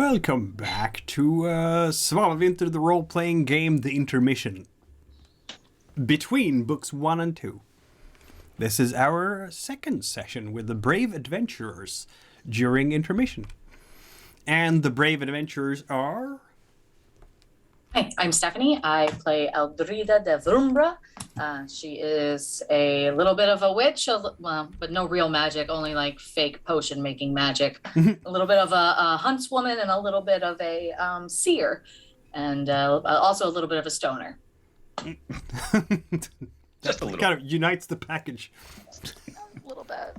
Welcome back to Svalvinter, the role-playing game, The Intermission. Between books 1 and 2. This is our second session with the Brave Adventurers during intermission. And the Brave Adventurers are... Hi, I'm Stephanie. I play Eldrida da Vumbra. She is a little bit of a witch, but no real magic, only like fake potion making magic. A little bit of a huntswoman and a little bit of a seer, and also a little bit of a stoner. Just a little. Kind of unites the package. A little bit.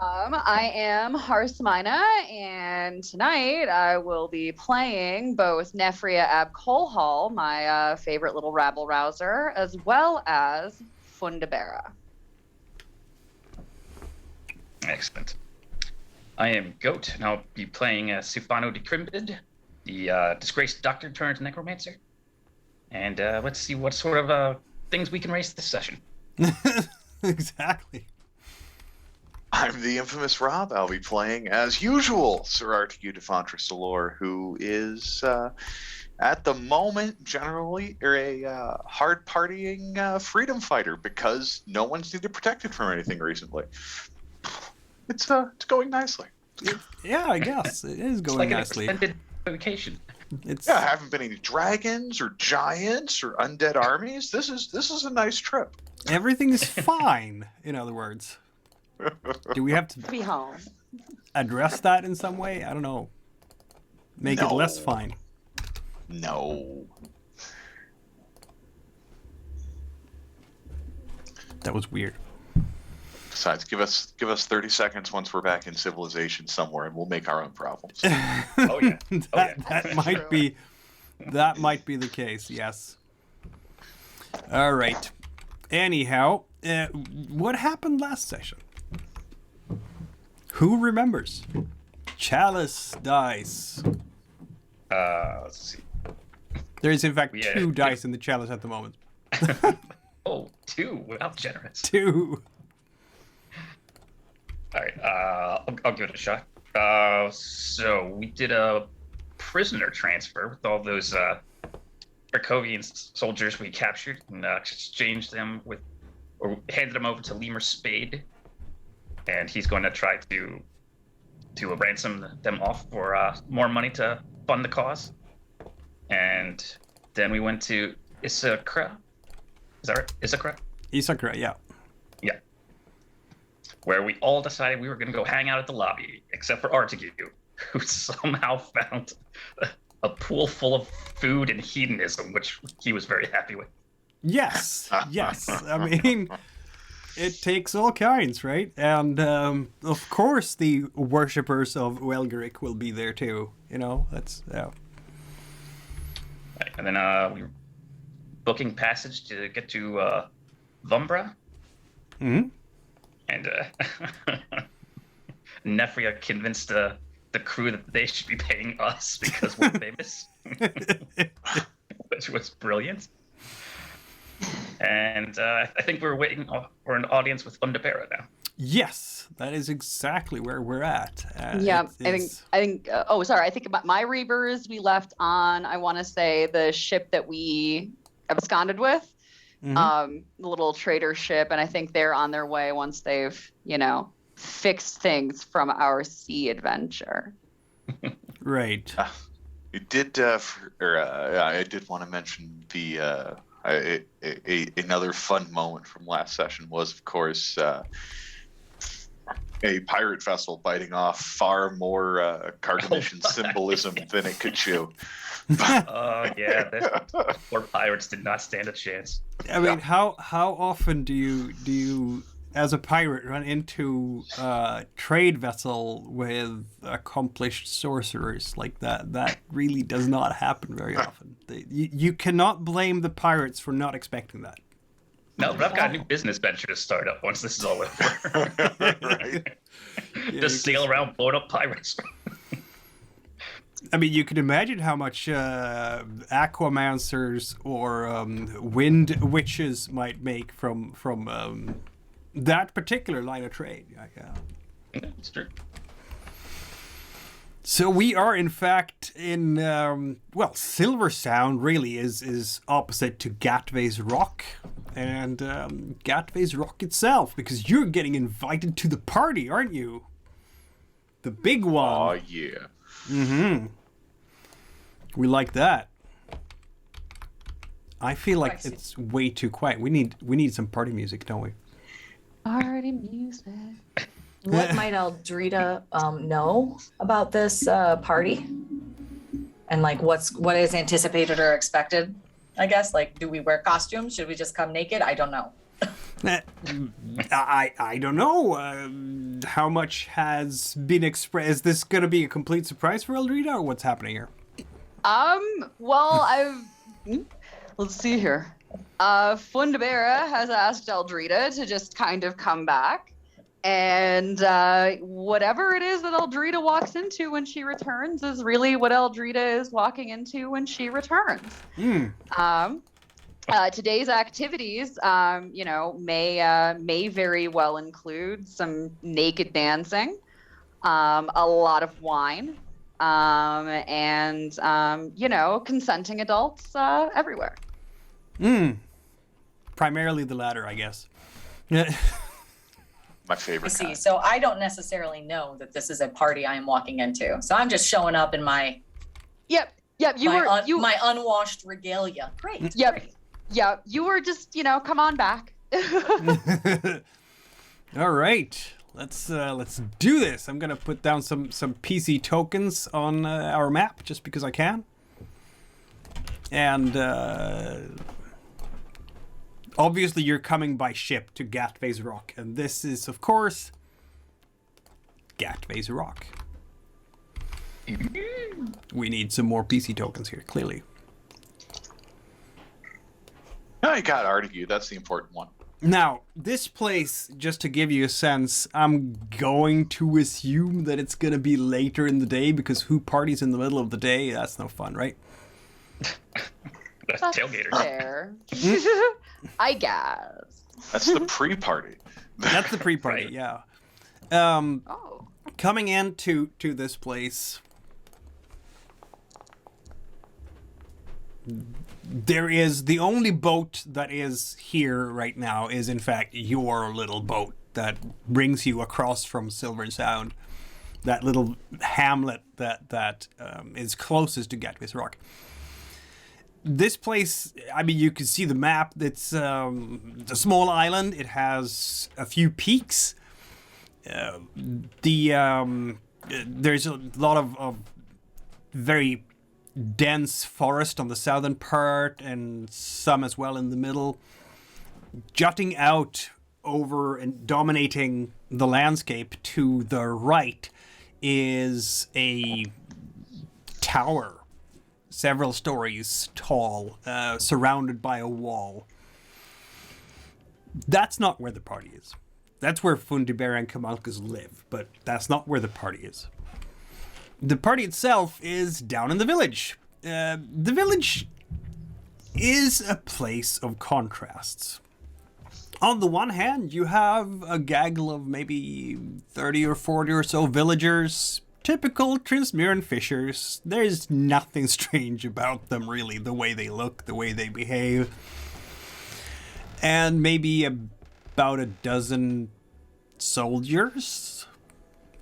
I am Harsmina, and tonight I will be playing both Nefria da Kolhalla, my favorite little rabble-rouser, as well as Fundibéra. Excellent. I am Goat, and I'll be playing Sifanu da Krimbydh, the disgraced doctor turned necromancer. And let's see what sort of things we can race this session. Exactly. I'm the infamous Rob. I'll be playing, as usual, Sir Artegue da Fontra Cilor, who is, at the moment, generally a hard-partying freedom fighter, because no one's needed protected from anything recently. It's going nicely. Yeah, I guess. It is going nicely. Like an extended vacation. Yeah, haven't been any dragons or giants or undead armies. This is a nice trip. Everything is fine, in other words. Do we have to Be home. address that in some way? I don't know. Make it less fine. No. That was weird. Besides, give us 30 seconds once we're back in civilization somewhere, and we'll make our own problems. Oh yeah. That might be the case. Yes. All right. Anyhow, what happened last session? Who remembers? Chalice dice. Let's see. There is, in fact, two dice in the chalice at the moment. Oh, two. Wow, generous. Two. All right. I'll give it a shot. So we did a prisoner transfer with all those Dracovian soldiers we captured and exchanged them with, or handed them over to Limer Späde. And he's going to try to ransom them off for more money to fund the cause. And then we went to Issaquah. Is that right? Issaquah? Issaquah, yeah. Yeah. Where we all decided we were going to go hang out at the lobby, except for Artegue, who somehow found a pool full of food and hedonism, which he was very happy with. Yes, yes. I mean... It takes all kinds, right? And, of course, the worshippers of Welgeric will be there, too. You know, that's, yeah. Right, and then we were booking passage to get to Vumbra. Mm-hmm. And Nefria convinced the crew that they should be paying us because we're famous, which was brilliant. And I think we're waiting for an audience with Fundibéra now. Yes, that is exactly where we're at. Yeah, I think. Oh, sorry. I think about my Reavers we left on. I want to say the ship that we absconded with, the little trader ship, and I think they're on their way once they've fixed things from our sea adventure. Right. I did want to mention the. Another fun moment from last session was, of course, a pirate vessel biting off far more cargo mission symbolism than it could chew. Oh yeah, poor pirates did not stand a chance. I mean, how often do you as a pirate run into a trade vessel with accomplished sorcerers like that? That really does not happen very often. You cannot blame the pirates for not expecting that. No, but I've got a new business venture to start up once this is all over. Right. Just sail around blowing up pirates. I mean, you can imagine how much aquamancers or wind witches might make from that particular line of trade. It's true. So we are, in fact, in, well, Silver Sound really is opposite to Gatway's Rock. And Gatway's Rock itself, because you're getting invited to the party, aren't you? The big one. Oh, yeah. Mm-hmm. We like that. I feel like it's way too quiet. We need some party music, don't we? Party music. What might Eldrida know about this party? And like what is anticipated or expected? I guess, like, do we wear costumes? Should we just come naked? I don't know. I don't know. How much has been expressed? Is this going to be a complete surprise for Eldrida, or what's happening here? Well, let's see here. Fundibéra has asked Eldrida to just kind of come back. And whatever it is that Eldrida walks into when she returns is really what Eldrida is walking into when she returns. Today's activities, may very well include some naked dancing, a lot of wine, and consenting adults everywhere. Primarily the latter, I guess. My favorite I see. kind. So I don't necessarily know that this is a party I am walking into. So I'm just showing up in my my unwashed regalia. Great. Yep. Great. Yeah, you were just, come on back. All right, let's do this. I'm gonna put down some PC tokens on our map just because I can, and obviously you're coming by ship to Gatway's Rock, and this is of course Gatway's Rock. We need some more PC tokens here, clearly. No, you got Artegue. That's the important one. Now, this place, just to give you a sense, I'm going to assume that it's going to be later in the day, because who parties in the middle of the day? That's no fun, right? That's tailgaters. Fair. I guess. That's the pre-party. That's the pre-party, Right. yeah. Oh. Coming into this place, there is the only boat that is here right now is in fact your little boat that brings you across from Silver Sound, that little hamlet that is closest to Gatway's Rock. This place, I mean, you can see the map. It's a small island. It has a few peaks. There's a lot of very dense forest on the southern part, and some as well in the middle. Jutting out over and dominating the landscape to the right is a tower, several stories tall, surrounded by a wall. That's not where the party is. That's where Fundibéra and Kamalkas live, but that's not where the party is. The party itself is down in the village. The village is a place of contrasts. On the one hand, you have a gaggle of maybe 30 or 40 or so villagers, typical Trinsmyran fishers. There's nothing strange about them, really, the way they look, the way they behave. And maybe about a dozen soldiers.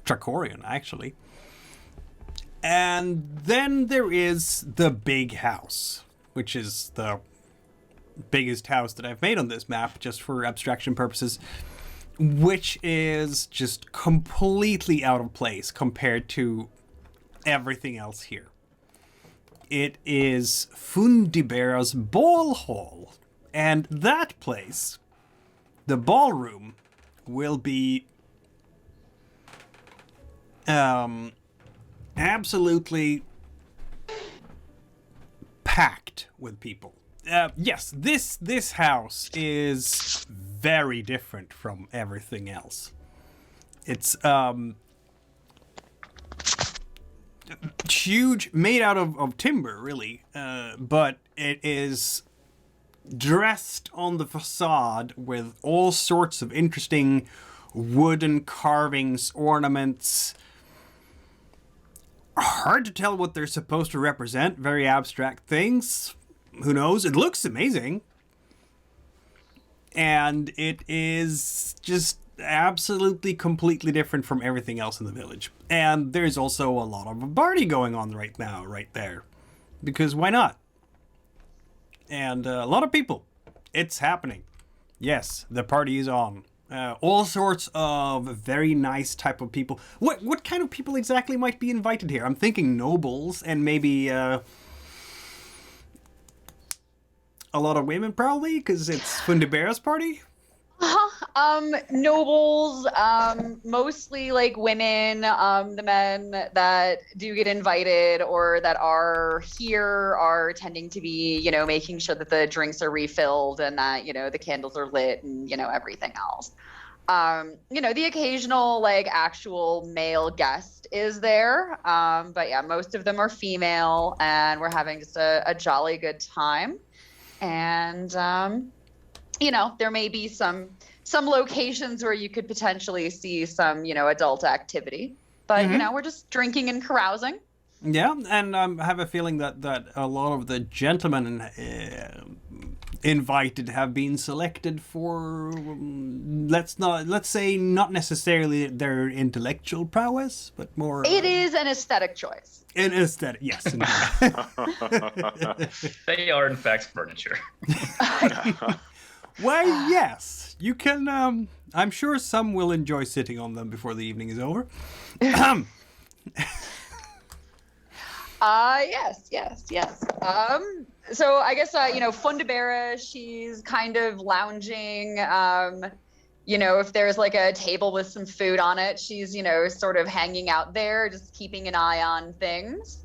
Trachorian, actually. And then there is the big house, which is the biggest house that I've made on this map, just for abstraction purposes, which is just completely out of place compared to everything else here. It is Fundibéra's ball hall, and that place, the ballroom, will be absolutely packed with people. Yes, this house is very different from everything else. It's huge, made out of timber, really, but it is dressed on the facade with all sorts of interesting wooden carvings, ornaments, hard to tell what they're supposed to represent. Very abstract things. Who knows? It looks amazing. And it is just absolutely completely different from everything else in the village. And there's also a lot of a party going on right now, right there. Because why not? And a lot of people. It's happening. Yes, the party is on. All sorts of very nice type of people. What kind of people exactly might be invited here? I'm thinking nobles and maybe a lot of women probably, because it's Fundibéra's party. Nobles, mostly like women. The men that do get invited or that are here are tending to be, you know, making sure that the drinks are refilled and that, you know, the candles are lit and, you know, everything else. You know, the occasional like actual male guest is there. But yeah, most of them are female and we're having just a jolly good time. And, you know, there may be some locations where you could potentially see some, you know, adult activity, but you know, we're just drinking and carousing. Yeah, and I have a feeling that a lot of the gentlemen invited have been selected for, let's say not necessarily their intellectual prowess, but more. It is an aesthetic choice. An aesthetic, yes. They are, in fact, furniture. Why, yes. You can, I'm sure some will enjoy sitting on them before the evening is over. Yes. So I guess, you know, Fundibéra, she's kind of lounging. You know, if there's like a table with some food on it, she's, you know, sort of hanging out there, just keeping an eye on things.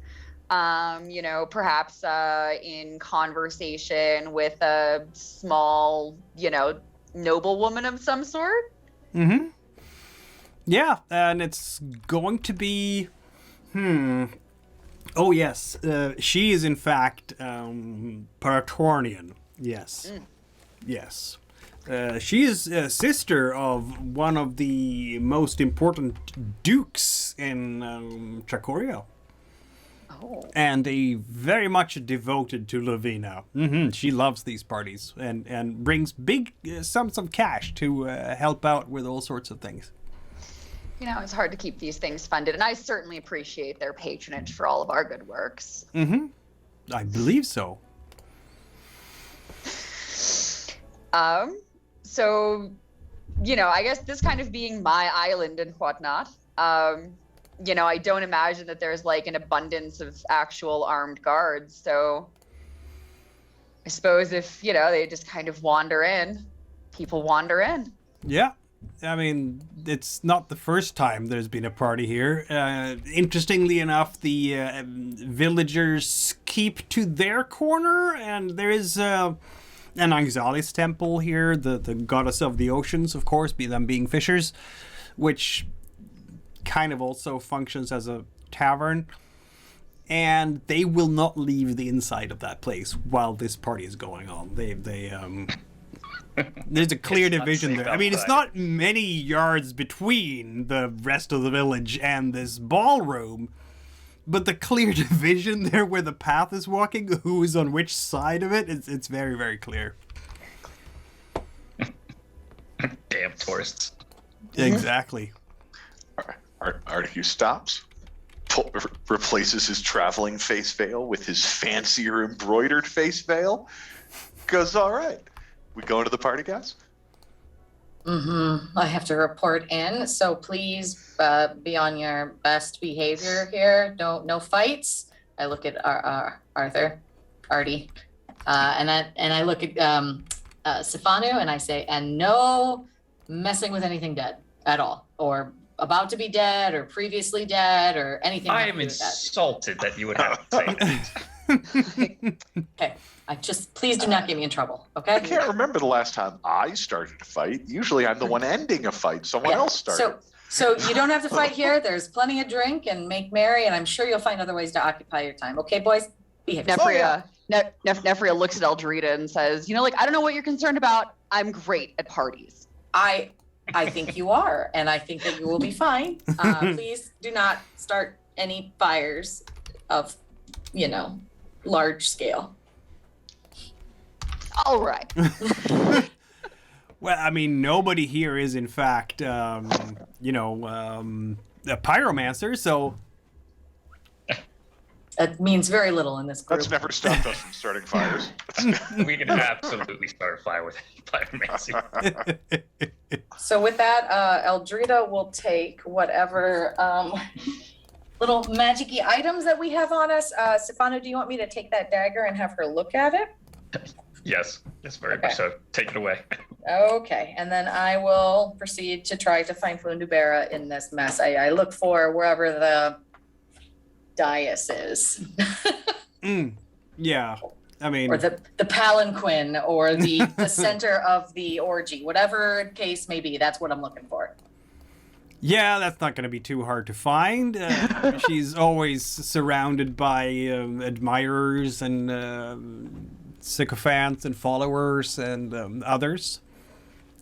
You know, perhaps in conversation with a small, you know, noblewoman of some sort. Mm-hmm. Yeah, and it's going to be, Oh, yes. She is, in fact, Trachorian. Yes. Yes. She is a sister of one of the most important dukes in Trachoria. Oh. And very much devoted to Lavina. She loves these parties and brings big sums of cash to help out with all sorts of things. You know, it's hard to keep these things funded, and I certainly appreciate their patronage for all of our good works. I believe so. So, you know, I guess this kind of being my island and whatnot, you know, I don't imagine that there's like an abundance of actual armed guards. So I suppose if, you know, they just kind of wander in, people wander in. Yeah. I mean, it's not the first time there's been a party here. Interestingly enough, the villagers keep to their corner, and there is an Anxalis temple here, the goddess of the oceans, of course, them being fishers, which kind of also functions as a tavern. And they will not leave the inside of that place while this party is going on. There's a clear division there. I mean, it's not many yards between the rest of the village and this ballroom, but the clear division there where the path is walking, who is on which side of it, it's very, very clear. Damn tourists. Exactly. Artegue stops, replaces his traveling face veil with his fancier embroidered face veil, goes, all right. We go into the party, guys? I have to report in, so please be on your best behavior here. No fights. I look at Artie, and I look at Sifanu, and I say, and no messing with anything dead at all, or about to be dead, or previously dead, or anything. I am insulted that you would have to say that. Okay. Please do not get me in trouble, okay? I can't remember the last time I started a fight. Usually I'm the one ending a fight. Someone else started. So you don't have to fight here. There's plenty of drink and make merry, and I'm sure you'll find other ways to occupy your time. Okay, boys? Behave yourself. Nefria looks at Eldrida and says, you know, like, I don't know what you're concerned about. I'm great at parties. I think you are, and I think that you will be fine. Please do not start any fires of, large scale. All right. Well, I mean, nobody here is, in fact, a pyromancer, so... It means very little in this group. That's never stopped us from starting fires. We can absolutely start a fire with pyromancy. So with that, Eldrida will take whatever little magic-y items that we have on us. Sifanu, do you want me to take that dagger and have her look at it? Yes, very much so. Take it away. Okay, and then I will proceed to try to find Fundibéra in this mess. I look for wherever the dais is. Yeah, I mean... Or the palanquin, or the center of the orgy. Whatever case may be, that's what I'm looking for. Yeah, that's not going to be too hard to find. She's always surrounded by admirers and sycophants and followers and others.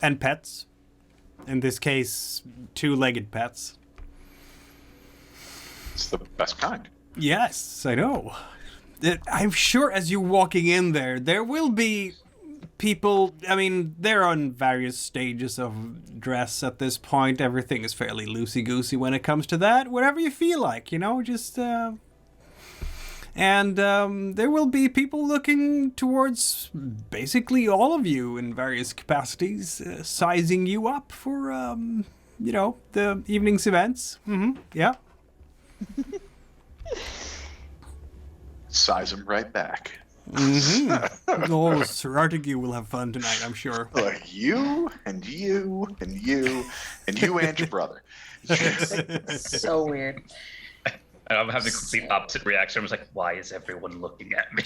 And pets. In this case, two-legged pets. It's the best kind. Yes, I know. I'm sure as you're walking in there will be people. I mean, they're on various stages of dress at this point. Everything is fairly loosey-goosey when it comes to that. Whatever you feel like, just... And there will be people looking towards basically all of you in various capacities, sizing you up for, the evening's events. Mm-hmm. Yeah. Size them right back. Mm-hmm. Oh, Sir Artegue will have fun tonight, I'm sure. Like you, and you, and you, and you and your brother. So weird. I'm having the complete opposite reaction. I was like, why is everyone looking at me?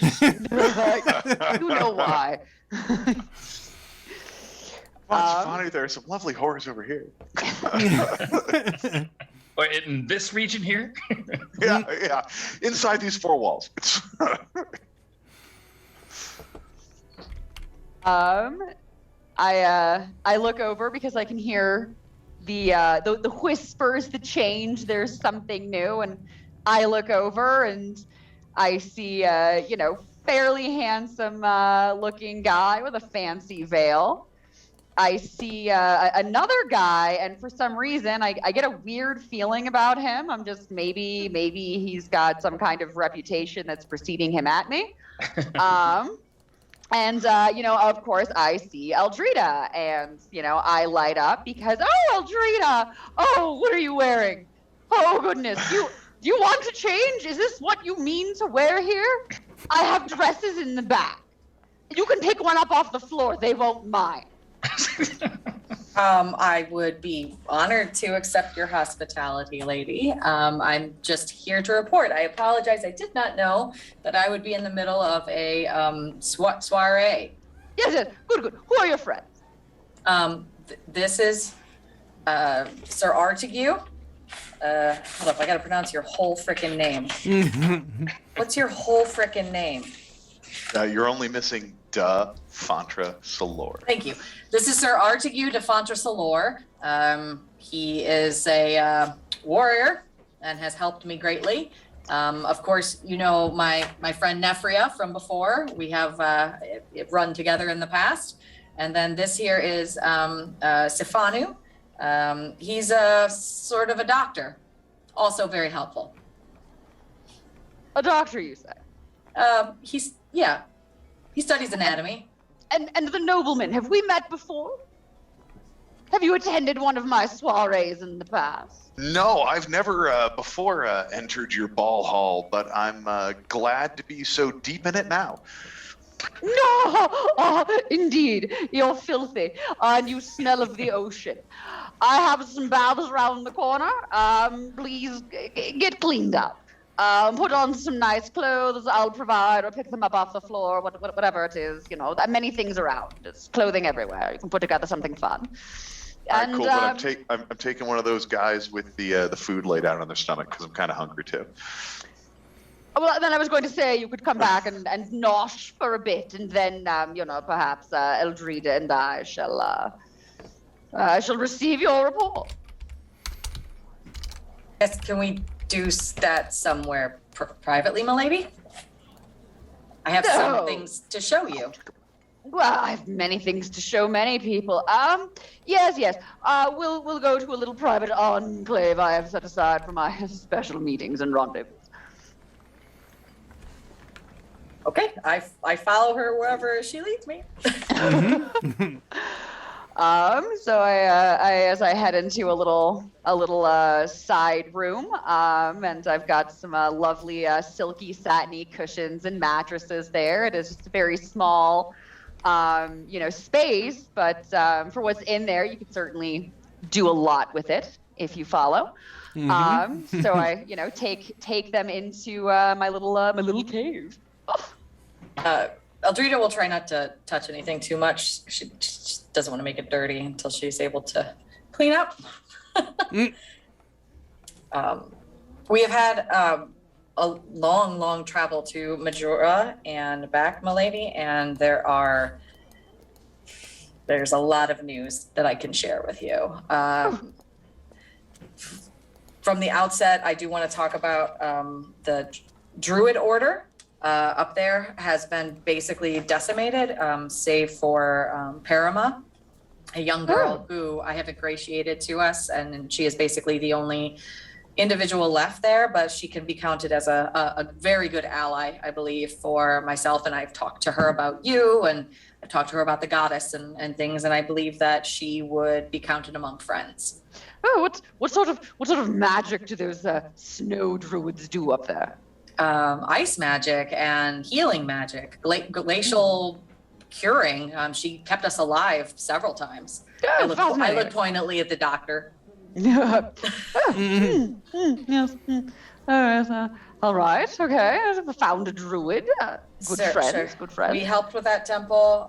You know why. Well, it's funny. There are some lovely whores over here. Or in this region here? Yeah. Inside these four walls. I look over because I can hear the whispers, the change. There's something new, and I look over and I see fairly handsome looking guy with a fancy veil. I see another guy, and for some reason, I get a weird feeling about him. I'm just maybe he's got some kind of reputation that's preceding him at me. And of course, I see Eldrida, and I light up because, oh, Eldrida, oh, what are you wearing? Oh goodness, do you want to change? Is this what you mean to wear here? I have dresses in the back. You can pick one up off the floor. They won't mind. I would be honored to accept your hospitality, lady. I'm just here to report. I apologize. I did not know that I would be in the middle of a soiree. Yes. Good. Who are your friends? This is Sir Artegue. Hold up, I gotta pronounce your whole frickin' name. What's your whole frickin' name? You're only missing Da Fontra Cilor. Thank you. This is Sir Artegue da Fontra Cilor. He is a warrior and has helped me greatly. Of course, my friend Nefria from before. We have run together in the past. And then this here is Sifanu. He's a sort of a doctor, also very helpful. A doctor, you say? He studies anatomy. And the nobleman, have we met before? Have you attended one of my soirees in the past? No, I've never before entered your ball hall, but I'm glad to be so deep in it now. No! Indeed, you're filthy, and you smell of the ocean. I have some baths around the corner. Please get cleaned up. Put on some nice clothes. I'll provide, or pick them up off the floor, whatever it is. Many things around. There's clothing everywhere. You can put together something fun. All right, cool. But I'm taking one of those guys with the food laid out on their stomach because I'm kind of hungry too. Well, then I was going to say you could come back and nosh for a bit, and then perhaps Eldrida and I shall receive your report. Yes, can we do that somewhere privately, milady? I have some things to show you. Well, I have many things to show many people. Yes. We'll go to a little private enclave I have set aside for my special meetings and rendezvous. Okay, I follow her wherever she leads me. So as I head into a little side room, and I've got some lovely silky satiny cushions and mattresses there. It is just a very small, space, but for what's in there, you could certainly do a lot with it if you follow. So I, take them into my little cave. Eldrida will try not to touch anything too much. She doesn't want to make it dirty until she's able to clean up. We have had a long travel to Majora and back, milady, and there's a lot of news that I can share with you. From the outset, I do want to talk about the Druid Order. Up there has been basically decimated, save for Parama, a young girl who I have ingratiated to us, and she is basically the only individual left there, but she can be counted as a very good ally, I believe, for myself, and I've talked to her about you, and I've talked to her about the goddess and things, and I believe that she would be counted among friends. Oh, what sort of magic do those snow druids do up there? Ice magic and healing magic, glacial curing. She kept us alive several times. I look pointedly at the doctor. Yes. All right. Okay. I found a druid. Good friends. We helped with that temple.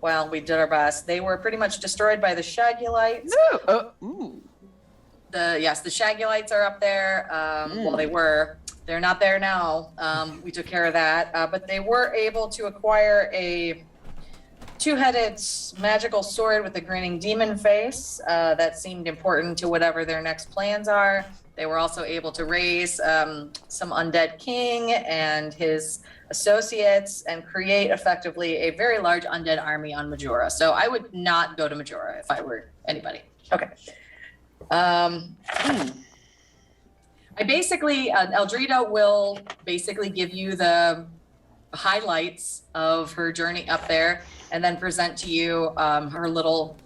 Well, we did our best. They were pretty much destroyed by the Shagulites. The Shagulites are up there. Well, they were. They're not there now. We took care of that. But they were able to acquire a two-headed magical sword with a grinning demon face that seemed important to whatever their next plans are. They were also able to raise some undead king and his associates and create effectively a very large undead army on Majora. So I would not go to Majora if I were anybody. Okay. I basically, Eldrida will basically give you the highlights of her journey up there and then present to you her little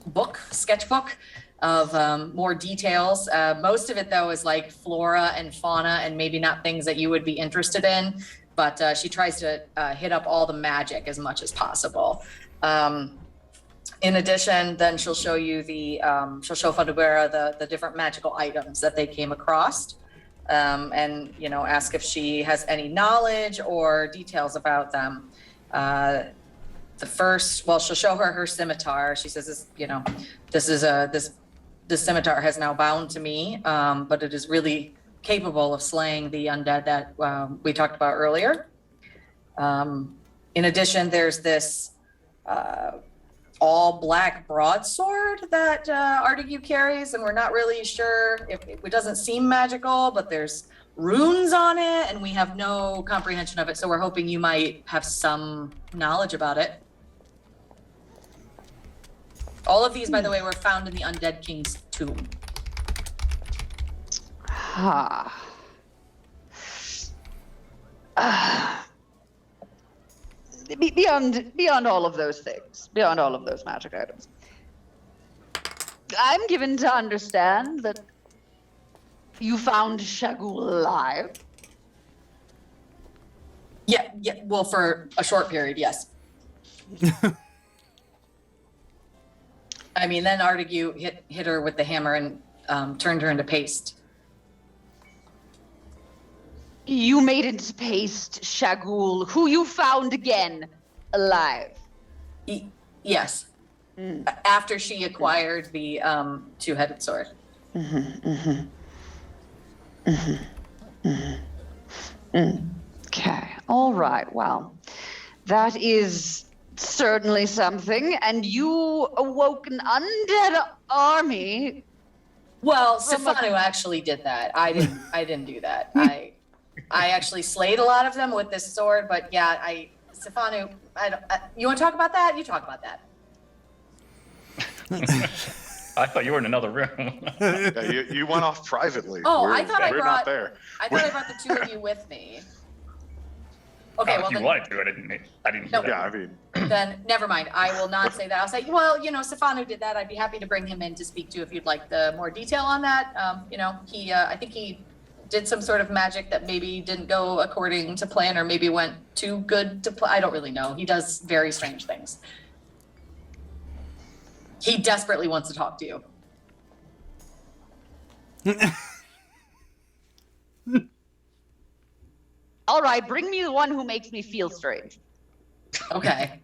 sketchbook of more details. Most of it, though, is like flora and fauna and maybe not things that you would be interested in, but she tries to hit up all the magic as much as possible. In addition, then she'll show you she'll show Fundibéra the different magical items that they came across. And ask if she has any knowledge or details about them. She'll show her scimitar. She says, this scimitar has now bound to me, but it is really capable of slaying the undead that we talked about earlier. In addition, there's this all black broadsword that Artegue carries, and we're not really sure if it doesn't seem magical, but there's runes on it and we have no comprehension of it. So we're hoping you might have some knowledge about it. All of these, by the way, were found in the Undead King's tomb. Beyond all of those things, beyond all of those magic items, I'm given to understand that you found Shagul alive. Yeah. Well, for a short period, yes. I mean, then Artegue hit her with the hammer and turned her into paste. You made into paste Shagul, who you found again alive. Yes. After she acquired the two-headed sword. Okay. All right. Well, that is certainly something. And you awoke an undead army Well, Sifanu actually did that. I didn't do that. I actually slayed a lot of them with this sword, but yeah, Sifanu, you want to talk about that? You talk about that. I thought you were in another room. Yeah, you went off privately. Oh, We're not there. I thought I brought the two of you with me. Okay, well if you then, wanted to, I didn't hear that. Yeah, I mean, then never mind. I will not say that. I'll say, well, Sifanu did that. I'd be happy to bring him in to speak to if you'd like the more detail on that. He, I think he did some sort of magic that maybe didn't go according to plan, or maybe went too good to plan. I don't really know. He does very strange things. He desperately wants to talk to you. All right, bring me the one who makes me feel strange. Okay.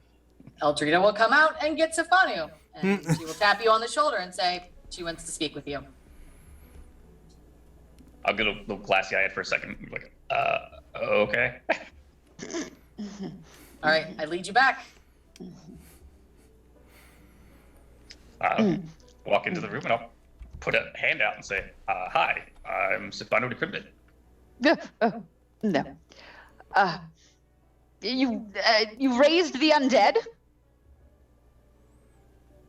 Eldrida will come out and get Sifanu, and she will tap you on the shoulder and say she wants to speak with you. I'll get a little glassy-eyed for a second. Like, okay. All right, I lead you back. Walk into the room and I'll put a hand out and say, hi, I'm Sifanu da Krimbydh. No. You raised the undead?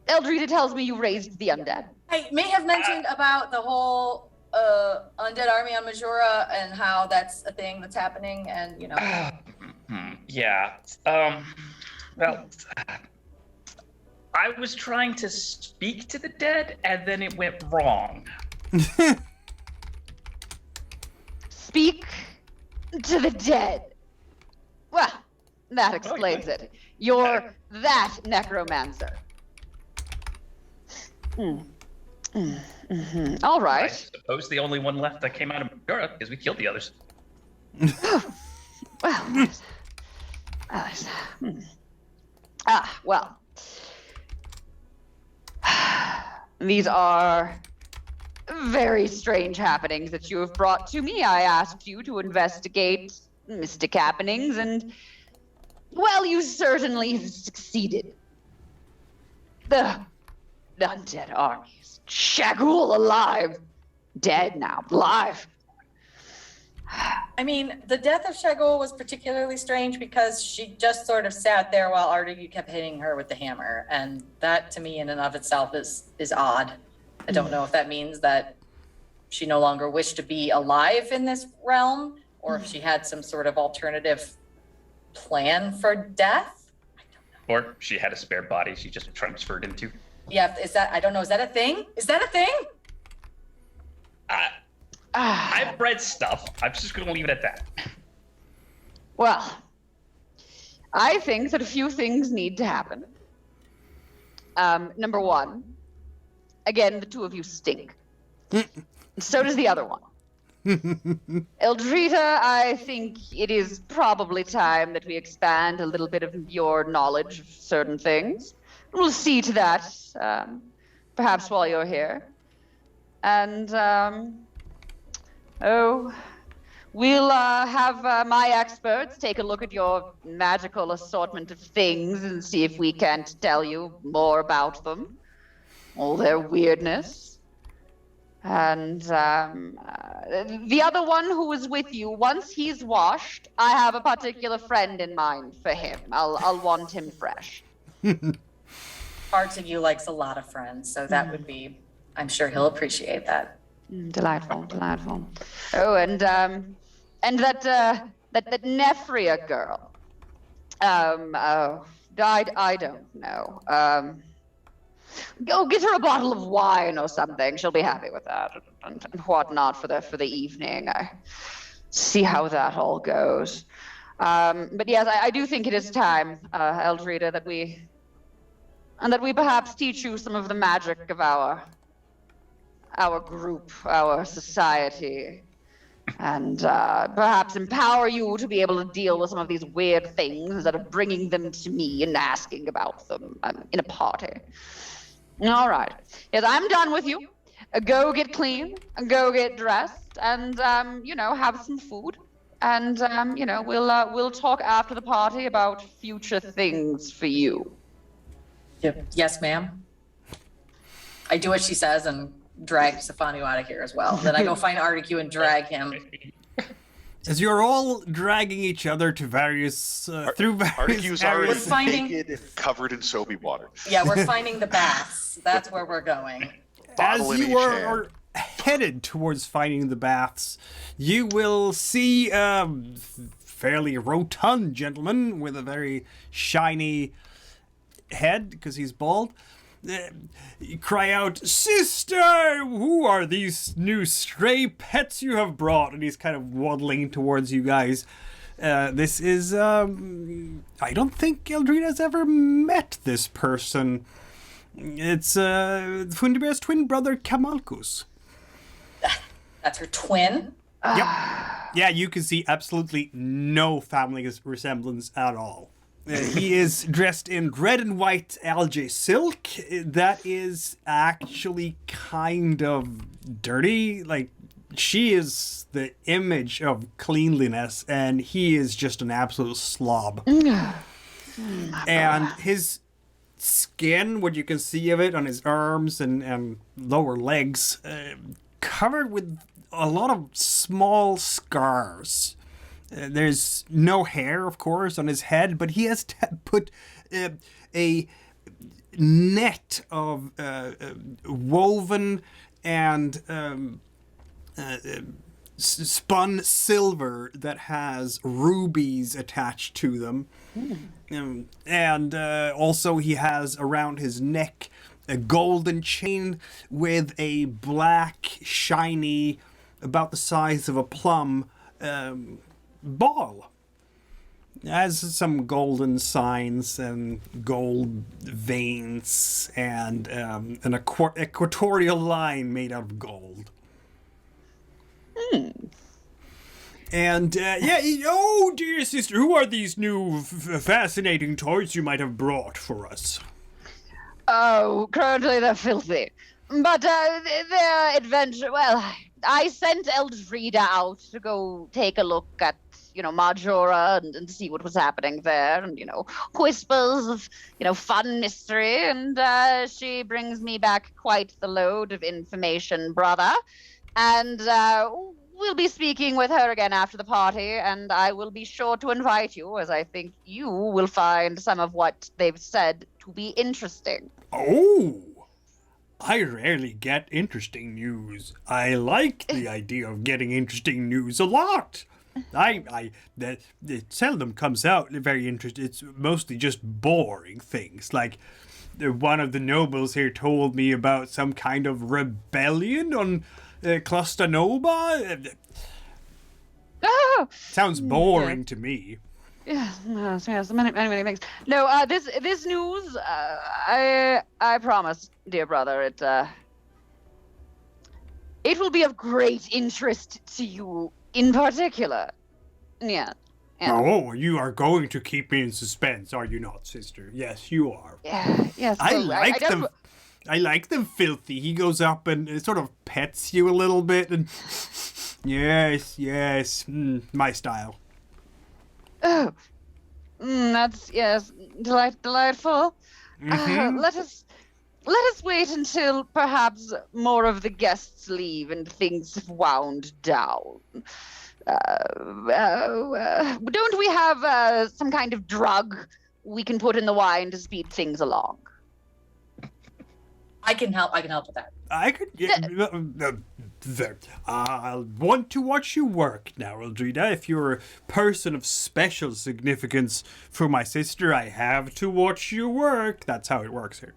Eldrida tells me you raised the undead. I may have mentioned about the whole undead army on Majora and how that's a thing that's happening, and Yeah. Well, I was trying to speak to the dead, and then it went wrong. Speak to the dead. Well, that explains it. You're that necromancer. All I right. suppose the only one left that came out of Majora because we killed the others. Well, well. These are very strange happenings that you have brought to me. I asked you to investigate mystic happenings, and, well, you certainly have succeeded. The undead armies. Shagul alive. Dead now. Alive. I mean, the death of Shagul was particularly strange because she just sort of sat there while Artegue kept hitting her with the hammer, and that to me in and of itself is odd. I don't know if that means that she no longer wished to be alive in this realm, or if she had some sort of alternative plan for death. Or she had a spare body she just transferred into. Yeah, I don't know, is that a thing? Is that a thing? I've read stuff. I'm just going to leave it at that. Well, I think that a few things need to happen. Number one, again, the two of you stink. So does the other one. Eldrida, I think it is probably time that we expand a little bit of your knowledge of certain things. We'll see to that, perhaps while you're here. And, we'll have my experts take a look at your magical assortment of things and see if we can't tell you more about them, all their weirdness. And the other one who was with you, once he's washed, I have a particular friend in mind for him. I'll want him fresh. Artegue likes a lot of friends, so that would be, I'm sure he'll appreciate that. Delightful. Oh, and that Nefria girl. I don't know. Go get her a bottle of wine or something. She'll be happy with that, and whatnot for the evening. I see how that all goes. But yes, I do think it is time, Eldrida, that we perhaps teach you some of the magic of our group, our society, and perhaps empower you to be able to deal with some of these weird things instead of bringing them to me and asking about them in a party. All right. Yes, I'm done with you. Go get clean, go get dressed, and have some food. And we'll talk after the party about future things for you. Yes, ma'am. I do what she says and drag Sifanu out of here as well. Then I go find Artegue and drag him. As you're all dragging each other to various through various Artegue's already We're finding- naked and covered in soapy water. Yeah, we're finding the baths. That's where we're going. Bottle As in you each are headed towards finding the baths, you will see a fairly rotund gentleman with a very shiny head, because he's bald. Cry out, "Sister, who are these new stray pets you have brought?" And he's kind of waddling towards you guys. This is, I don't think Eldrida's ever met this person. It's Fundibéra's twin brother, Kamalkus. That's her twin. Yep. Yeah, you can see absolutely no family resemblance at all. He is dressed in red and white algae silk. That is actually kind of dirty. Like, she is the image of cleanliness, and he is just an absolute slob. And his skin, what you can see of it on his arms and lower legs, covered with a lot of small scars. There's no hair, of course, on his head, but he has put a net of woven and spun silver that has rubies attached to them. And also he has around his neck a golden chain with a black, shiny, about the size of a plum, ball. It has some golden signs and gold veins and an equatorial line made out of gold. And, oh, dear sister, who are these new fascinating toys you might have brought for us? Oh, currently they're filthy. But their adventure, well, I sent Eldrida out to go take a look at, Majora and see what was happening there, and, whispers of, fun mystery, and she brings me back quite the load of information, brother. And we'll be speaking with her again after the party, and I will be sure to invite you, as I think you will find some of what they've said to be interesting. Oh! I rarely get interesting news. I like the idea of getting interesting news a lot. It seldom comes out very interesting. It's mostly just boring things. Like, one of the nobles here told me about some kind of rebellion on Klostanova. Oh! Sounds boring to me. Yes, many things. No, this news, I promise, dear brother, it will be of great interest to you in particular. Yeah. Oh, you are going to keep me in suspense, are you not, sister? Yes, you are. Yeah, yes. I like them filthy. He goes up and sort of pets you a little bit, and yes, my style. Oh, that's, yes, delightful. Mm-hmm. Let us wait until perhaps more of the guests leave and things have wound down. Don't we have some kind of drug we can put in the wine to speed things along? I can help with that. I could. I'll want to watch you work now, Eldrida. If you're a person of special significance for my sister, I have to watch you work. That's how it works here.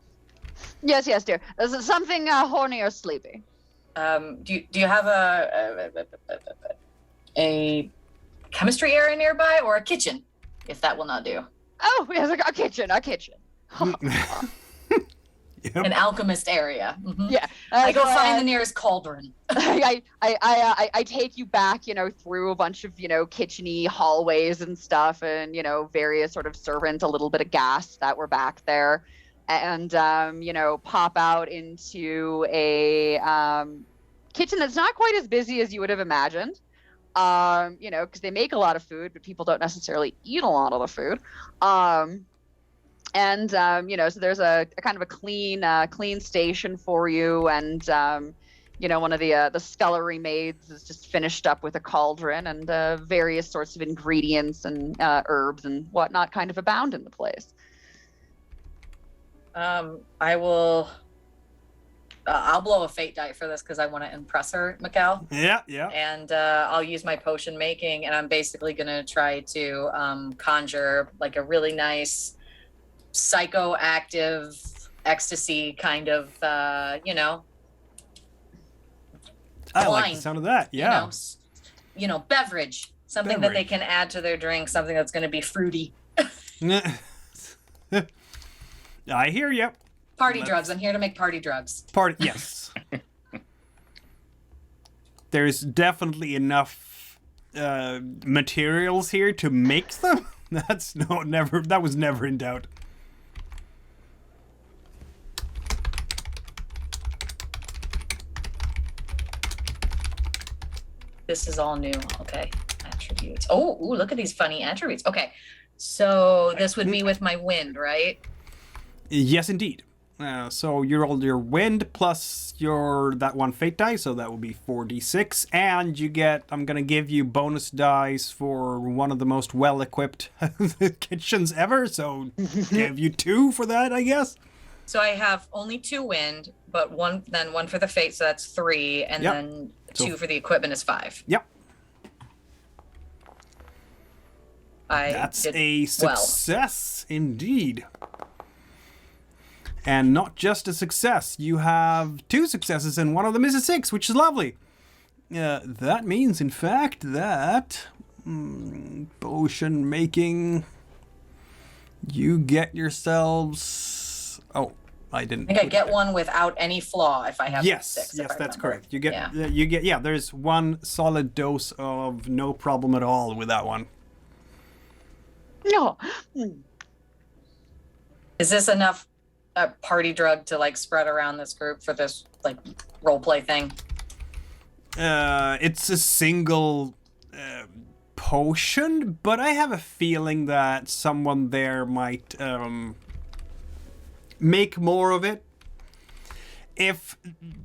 Yes, dear. Something horny or sleepy. Do you have a chemistry area nearby, or a kitchen, if that will not do? Oh, yes, a kitchen. Yep. An alchemist area. Mm-hmm. Yeah. I go find the nearest cauldron. I take you back, through a bunch of, kitchen-y hallways and stuff, and, various sort of servants, a little bit of gas that were back there, and, pop out into a kitchen that's not quite as busy as you would have imagined. Because they make a lot of food, but people don't necessarily eat a lot of the food. So there's a kind of a clean station for you, and one of the scullery maids is just finished up with a cauldron, and various sorts of ingredients and herbs and whatnot kind of abound in the place. I will. I'll blow a fate die for this because I want to impress her, Mikkel. Yeah, yeah. And I'll use my potion making, and I'm basically gonna try to conjure like a really nice psychoactive ecstasy kind of, I like wine, the sound of that. Yeah. Beverage, something that they can add to their drink, something that's gonna be fruity. I hear you. Party drugs. I'm here to make party drugs. Yes. There's definitely enough materials here to make them. That was never in doubt. This is all new. Okay. Attributes. Oh, ooh, look at these funny attributes. Okay. So this would be with my wind, right? Yes, indeed. So you rolled your wind plus that one fate die, so that will be 4d6, and you get, I'm gonna give you bonus dice for one of the most well-equipped kitchens ever, so give you 2 for that, I guess. So I have only 2 wind, but one for the fate, so that's 3, and Yep. then 2 for the equipment is 5. Yep. I That's did a well. success indeed. And not just a success, you have 2 successes and one of them is a 6, which is lovely. That means, in fact, that potion making, you get yourselves. Oh, I didn't. I think I get one without any flaw if I have 6. Yes, if I that's remember. correct. You get. There's one solid dose of no problem at all with that one. No. Is this enough party drug to like spread around this group for this like role play thing? It's a single potion, but I have a feeling that someone there might make more of it. If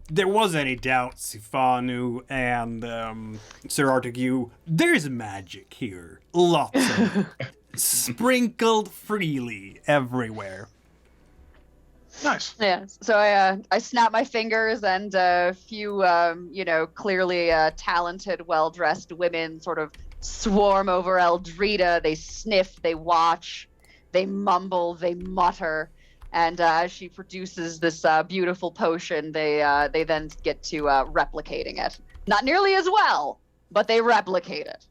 there was any doubt, Sifanu and Sir Artegue, there's magic here. Lots of it. Sprinkled freely everywhere. Nice. Yeah. So I snap my fingers, and a few clearly talented, well-dressed women sort of swarm over Eldrida. They sniff, they watch, they mumble, they mutter, and as she produces this beautiful potion, they then get to replicating it. Not nearly as well, but they replicate it.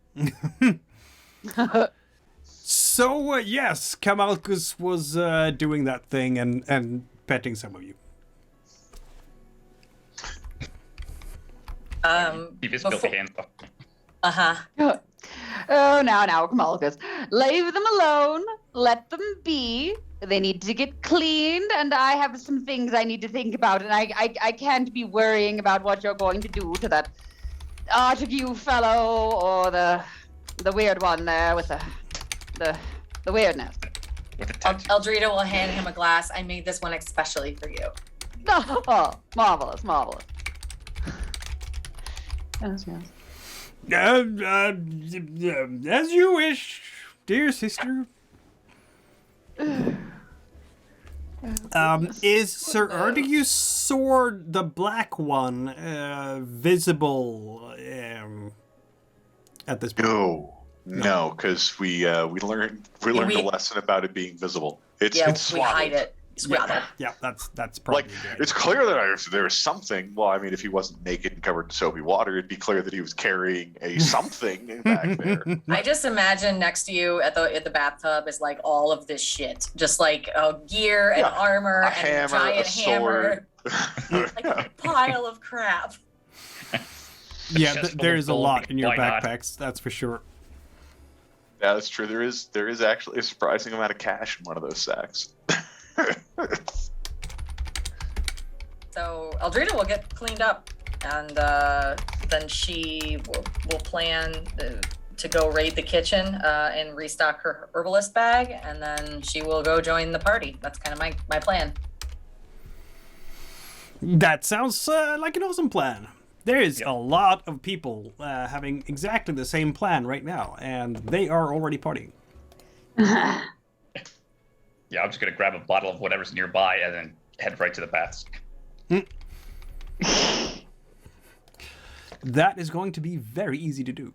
So, yes, Kamalkus was doing that thing and petting some of you. Keep his filthy hands off. Uh-huh. Oh, now, Kamalkus. Leave them alone. Let them be. They need to get cleaned, and I have some things I need to think about, and I can't be worrying about what you're going to do to that Artegue fellow or the weird one there with the weirdness. Eldrida will hand him a glass. I made this one especially for you. Oh, marvelous. Yes. As you wish, dear sister. Is Sir Artegue's sword, the black one, visible at this point? No, because we learned a lesson about it being visible. It's we swaddled. hide it. Swaddled. Yeah, that's probably Like, good. it's clear that there was something. Well, I mean, if he wasn't naked and covered in soapy water, it'd be clear that he was carrying a something back there. I just imagine next to you at the bathtub is like all of this shit, just like gear and armor A and hammer, giant a hammer, sword. like a pile of crap. Yeah, Chest full there of is a gold, lot in your why not? backpacks, that's for sure. Yeah, that's true. There is actually a surprising amount of cash in one of those sacks. So Eldrida will get cleaned up, and then she will plan to go raid the kitchen and restock her herbalist bag, and then she will go join the party. That's kind of my plan. That sounds like an awesome plan. There is a lot of people having exactly the same plan right now, and they are already partying. Yeah, I'm just gonna grab a bottle of whatever's nearby and then head right to the baths. That is going to be very easy to do.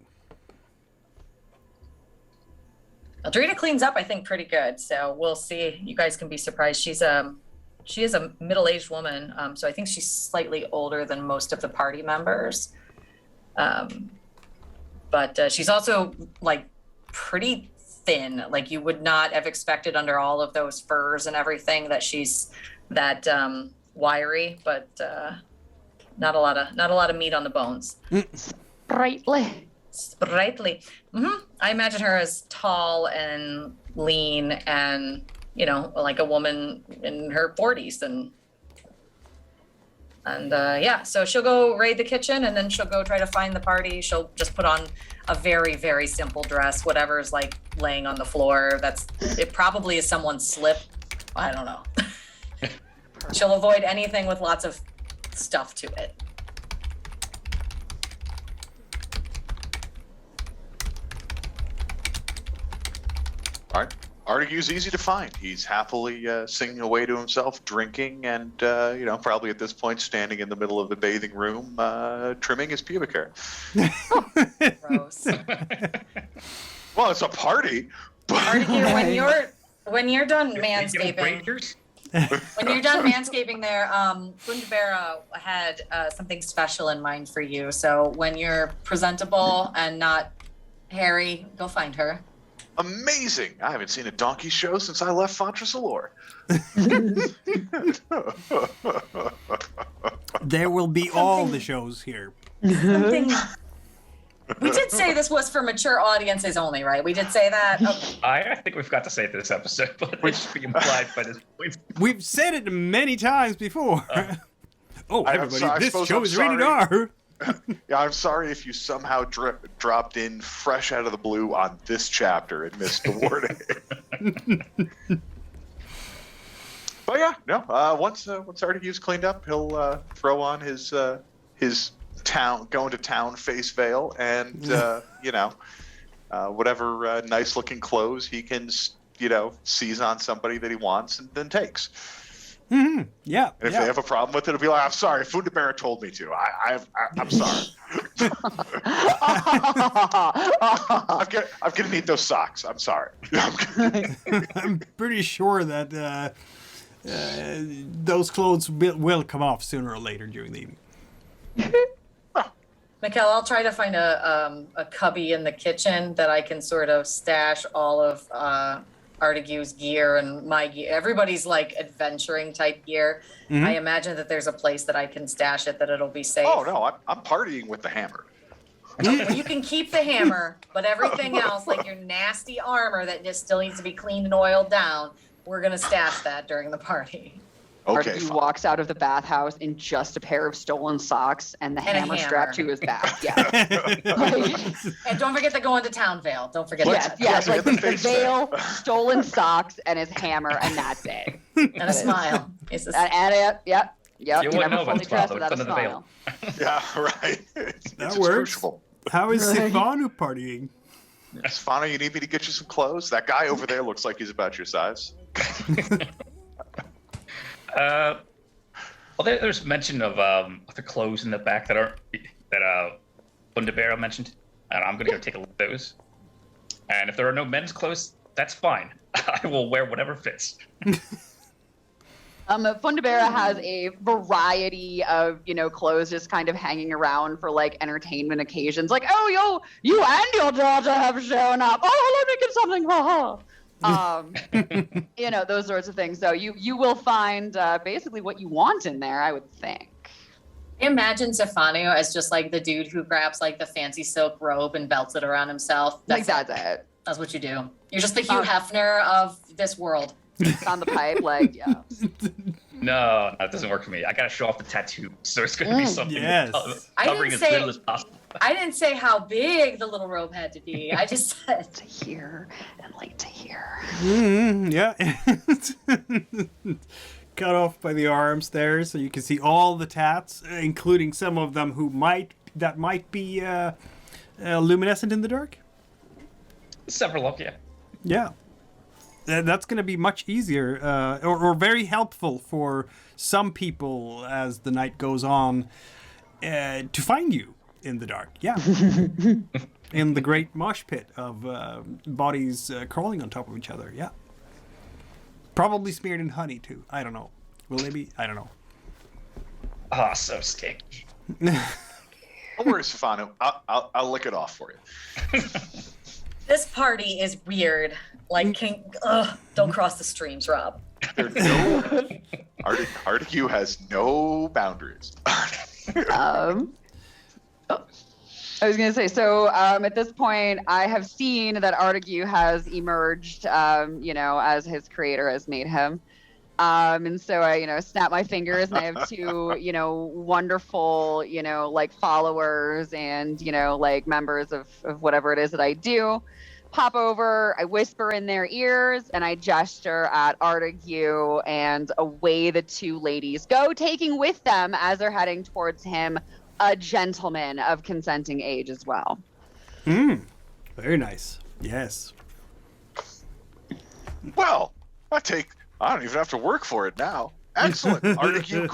Eldrida cleans up, I think, pretty good. So we'll see. You guys can be surprised. She is a middle-aged woman, so I think she's slightly older than most of the party members. But she's also like pretty thin. Like you would not have expected under all of those furs and everything that she's that wiry. But not a lot of meat on the bones. Sprightly. I imagine her as tall and lean and, like a woman in her 40s. And so she'll go raid the kitchen and then she'll go try to find the party. She'll just put on a very, very simple dress, whatever's like laying on the floor. It probably is someone's slip. I don't know. She'll avoid anything with lots of stuff to it. All right. Artegue's easy to find. He's happily singing away to himself, drinking, and probably at this point standing in the middle of the bathing room, trimming his pubic hair. Gross. Well, it's a party. Artegue, when you're done manscaping, there, Fundibéra had something special in mind for you. So when you're presentable and not hairy, go find her. Amazing! I haven't seen a donkey show since I left Fontra Cilor. There will be all the shows here. Something. We did say this was for mature audiences only, right? We did say that. Okay. I think we've got to say it this episode, but it should be implied by this point. We've said it many times before. Everybody, this show is rated R. Yeah, I'm sorry if you somehow dropped in fresh out of the blue on this chapter and missed the warning. But yeah, no. Once Artegue's cleaned up, he'll throw on his going to town face veil and whatever nice looking clothes he can seize on somebody that he wants and then takes. Mm-hmm. Yeah. And if they have a problem with it, it'll be like, I'm sorry, Fundibéra told me to. I'm sorry. I'm gonna need those socks. I'm sorry. I'm pretty sure that those clothes will come off sooner or later during the evening. Mikkel, I'll try to find a cubby in the kitchen that I can sort of stash all of Artegue's gear and my gear. Everybody's like adventuring type gear. Mm-hmm. I imagine that there's a place that I can stash it, that it'll be safe. Oh no, I'm partying with the hammer. Well, you can keep the hammer, but everything else, like your nasty armor that just still needs to be cleaned and oiled down, we're gonna stash that during the party. Okay. Artegue walks out of the bathhouse in just a pair of stolen socks and the hammer strapped to his back. Yeah. And don't forget to go into town veil. Don't forget that. Yes, like the veil, stolen socks, and his hammer, and that's it. And a smile. Yep. You never fully dressed without a smile. Yeah, right. That works. Crucial. How is Sifanu partying? Sifanu, you need me to get you some clothes? That guy over there looks like he's about your size. There's mention of the clothes in the back that Fundibéra mentioned, and I'm gonna go take a look at those. And if there are no men's clothes, that's fine. I will wear whatever fits. Fundibéra has a variety of, clothes just kind of hanging around for like entertainment occasions. Like, oh, you and your daughter have shown up. Oh, let me get something for her. Those sorts of things. So you will find basically what you want in there, I would think. Imagine Sifanu as just like the dude who grabs like the fancy silk robe and belts it around himself. That's it. That's what you do. You're just the Hugh Hefner of this world. On the pipe, like, yeah. No, it doesn't work for me. I gotta show off the tattoo, so it's gonna be something covering as little as possible. I didn't say how big the little robe had to be. I just said to here and like to here. Yeah. cut off by the arms there, so you can see all the tats, including some of them might be luminescent in the dark. Several of you. Yeah. That's going to be much easier, or very helpful for some people as the night goes on to find you in the dark. Yeah. In the great mosh pit of bodies crawling on top of each other. Yeah. Probably smeared in honey, too. I don't know. Will they be? I don't know. Ah, so sticky. Don't worry, Sifanu. I'll lick it off for you. This party is weird. Like, don't cross the streams, Rob. Artegue has no boundaries. I was going to say, so at this point, I have seen that Artegue has emerged, as his creator has made him. And so I, snap my fingers, and I have two, wonderful, followers and, members of whatever it is that I do. Pop over, I whisper in their ears, and I gesture at Artegue, and away the two ladies go, taking with them, as they're heading towards him, a gentleman of consenting age as well. Very nice. Yes. Well, I don't even have to work for it now. Excellent. Artegue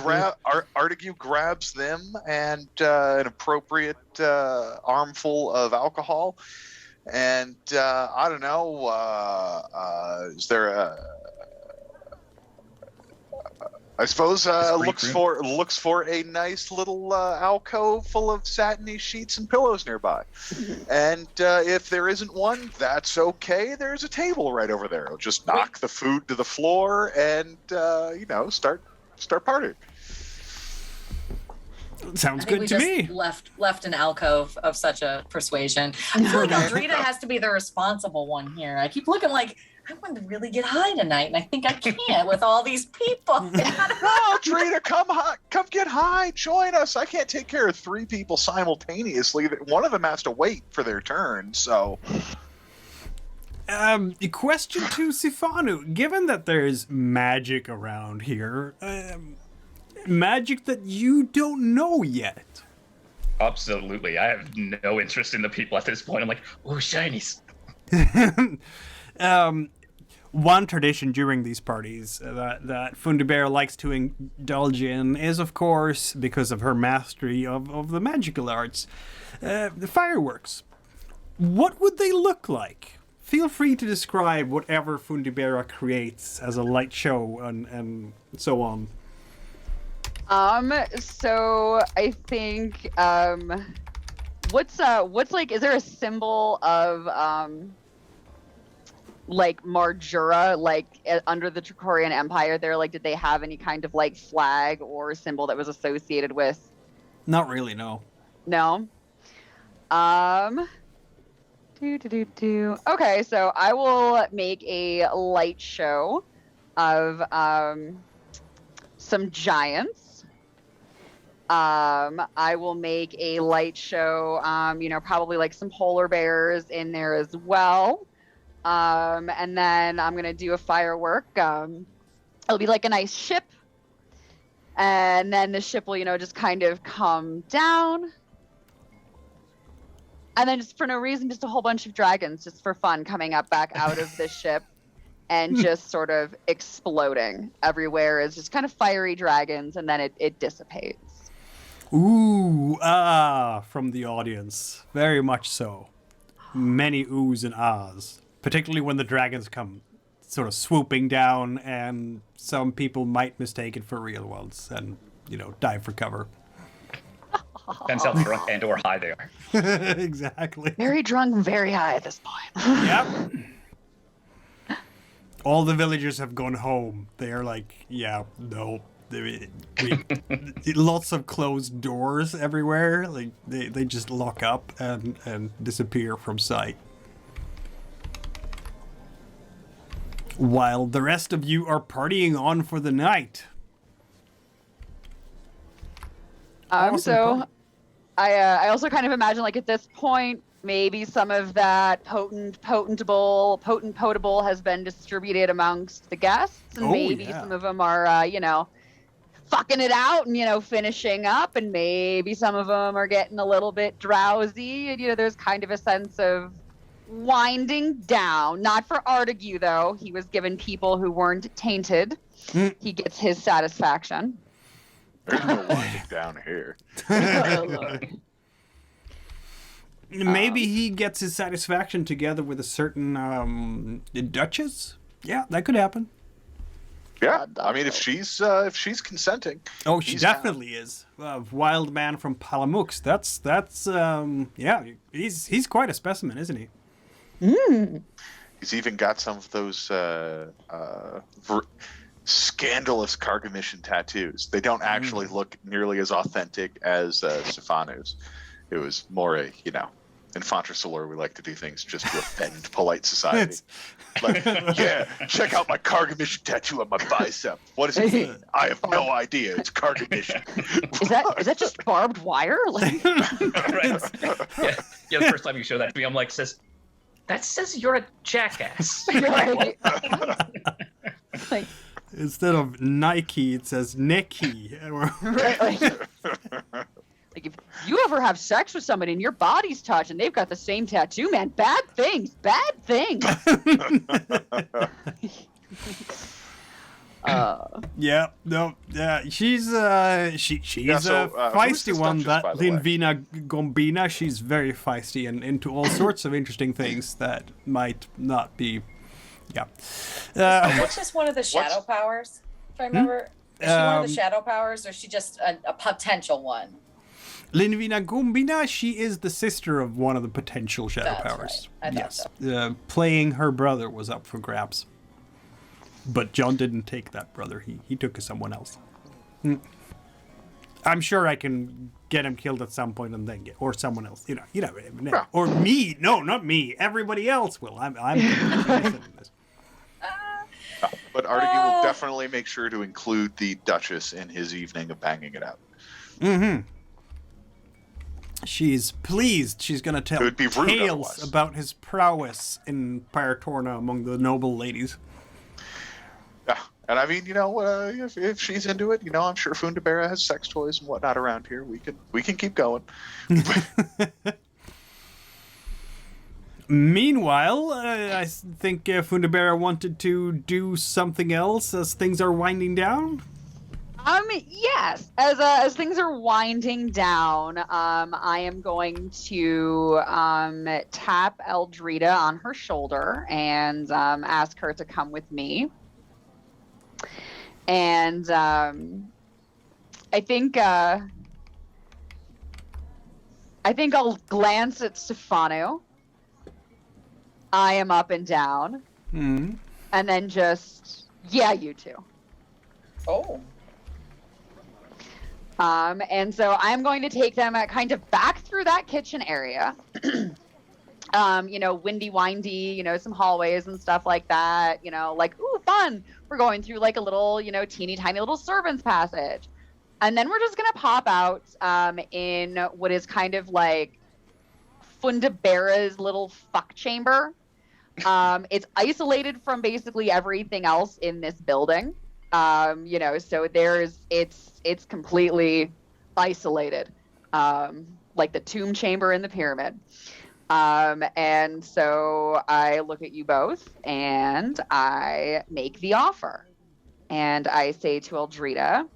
grabs them and an appropriate armful of alcohol. And I don't know, is there I suppose looks for a nice little alcove full of satiny sheets and pillows nearby. And if there isn't one, that's okay. There's a table right over there. I'll just knock the food to the floor and start partying. Sounds I think good to me. Left an alcove of such a persuasion. I feel like Eldrida has to be the responsible one here. I keep looking like I want to really get high tonight, and I think I can't with all these people. No, Eldrida, come get high. Join us. I can't take care of 3 people simultaneously. One of them has to wait for their turn. So, question to Sifanu: given that there's magic around here, magic that you don't know yet. Absolutely. I have no interest in the people at this point. I'm like, oh, shinies. One tradition during these parties that Fundibéra likes to indulge in is, of course, because of her mastery of the magical arts, the fireworks. What would they look like? Feel free to describe whatever Fundibéra creates as a light show and so on. So I think, what's like, is there a symbol of, Marjura, under the Trachorian Empire there, did they have any kind of, flag or symbol that was associated with? Not really, no. No? Okay, so I will make a light show of, some giants. I will make a light show, probably some polar bears in there as well. And then I'm going to do a firework. It'll be like a nice ship. And then the ship will, just kind of come down. And then just for no reason, just a whole bunch of dragons, just for fun, coming up back out of the ship and just sort of exploding everywhere as just kind of fiery dragons. And then it dissipates. Ooh, from the audience. Very much so. Many oohs and ahs. Particularly when the dragons come sort of swooping down and some people might mistake it for real ones and, dive for cover. Depends how drunk and or high they are. Exactly. Very drunk, very high at this point. Yep. All the villagers have gone home. They are like, yeah, no. Lots of closed doors everywhere. They just lock up and disappear from sight. While the rest of you are partying on for the night. So I also kind of imagine at this point, maybe some of that potable has been distributed amongst the guests, and maybe some of them are, fucking it out and, finishing up, and maybe some of them are getting a little bit drowsy, and, there's kind of a sense of winding down. Not for Artegue, though. He was given people who weren't tainted. He gets his satisfaction. There's no winding down here. Maybe he gets his satisfaction together with a certain Duchess. Yeah, that could happen. Yeah, I mean, if she's consenting. Oh, she definitely is. Wild man from Palamux. That's yeah. He's quite a specimen, isn't he? He's even got some of those scandalous Cargamishan tattoos. They don't actually look nearly as authentic as Sifanu's. It was more a, in Fontra Cilor, we like to do things just to offend polite society. Like, yeah, check out my Cargamishan tattoo on my bicep. What does it mean? I have no idea. It's Cargamishan. Is that just barbed wire? Like... Right. Yeah, the first time you show that to me, I'm like, that says you're a jackass. Right. Like, instead of Nike, it says Neki. Right, like if you ever have sex with somebody and your body's touched and they've got the same tattoo, man, bad things. Yeah, no, she's a feisty one. That Linvina Gombina, she's very feisty and into all sorts of interesting things that might not be. Yeah. Which is one of the shadow powers, if I remember. Is she one of the shadow powers, or is she just a potential one? Linvina Gombina, she is the sister of one of the potential shadow powers. Right. I thought so. Playing her brother was up for grabs. But John didn't take that brother. He took someone else. I'm sure I can get him killed at some point and then or someone else. Or me. No, not me. Everybody else will. I'm this. But Artegue will definitely make sure to include the Duchess in his evening of banging it out. Mm-hmm. She's pleased. She's going to tell tales about his prowess in Pyretorna among the noble ladies. Yeah, and I mean, if she's into it, I'm sure Fundibéra has sex toys and whatnot around here. We can keep going. Meanwhile, I think Fundibéra wanted to do something else as things are winding down. Yes. As things are winding down, I am going to tap Eldrida on her shoulder and ask her to come with me. And I think I'll glance at Sifanu. I am up and down. And then just, you two. Oh. And so I'm going to take them kind of back through that kitchen area. Windy, windy, some hallways and stuff like that, like, ooh, fun. We're going through like a little, teeny tiny little servant's passage. And then we're just going to pop out in what is kind of like Fundibéra's little fuck chamber. It's isolated from basically everything else in this building. So it's completely isolated, like the tomb chamber in the pyramid. And so I look at you both and I make the offer. And I say to Eldrida,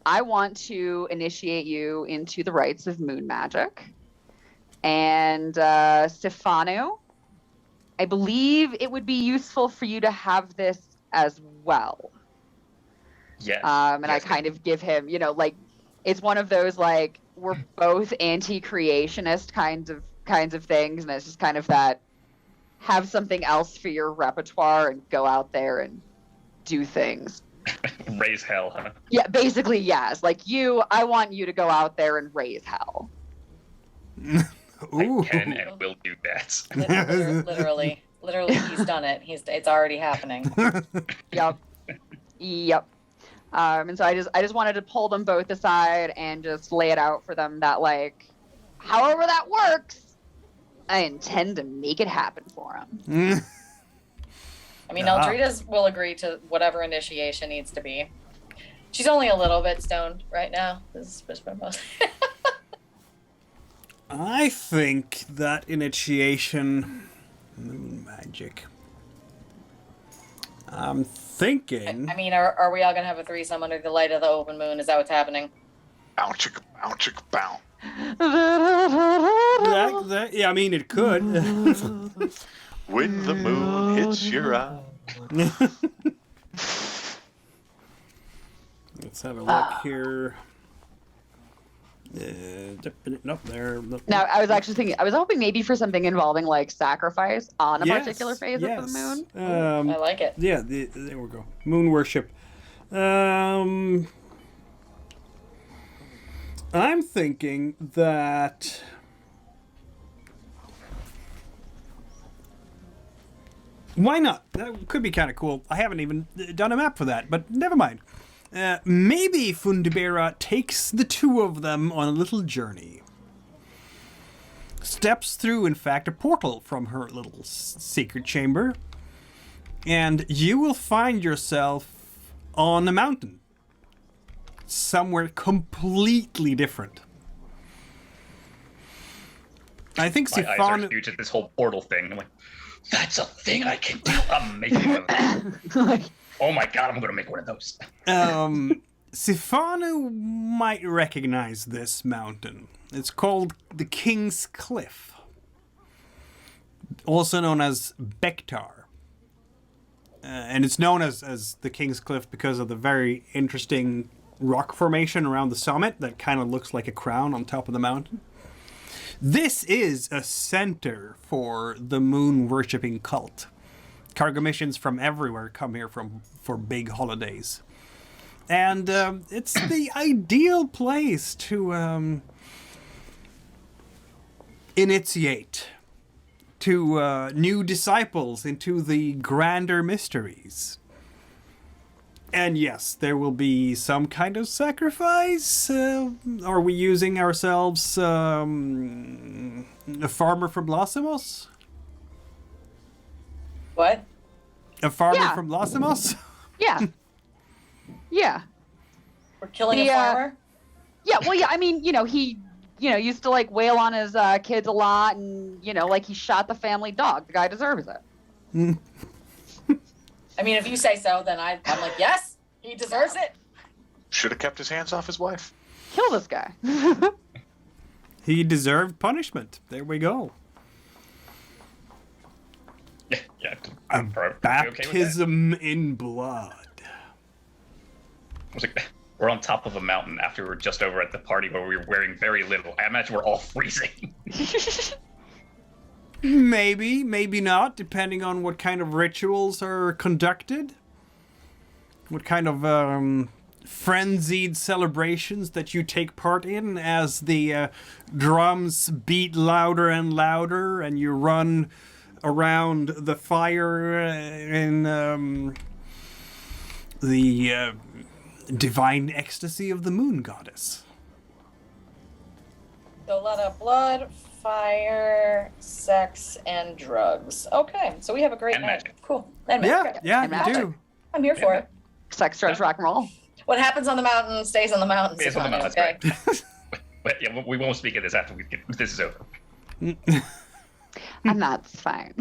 I want to initiate you into the rites of moon magic. And Sifanu, I believe it would be useful for you to have this as well. Yes. And I kind of give him, it's one of those like we're both anti-creationist kinds of things, and it's just kind of that have something else for your repertoire and go out there and do things. Raise hell, huh? Yeah, basically yes. Like I want you to go out there and raise hell. Ooh. I can and will do that. Literally, he's done it. It's already happening. Yep. And so I just wanted to pull them both aside and just lay it out for them that like, however that works, I intend to make it happen for him. I mean, Eldrida's will agree to whatever initiation needs to be. She's only a little bit stoned right now. This is I think that initiation... Moon magic. I'm thinking... I mean, are we all going to have a threesome under the light of the open moon? Is that what's happening? Bow chicka bow chicka bow. Yeah, I mean, it could. When the moon hits your eye. Let's have a look here. Nope, there. Nope. Now, I was actually thinking, I was hoping maybe for something involving like sacrifice on a particular phase of the moon. I like it. Yeah, there we go. Moon worship. I'm thinking that... Why not? That could be kind of cool. I haven't even done a map for that, but never mind. Maybe Fundibéra takes the two of them on a little journey. Steps through, in fact, a portal from her little secret chamber. And you will find yourself on a mountain. Somewhere completely different. I think My eyes are Sifanu... huge at this whole portal thing. I'm like, that's a thing I can do. I'm making one. Oh my god, I'm gonna make one of those. Sifanu might recognize this mountain. It's called the King's Cliff, also known as Bektar. And it's known as the King's Cliff because of the very interesting rock formation around the summit that kind of looks like a crown on top of the mountain. This is a center for the moon-worshipping cult. Cargo missions from everywhere come here for big holidays. And it's the ideal place to initiate to new disciples into the grander mysteries. And yes, there will be some kind of sacrifice. Are we using ourselves a farmer from Lasimos? What? A farmer Yeah. from Lasimos? Yeah. Yeah. We're killing a Yeah. farmer? Yeah, well, yeah, I mean, he, used to, like, wail on his kids a lot, and, like, he shot the family dog. The guy deserves it. I mean, if you say so, then I'm like, yes, he deserves it. Should have kept his hands off his wife. Kill this guy. He deserved punishment. There we go. Yeah. A I'm probably okay with that. baptism in blood. I was like, we're on top of a mountain after we're just over at the party where we were wearing very little. I imagine we're all freezing. Maybe, maybe not, depending on what kind of rituals are conducted. What kind of frenzied celebrations that you take part in as the drums beat louder and louder and you run around the fire in the divine ecstasy of the moon goddess. So a lot of blood, fire, sex, and drugs. Okay, so we have a great And night. magic. Cool. And Yeah, magic. yeah, And you magic. do. I'm here for it. Sex, drugs, rock and roll. What happens on the mountain stays on the mountain. Stays on the mountain, okay? that's right. But yeah, we won't speak of this after this is over. And that's fine.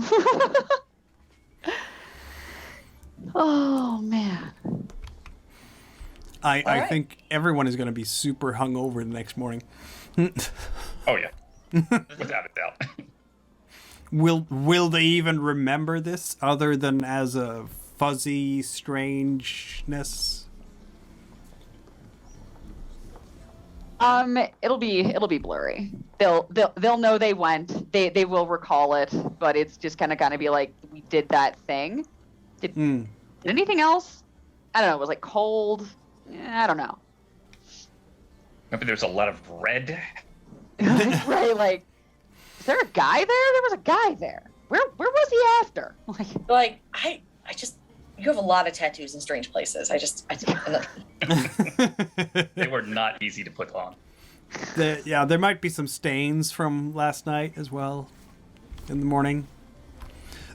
Oh, man. I right. think everyone is going to be super hungover the next morning. Oh yeah, without a doubt. Will they even remember this other than as a fuzzy strangeness? It'll be blurry. They'll know they went. They will recall it, but it's just kind of gonna be like, we did that thing. Did anything else? I don't know. It was like cold. I don't know. Maybe there's a lot of red. Right? Like, is there a guy there? There was a guy there. Where was he after? Like, I just, you have a lot of tattoos in strange places. They were not easy to put on. There might be some stains from last night as well. in the morning.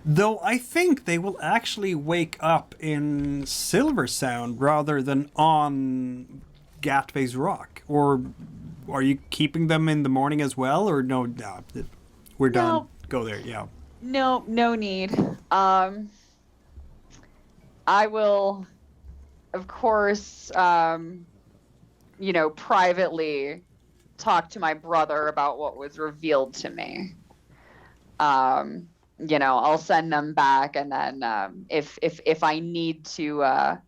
Though I think they will actually wake up in Silver Sound rather than on Gatway's Rock. Or are you keeping them in the morning as well? Or no, we're done. No. Go there, yeah. No need. I will, of course, privately talk to my brother about what was revealed to me. I'll send them back, and then if I need to, I'll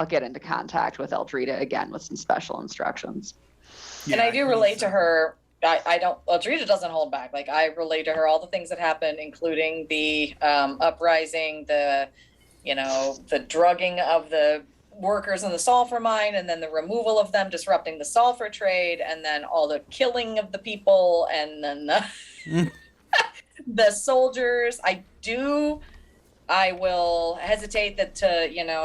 get into contact with Eldrida again with some special instructions. And I do relate to her. I don't. Eldrida doesn't hold back. Like, I relate to her all the things that happened, including the uprising, the drugging of the workers in the sulfur mine, and then the removal of them, disrupting the sulfur trade, and then all the killing of the people, and then the soldiers. I will hesitate to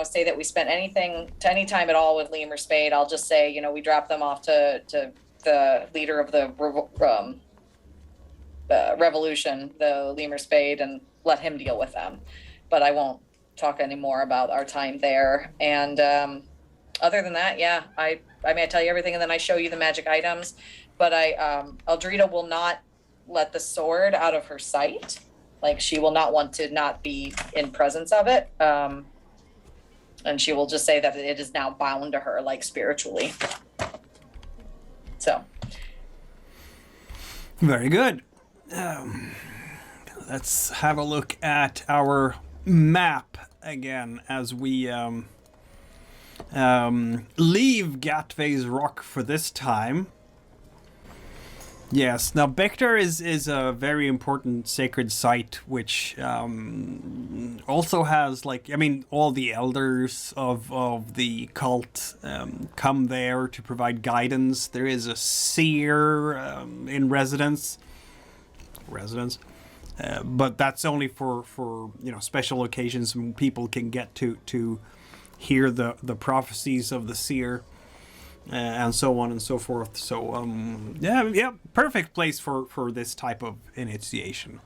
say that we spent any time at all with Limer Späde. I'll just say, we dropped them off to the leader of the revolution, the Limer Späde, and let him deal with them. But I won't talk anymore about our time there. And other than that, yeah, I tell you everything, and then I show you the magic items. But Eldrida will not let the sword out of her sight. Like, she will not want to not be in presence of it. And she will just say that it is now bound to her, like, spiritually. So. Very good. Let's have a look at our map again as we leave Gatway's Rock for this time. Yes, now Bector is a very important sacred site, which also has, all the elders of the cult come there to provide guidance. There is a seer in residence, but that's only for special occasions when people can get to hear the prophecies of the seer. And so on and so forth. So, perfect place for this type of initiation.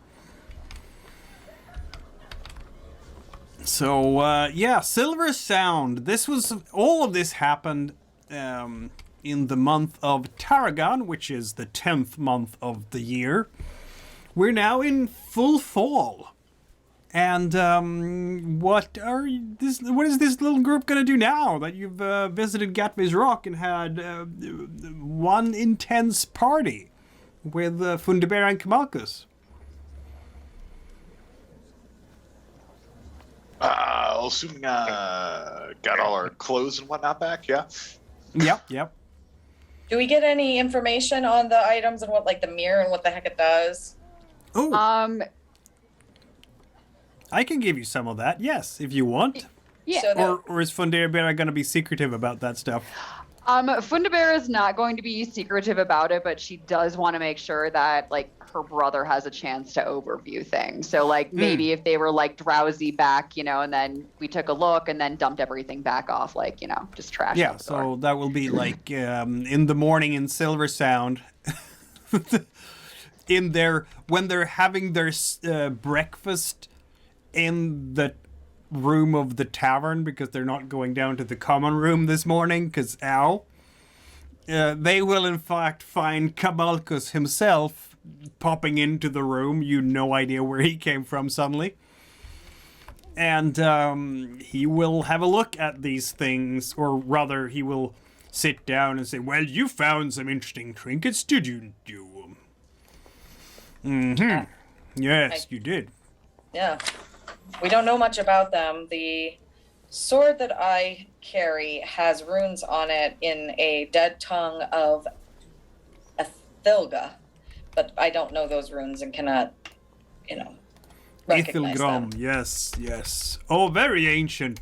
So, Silver Sound. All of this happened in the month of Tarragon, which is the 10th month of the year. We're now in full fall. And what is this little group going to do now that you've visited Gatway's Rock and had one intense party with Fundibéra and Kamalkus? Assuming got all our clothes and whatnot back, yeah? Yep. Do we get any information on the items and what, like, the mirror and what the heck it does? Oh. I can give you some of that, yes, if you want. Yeah. So or is Fundibéra going to be secretive about that stuff? Fundibéra is not going to be secretive about it, but she does want to make sure that, like, her brother has a chance to overview things. So, like, maybe if they were, like, drowsy back, and then we took a look and then dumped everything back off, like, just trash. Yeah, so that will be like in the morning in Silver Sound. When they're having their breakfast in the room of the tavern, because they're not going down to the common room this morning, because they will in fact find Kamalkus himself popping into the room. No idea where he came from suddenly. And he will have a look at these things, or rather he will sit down and say, well, you found some interesting trinkets, did you? Mm-hmm. Yes, you did. Yeah. We don't know much about them. The sword that I carry has runes on it in a dead tongue of Athilga, but I don't know those runes and cannot, recognize them. Yes. Oh, very ancient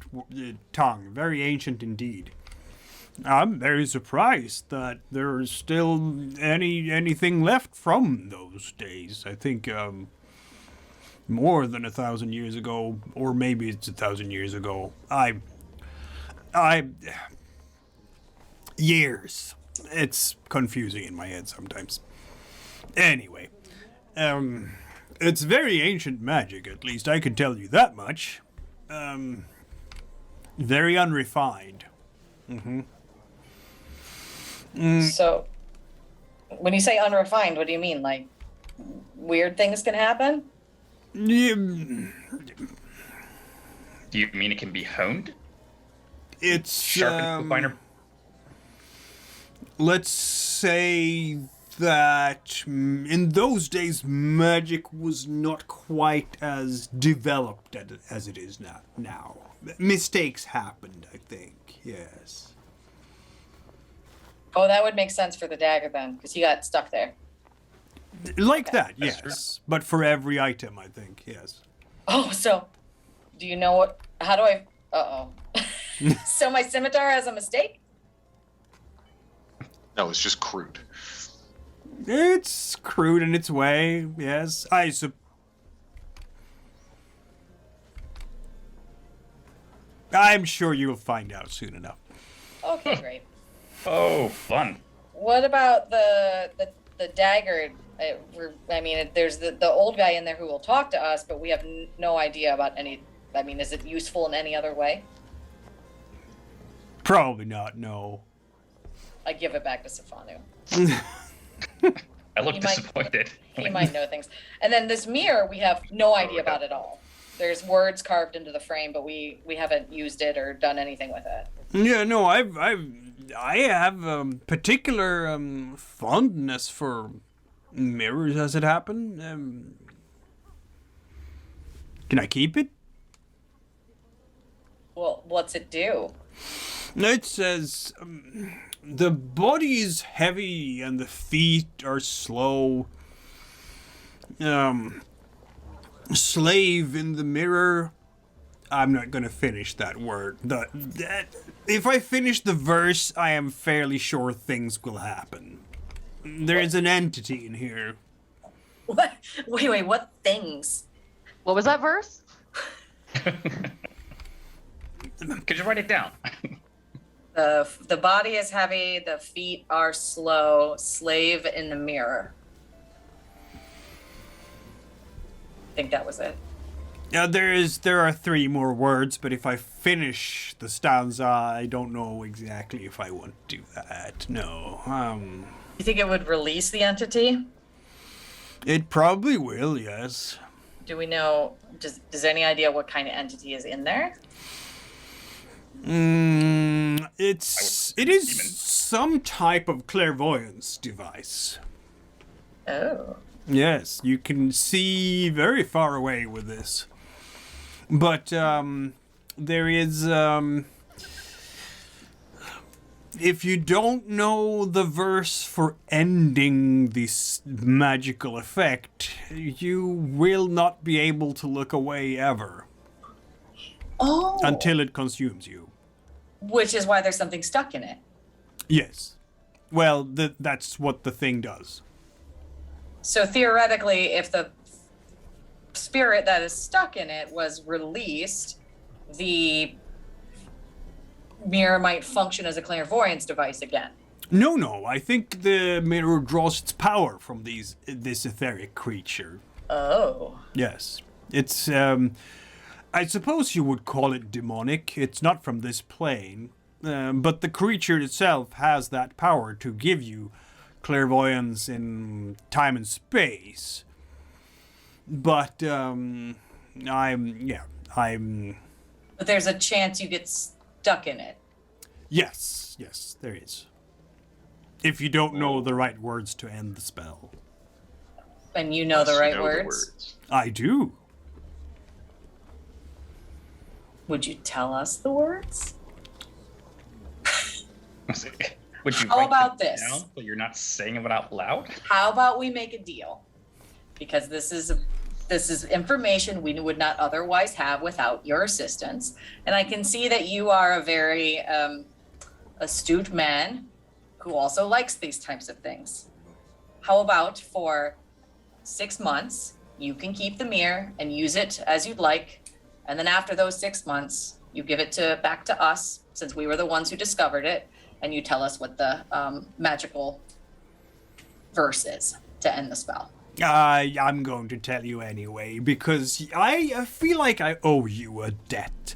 tongue. Very ancient indeed. I'm very surprised that there's still anything left from those days. I think more than 1,000 years ago, or maybe it's 1,000 years ago. Years. It's confusing in my head sometimes. Anyway, It's very ancient magic, at least I can tell you that much. Very unrefined. So, when you say unrefined, what do you mean? Like, weird things can happen? Yeah, Do you mean it can be honed? it's Sharpened to finer. let's say that in those days magic was not quite as developed as it is now. Mistakes happened, I think. Yes. Oh, that would make sense for the dagger then, because he got stuck there. Like that, That's yes. But for every item, I think, yes. Oh, so do you know what? How do I? So my scimitar has a mistake? No, it's just crude. It's crude in its way, yes. I'm sure you'll find out soon enough. Okay, great. Oh, fun. What about the dagger? There's the old guy in there who will talk to us, but we have no idea about any. I mean, is it useful in any other way? Probably not, no. I give it back to Sifanu. I look He might- disappointed. He might know things. And then this mirror, we have no idea about at all. There's words carved into the frame, but we haven't used it or done anything with it. Yeah, no, I have particular fondness for mirrors as it happened. Can I keep it? Well, what's it do? It says, the body is heavy and the feet are slow. Slave in the mirror. I'm not going to finish that word. If I finish the verse, I am fairly sure things will happen. There is an entity in here. What? Wait, what things? What was that verse? Could you write it down? The body is heavy, the feet are slow, slave in the mirror. I think that was it. There are 3 more words, but if I finish the stanza, I don't know exactly if I want to do that. No. You think it would release the entity? It probably will, yes. Do we know, does any idea what kind of entity is in there? It is some type of clairvoyance device. Oh. Yes, you can see very far away with this. But there is if you don't know the verse for ending this magical effect, you will not be able to look away ever. Oh. Until it consumes you. Which is why there's something stuck in it. Yes. Well, that's what the thing does. So theoretically, if the spirit that is stuck in it was released, the mirror might function as a clairvoyance device again. No, I think the mirror draws its power from this etheric creature. Oh. Yes. It's, I suppose you would call it demonic. It's not from this plane. But the creature itself has that power to give you clairvoyance in time and space. But, But there's a chance you get stuck in it. Yes, there is. If you don't know the right words to end the spell. And you know the Yes, right you know words. I do. Would you tell us the words? Would you How write about them this? down so you're not saying them out loud? How about we make a deal? Because this is information we would not otherwise have without your assistance. And I can see that you are a very astute man who also likes these types of things. How about for 6 months, you can keep the mirror and use it as you'd like. And then after those 6 months, you give it back to us, since we were the ones who discovered it, and you tell us what the magical verse is to end the spell. I'm going to tell you anyway, because I feel like I owe you a debt.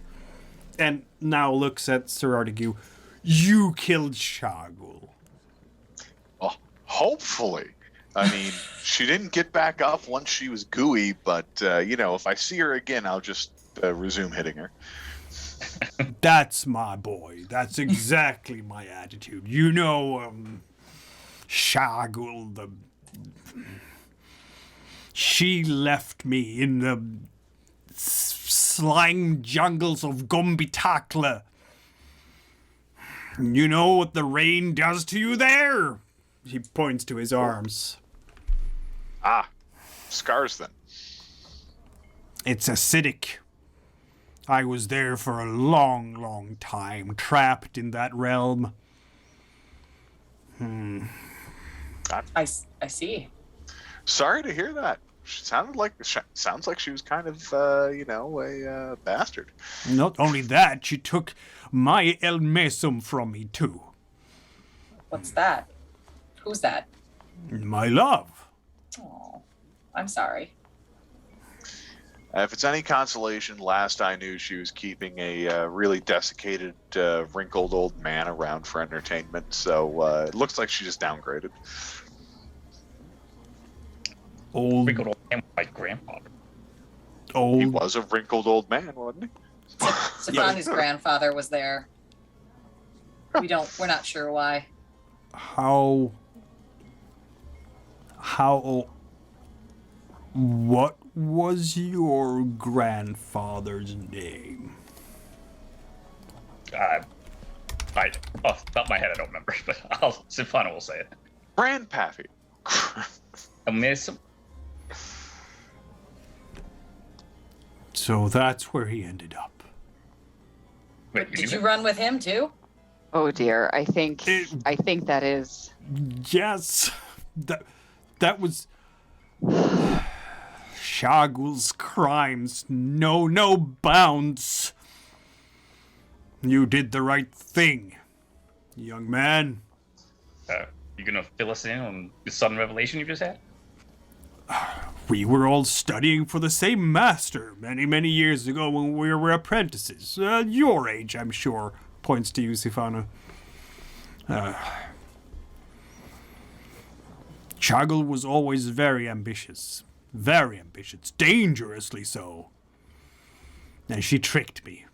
And now looks at Sir Artegue. You killed Shagul. Oh, hopefully. I mean, she didn't get back up once she was gooey, but, if I see her again, I'll just resume hitting her. That's my boy. That's exactly my attitude. Shagul, she left me in the slime jungles of Gombitakla. You know what the rain does to you there? He points to his arms. Ah, scars then. It's acidic. I was there for a long, long time, trapped in that realm. I see. Sorry to hear that. Sounds like she was kind of, a bastard. Not only that, she took my El Mesum from me, too. What's that? Who's that? My love. Oh, I'm sorry. If it's any consolation, last I knew she was keeping a really desiccated, wrinkled old man around for entertainment, so it looks like she just downgraded. Old. Wrinkled old man, my grandfather. Old. He was a wrinkled old man, wasn't he? Sifanu's grandfather was there. We're not sure why. What was your grandfather's name? Off the top of my head, I don't remember, but Sifanu will say it. Grandpappy. I miss him. So that's where he ended up. Wait, Did you run with him too? Oh dear, I think that is. Yes, that was Shagul's crimes. No bounds. You did the right thing, young man. You gonna fill us in on the sudden revelation you just had? We were all studying for the same master many years ago when we were apprentices. Your age, I'm sure, points to you, Sifanu. Shagul was always very ambitious, dangerously so. And she tricked me.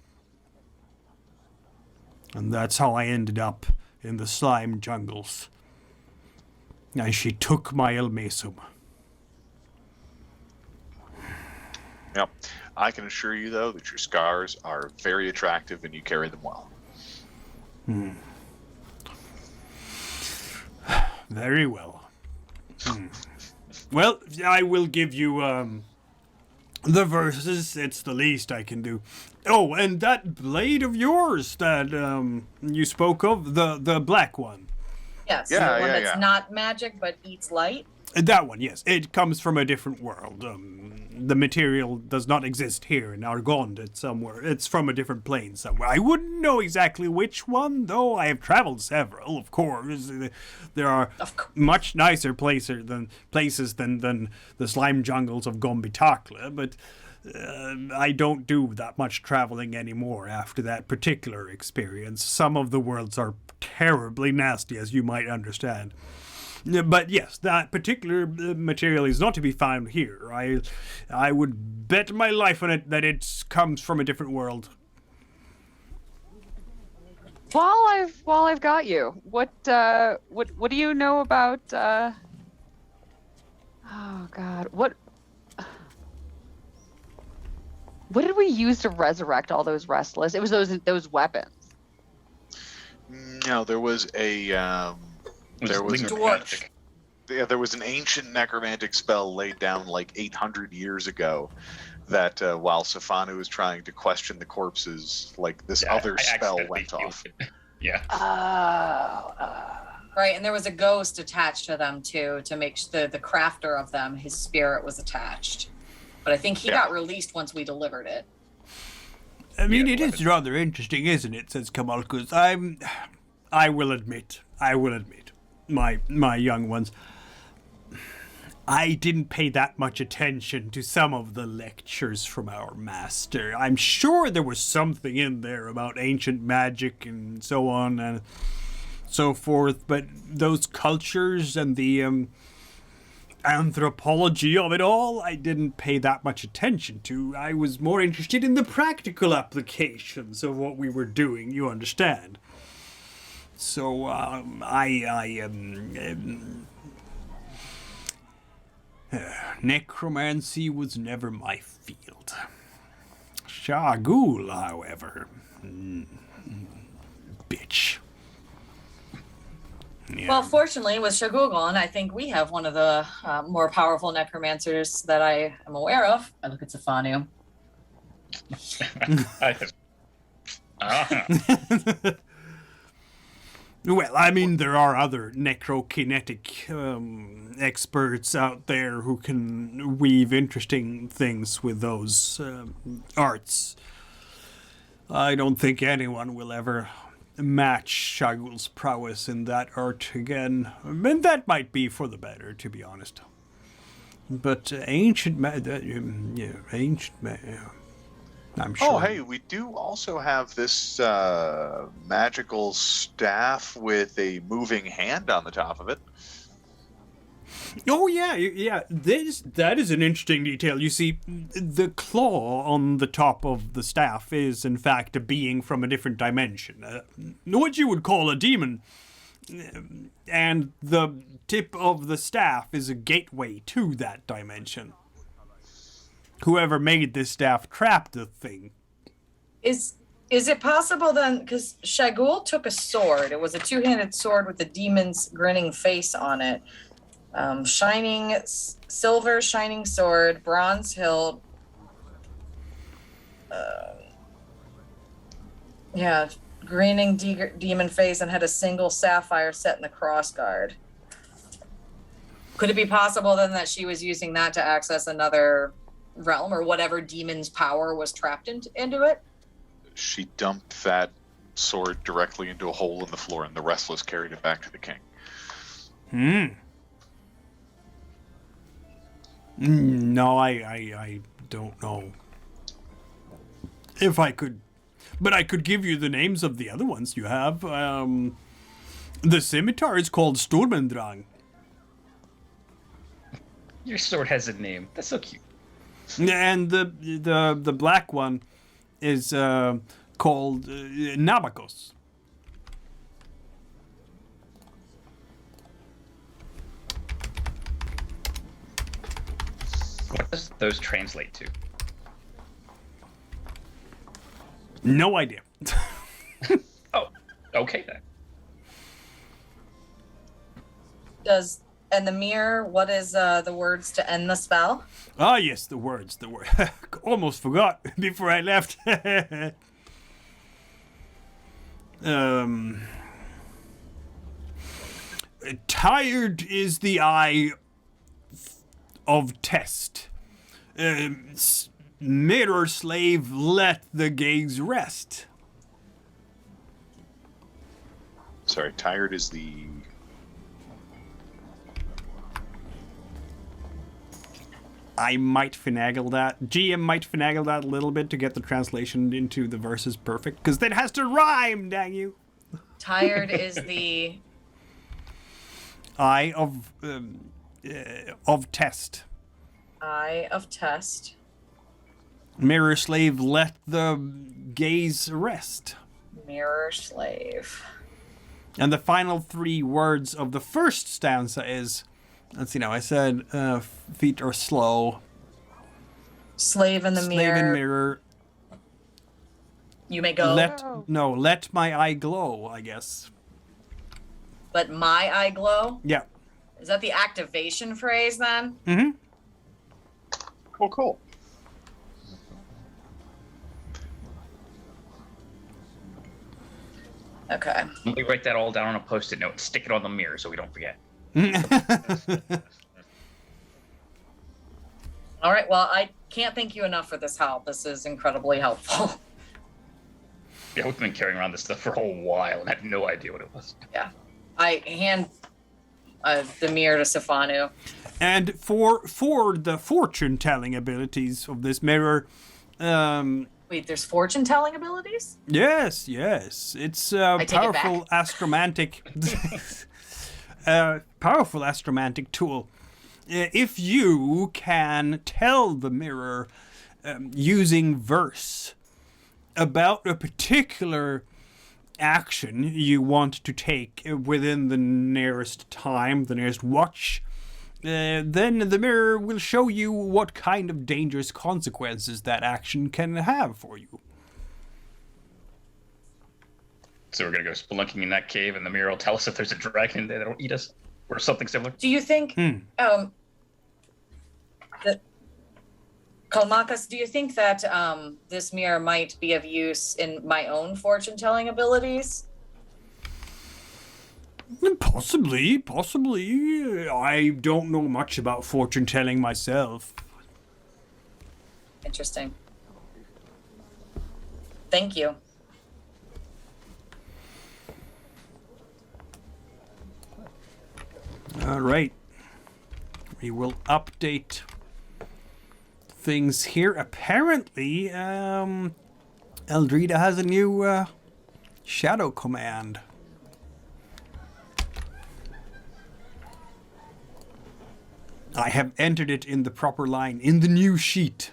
And that's how I ended up in the slime jungles. And she took my El Mesum. Yep. I can assure you, though, that your scars are very attractive and you carry them well. Very well. Well, I will give you the verses. It's the least I can do. Oh, and that blade of yours that you spoke of, the black one. Yes, Yeah, the one yeah, that's yeah. not magic but eats light. That one, yes. It comes from a different world. The material does not exist here in Argond. It's somewhere. It's from a different plane somewhere. I wouldn't know exactly which one, though. I have traveled several, of course. There are much nicer places than the slime jungles of Gombitakla, but I don't do that much traveling anymore after that particular experience. Some of the worlds are terribly nasty, as you might understand. But yes, that particular material is not to be found here. I would bet my life on it that it comes from a different world. While I've got you, what do you know about? Oh God, what did we use to resurrect all those restless? It was those weapons. No, there was a. There was there was an ancient necromantic spell laid down like 800 years ago that while Sifanu was trying to question the corpses, like this other spell went off. Yeah. Right, and there was a ghost attached to them too, to make the crafter of them, his spirit was attached. But I think he got released once we delivered it. I mean, it is rather interesting, isn't it, says Kamalkus. I will admit, my young ones, I didn't pay that much attention to some of the lectures from our master. I'm sure there was something in there about ancient magic and so on and so forth, but those cultures and the anthropology of it all, I didn't pay that much attention to. I was more interested in the practical applications of what we were doing, you understand. So, necromancy was never my field. Shagul, however, bitch. Yeah. Well, fortunately, with Shagugon, I think we have one of the more powerful necromancers that I am aware of. I look at Sifanu. Well, I mean, there are other necrokinetic experts out there who can weave interesting things with those arts. I don't think anyone will ever match Shagul's prowess in that art again. And that might be for the better, to be honest. But ancient I'm sure. Oh, hey, we do also have this magical staff with a moving hand on the top of it. Oh, yeah. That is an interesting detail. You see, the claw on the top of the staff is, in fact, a being from a different dimension. What you would call a demon. And the tip of the staff is a gateway to that dimension. Whoever made this staff trapped the thing. Is it possible then, because Shagul took a sword, it was a two-handed sword with the demon's grinning face on it. Silver shining sword, bronze hilt. Grinning demon face, and had a single sapphire set in the crossguard. Could it be possible then that she was using that to access another realm, or whatever demon's power was trapped into it? She dumped that sword directly into a hole in the floor, and the Restless carried it back to the king. No, I don't know. If I could... But I could give you the names of the other ones you have. The scimitar is called Sturmendrang. Your sword has a name. That's so cute. And the black one is called Nabakos. What does those translate to? No idea. Oh, okay then. And the mirror, what is the words to end the spell? Ah, yes, the words. Almost forgot before I left. Tired is the eye of test. Mirror slave, let the gaze rest. Sorry, tired is the... I might finagle that. GM might finagle that a little bit to get the translation into the verses perfect, because that has to rhyme, dang you. Tired is the... Eye of test. Eye of test. Mirror slave, let the gaze rest. Mirror slave. And the final three words of the first stanza is, let's see now, I said feet are slow. Slave in the mirror. Slave in mirror. You may go. Let my eye glow, I guess. Let my eye glow? Yeah. Is that the activation phrase then? Mm-hmm. Cool. Okay. We write that all down on a post-it note and stick it on the mirror so we don't forget. All right. Well, I can't thank you enough for this help. This is incredibly helpful. Yeah, we've been carrying around this stuff for a whole while and had no idea what it was. Yeah. I hand the mirror to Sifanu. And for the fortune-telling abilities of this mirror, Wait, there's fortune-telling abilities? yes, it's a I take it back. powerful astromantic, powerful astromantic tool. If you can tell the mirror using verse about a particular action you want to take within the nearest time, the nearest watch, then the mirror will show you what kind of dangerous consequences that action can have for you. So we're gonna go spelunking in that cave, and the mirror will tell us if there's a dragon in there that'll eat us, or something similar. Do you think, Kalmakas, do you think that this mirror might be of use in my own fortune-telling abilities? Possibly. I don't know much about fortune-telling myself. Interesting. Thank you. All right. We will update things here. Apparently, Eldrida has a new shadow command. I have entered it in the proper line in the new sheet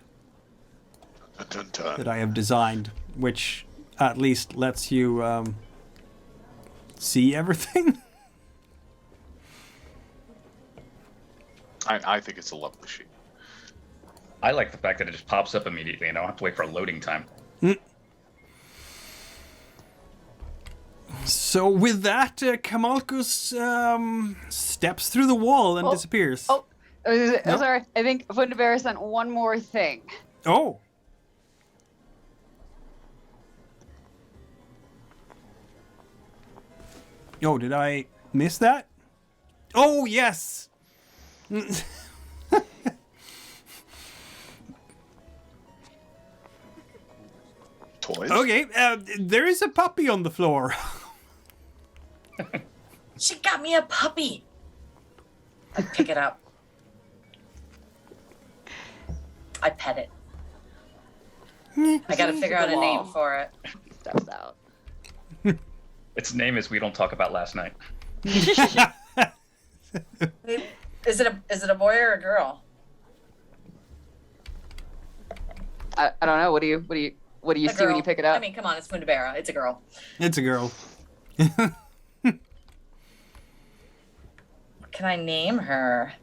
that I have designed, which at least lets you see everything. I think it's a lovely sheet. I like the fact that it just pops up immediately, and I don't have to wait for a loading time. So with that, Kamalkus steps through the wall and disappears. Sorry. I think Fundibéra sent one more thing. Oh. Oh, did I miss that? Oh, yes. Toys? Okay, there is a puppy on the floor. She got me a puppy. I pick it up. I pet it. I gotta figure out a name for it. Steps out. Its name is We Don't Talk About Last Night. Is it a boy or a girl? I don't know. What do you see when you pick it up? I mean, come on, it's Fundibéra. It's a girl. It's a girl. Can I name her?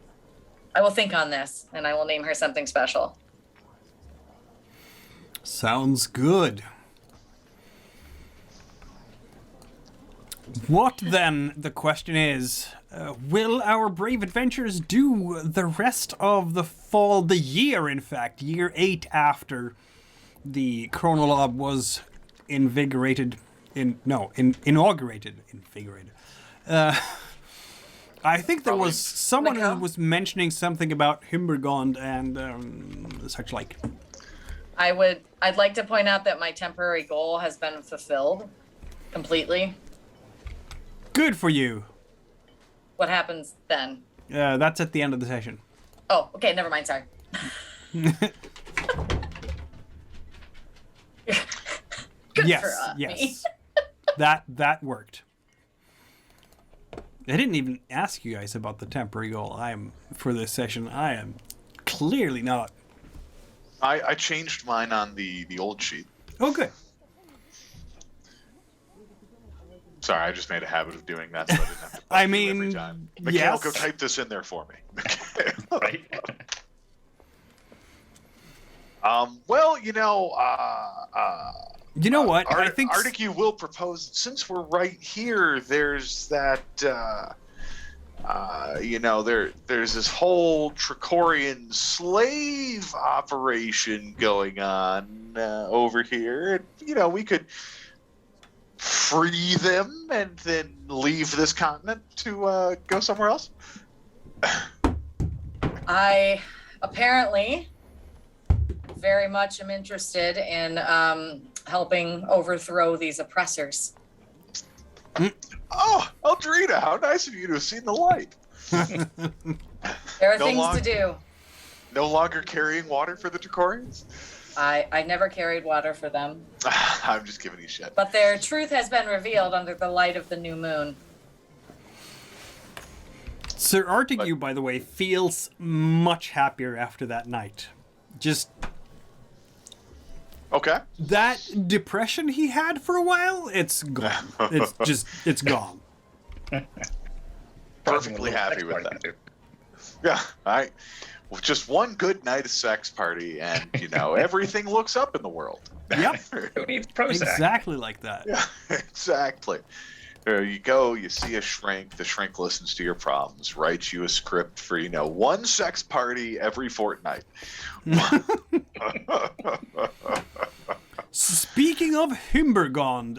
I will think on this, and I will name her something special. Sounds good. What then, the question is, will our brave adventurers do the rest of the fall, the year in fact, year 8 after the chronologue was inaugurated. I think there was someone who was mentioning something about Hymbergond and such like. I'd like to point out that my temporary goal has been fulfilled completely. Good for you. What happens then? That's at the end of the session. Oh, okay, never mind, sorry. Good yes, for yes. me. that worked. I didn't even ask you guys about the temporary goal. For this session, I am clearly not. I changed mine on the old sheet. Okay. Sorry, I just made a habit of doing that so I didn't have to bug you every time. Mikhail, yes. go type this in there for me. Right? Well, you know what? I think Artegue will propose, since we're right here, there's that, there's this whole Trachorian slave operation going on over here. And, we could free them and then leave this continent to go somewhere else. I apparently very much am interested in helping overthrow these oppressors. Oh, Eldrida, how nice of you to have seen the light. There are No things long- to do. No longer carrying water for the Trachorians? I never carried water for them, I'm just giving you shit. but their truth has been revealed under the light of the new moon. Sir Artegue, by the way, feels much happier after that night. Just Okay. that depression he had for a while, it's gone. It's gone. Perfectly happy with that. Yeah, with just one good night of sex party, and everything looks up in the world. Yep. Who needs Prozac? Exactly like that. Yeah, exactly. There you go. You see a shrink. The shrink listens to your problems, writes you a script for one sex party every fortnight. Speaking of Hymbergond,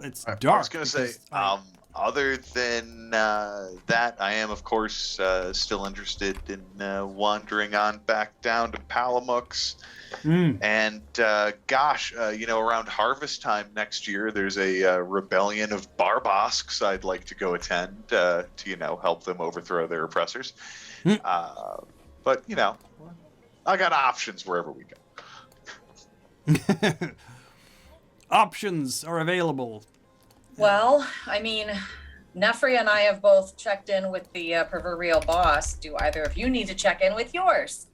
it's dark. I was going to say, because other than that, I am, of course, still interested in wandering on back down to Palamux. And gosh, around harvest time next year, there's a rebellion of Barbosks I'd like to go attend to help them overthrow their oppressors. But I got options wherever we go. options are available. Well, I mean, Nefria and I have both checked in with the proverbial boss. Do either of you need to check in with yours?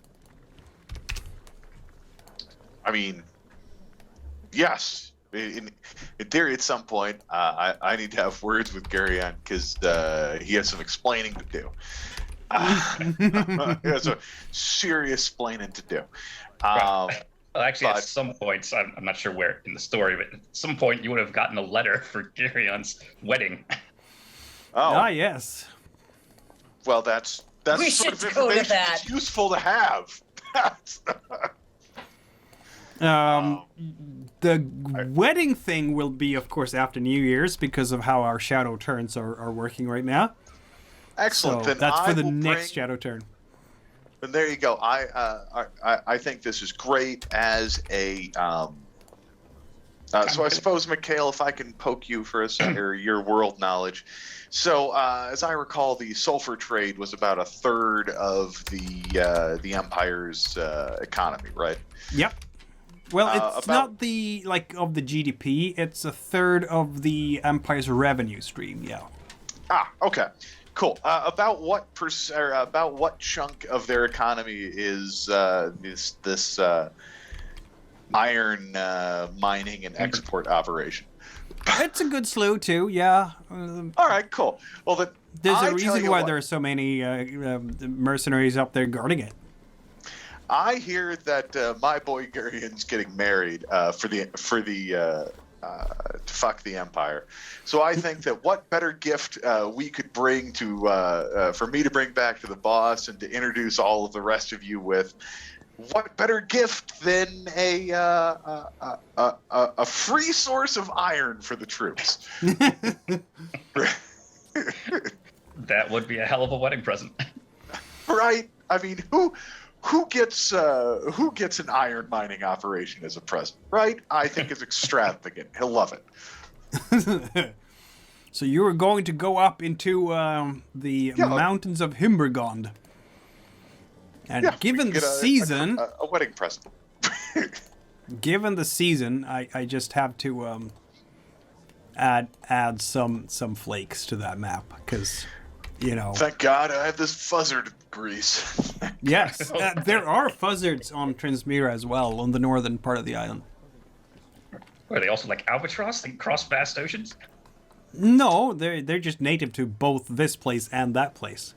I mean, yes. In theory, at some point, I need to have words with Geryon because he has some explaining to do. He has a serious explaining to do. Well, actually, at some points, I'm not sure where in the story, but at some point you would have gotten a letter for Geryon's wedding. Oh, Yes. well, that's We sort should of go to information that. that's useful to have. The wedding thing will be, of course, after New Year's because of how our shadow turns are working right now. Excellent. So Then that's for I the will next bring- shadow turn. And there you go. I think this is great as a. So I suppose, Mikhail, if I can poke you for a second, or your world knowledge. So as I recall, the sulfur trade was about a third of the Empire's economy, right? Yep. Well, it's about- not of the GDP. It's a third of the Empire's revenue stream. Yeah. Ah, okay, cool. About what chunk of their economy is this iron mining and export operation? It's a good slew too. Yeah. All right, cool. Well, then There's I a tell reason you why what. there are so many mercenaries up there guarding it. I hear that my boy Geryon's getting married to fuck the Empire. So I think that what better gift we could bring to for me to bring back to the boss and to introduce all of the rest of you with. What better gift than a free source of iron for the troops? That would be a hell of a wedding present. Right? I mean, who gets an iron mining operation as a present? Right? I think it's extravagant. He'll love it. So you are going to go up into the mountains of Hymbergond. And Yeah, we given can the get season, a wedding present. given the season, I just have to add some flakes to that map because, Thank God I have this fuzzard grease. yes, there are fuzzards on Trinsmyran as well on the northern part of the island. Are they also like albatross? They cross vast oceans? No, they're just native to both this place and that place.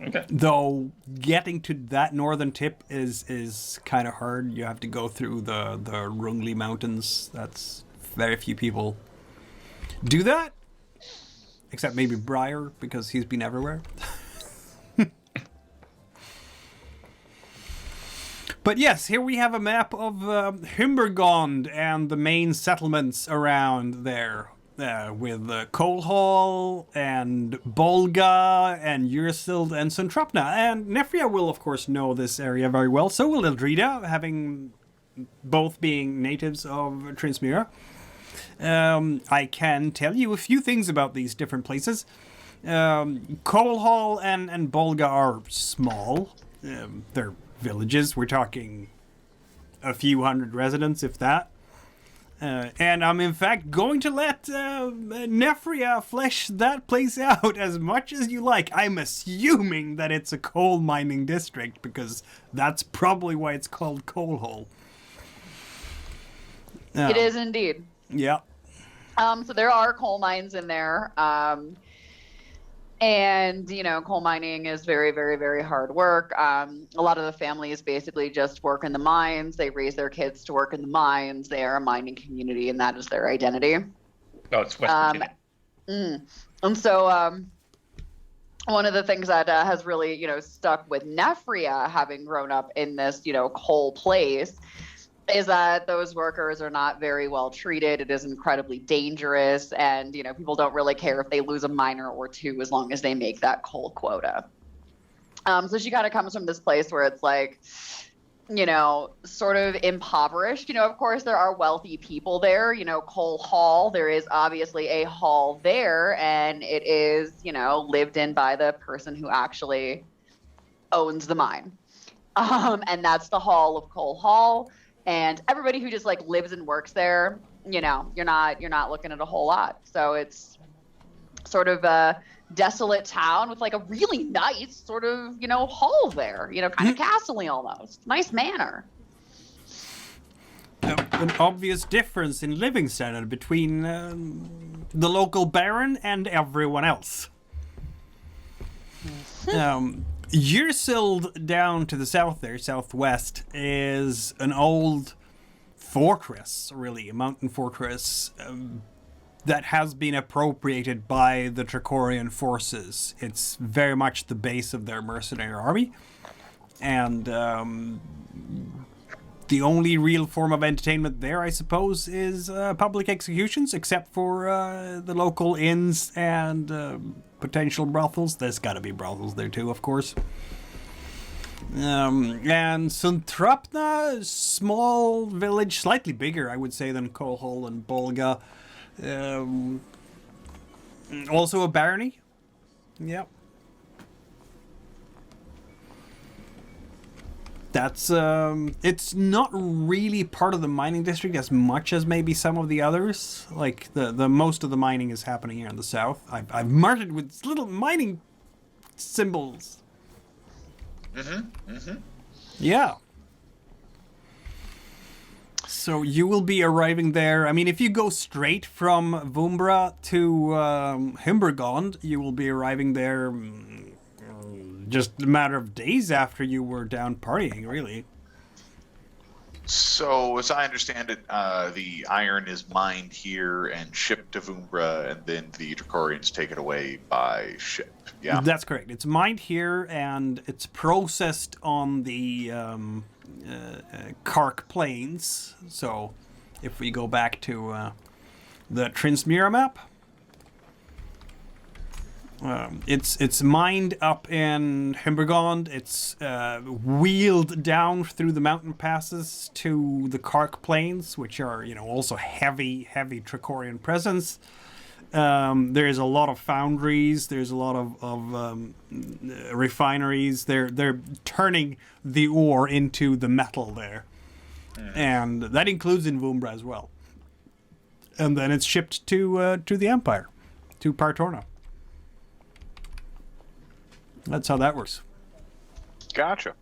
Okay. Though getting to that northern tip is kind of hard. You have to go through the Rungli Mountains. That's very few people do that, except maybe Briar because he's been everywhere. But yes, here we have a map of Hymbergond and the main settlements around there. With Coal Hall and Bolga and Ursild and Suntrapna. And Nefria will, of course, know this area very well. So will Eldrida, having both being natives of Trinsmyran. I can tell you a few things about these different places. Kolhal and Bolga are small. They're villages. We're talking a few hundred residents, if that. And I'm in fact going to let Nefria flesh that place out as much as you like. I'm assuming that it's a coal mining district because that's probably why it's called Kolhal. It is indeed. Yeah. So there are coal mines in there. And, coal mining is very, very, very hard work. A lot of the families basically just work in the mines. They raise their kids to work in the mines. They are a mining community, and that is their identity. Oh, it's West Virginia. And so one of the things that has really, stuck with Nefria, having grown up in this, coal place, is that those workers are not very well treated. It is incredibly dangerous, and people don't really care if they lose a miner or two as long as they make that coal quota. So she kind of comes from this place where it's like, sort of impoverished. Of course there are wealthy people there. Coal Hall, there is obviously a hall there, and it is lived in by the person who actually owns the mine, and that's the Hall of Coal Hall. And everybody who just lives and works there, you're not looking at a whole lot. So it's sort of a desolate town with a really nice sort of, hall there, kind of castle-y almost. Nice manor. An obvious difference in living standard between the local baron and everyone else. Yersild down to the south there, southwest, is an old fortress, really, a mountain fortress that has been appropriated by the Trachorian forces. It's very much the base of their mercenary army, and the only real form of entertainment there, I suppose, is public executions, except for the local inns and potential brothels. There's got to be brothels there too, of course. And Suntrapna, small village, slightly bigger, I would say, than Kolhal and Bolga. Also a barony. Yep. That's it's not really part of the mining district as much as maybe some of the others. Like the most of the mining is happening here in the south. I've marked it with little mining symbols. Yeah. So you will be arriving there. I mean, if you go straight from Vumbra to Hymbergond, you will be arriving there just a matter of days after you were down partying, really. So, as I understand it, the iron is mined here and shipped to Vumbra, and then the Trachorians take it away by ship. Yeah, that's correct. It's mined here, and it's processed on the Kark Plains. So, if we go back to the Trinsmyran map, it's mined up in Hymbergond. It's wheeled down through the mountain passes to the Kark Plains, which are, also heavy Trachorian presence. There's a lot of foundries. There's a lot of refineries. They're turning the ore into the metal there, and that includes in Vumbra as well. And then it's shipped to the Empire, to Partorna. That's how that works. Gotcha.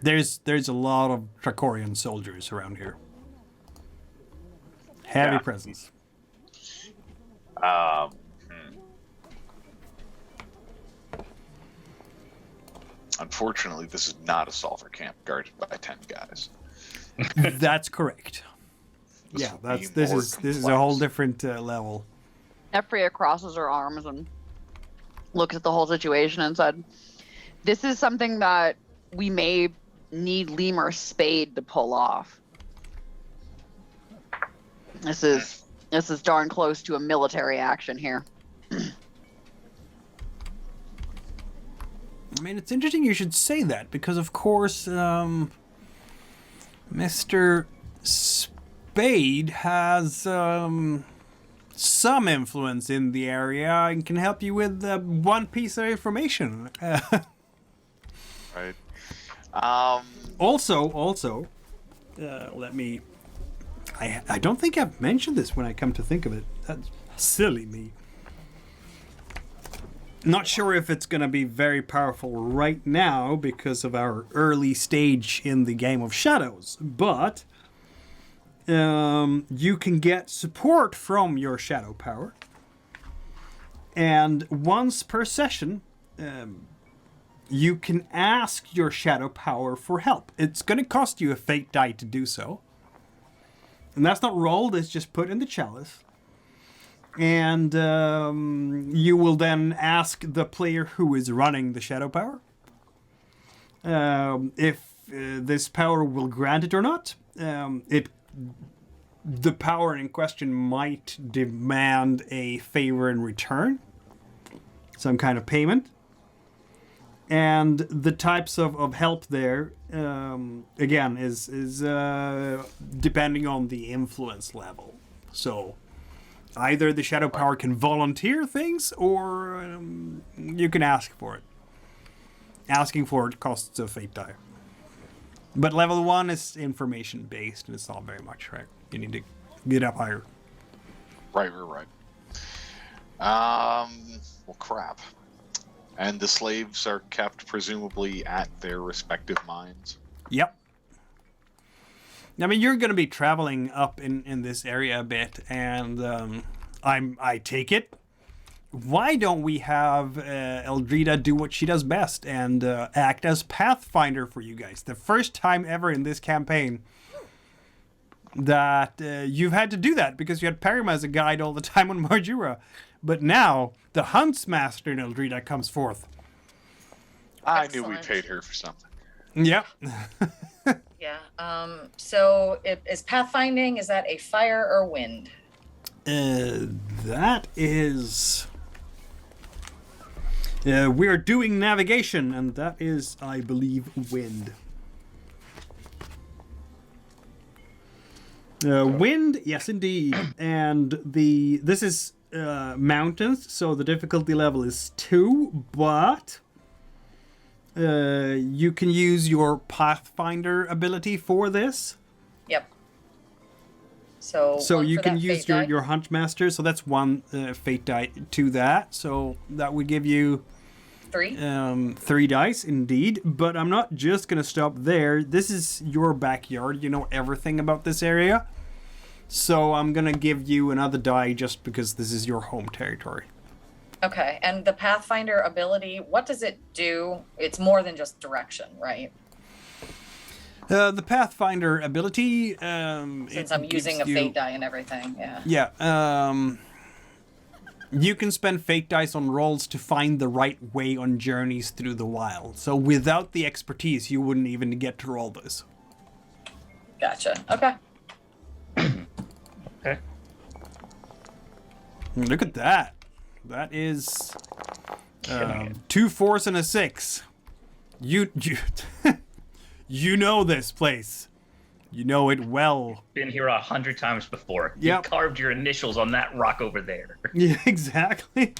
There's a lot of Trachorian soldiers around here. Heavy presence. Unfortunately, this is not a sulfur camp guarded by 10 guys. That's correct. This is a whole different level. Nefria crosses her arms and looks at the whole situation and said, "This is something that we may need Limer Späde to pull off. This is darn close to a military action here." I mean, it's interesting you should say that, because of course, Mr. Späde has some influence in the area and can help you with one piece of information. Right. Also, let me. I don't think I've mentioned this when I come to think of it. That's silly me. Not sure if it's going to be very powerful right now because of our early stage in the Game of Shadows, but you can get support from your shadow power, and once per session, you can ask your shadow power for help. It's going to cost you a fate die to do so, and that's not rolled, it's just put in the chalice. And you will then ask the player who is running the shadow power if this power will grant it or not. The power in question might demand a favor in return, some kind of payment. And the types of help there, again, is depending on the influence level. So either the shadow power can volunteer things, or you can ask for it. Asking for it costs a fate die. But level 1 is information based, and it's not very much, right? You need to get up higher. Right. Well, crap. And the slaves are kept presumably at their respective mines. Yep. I mean, you're going to be traveling up in this area a bit, and I take it. Why don't we have Eldrida do what she does best and act as Pathfinder for you guys? The first time ever in this campaign that you've had to do that, because you had Parima as a guide all the time on Marjura. But now, the Huntsmaster in Eldrida comes forth. I knew we Excellent. paid her for something. Yep. Yeah. So is pathfinding, is that a fire or wind? That is... we are doing navigation, and that is, I believe, wind. Wind, yes, indeed. And this is mountains, so the difficulty level is 2, but you can use your Pathfinder ability for this. Yep. So one you for can that use fate die. your Huntmaster, so that's 1 fate die to that. So that would give you 3. 3 dice, indeed. But I'm not just going to stop there. This is your backyard. You know everything about this area. So I'm going to give you another die just because this is your home territory. Okay, and the Pathfinder ability, what does it do? It's more than just direction, right? The Pathfinder ability... Since I'm using a fate die and everything, yeah. Yeah, you can spend fate dice on rolls to find the right way on journeys through the wild. So without the expertise, you wouldn't even get to roll this. Gotcha, okay. Okay. Look at that. That is Killing it. 2 4s and a 6. You you know this place. You know it well. Been here 100 times before. Yep. You carved your initials on that rock over there. Yeah, exactly.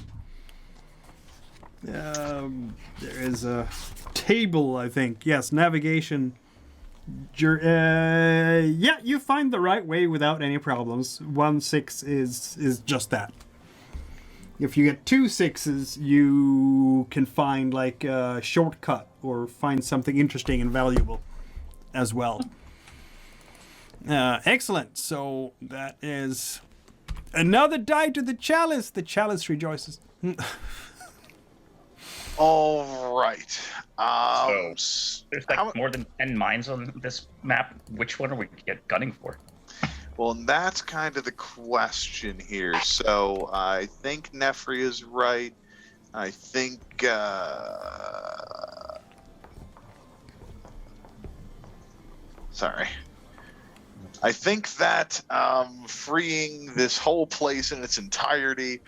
There is a table, I think. Yes, navigation. Yeah, you find the right way without any problems. 1 6 is just that. If you get 2 6s, you can find like a shortcut or find something interesting and valuable as well. Excellent. So that is another die to the chalice. The chalice rejoices. All right. There's like more than 10 mines on this map. Which one are we gunning for? Well, and that's kind of the question here. So I think Nefria's right. I think sorry. I think that freeing this whole place in its entirety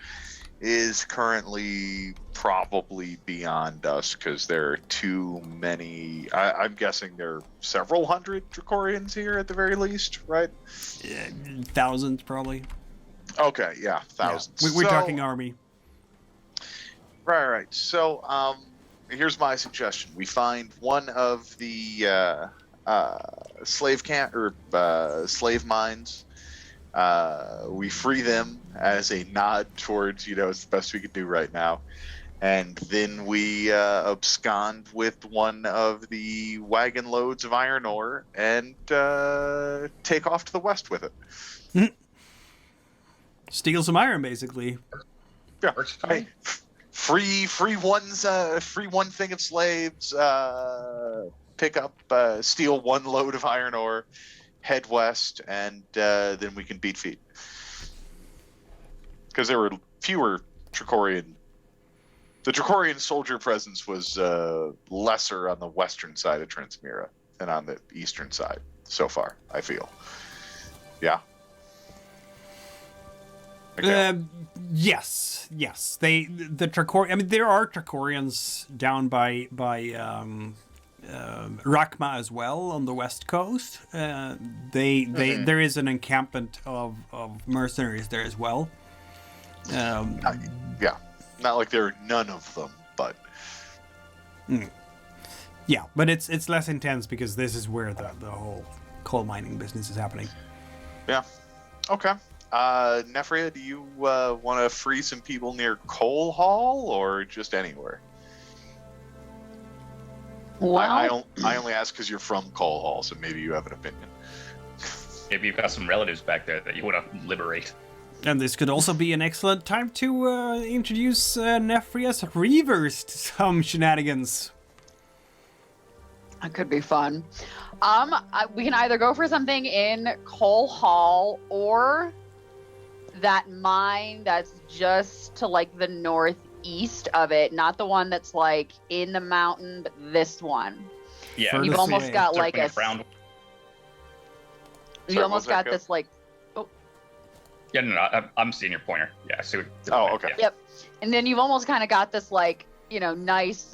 is currently probably beyond us because there are too many. I'm guessing there are several hundred Trachorians here at the very least, right? Thousands, probably. Okay, yeah, thousands. Yeah. We're talking army. Right. So, here's my suggestion: we find one of the slave camp or slave mines. We free them as a nod towards, it's the best we could do right now. And then we abscond with one of the wagon loads of iron ore and take off to the west with it. Steal some iron, basically. Yeah. Hey, free one thing of slaves, pick up, steal one load of iron ore, head west, and then we can beat feet. Because there were fewer Trachorian. The Trachorian soldier presence was lesser on the western side of Trinsmyran than on the eastern side so far, I feel. Yeah? Okay. Yes. The Trachorian. I mean, there are Trachorians down by Rakma as well on the west coast. There is an encampment of mercenaries there as well. Yeah, not like there are none of them, but yeah, but it's less intense because this is where the whole coal mining business is happening. Yeah. Okay. Nefria, do you want to free some people near Coal Hall or just anywhere? Well, I only ask because you're from Coal Hall, so maybe you have an opinion. Maybe you've got some relatives back there that you want to liberate. And this could also be an excellent time to introduce Nefria's Reavers to some shenanigans. that could be fun. We can either go for something in Coal Hall or that mine that's just to like the northeast of it, not the one that's like in the mountain, but this one. Yeah, You've almost got like a. You almost got this like. Yeah, no, I'm seeing your pointer. Yeah, I see what. Oh, okay. Yep. And then you've almost kind of got this like, nice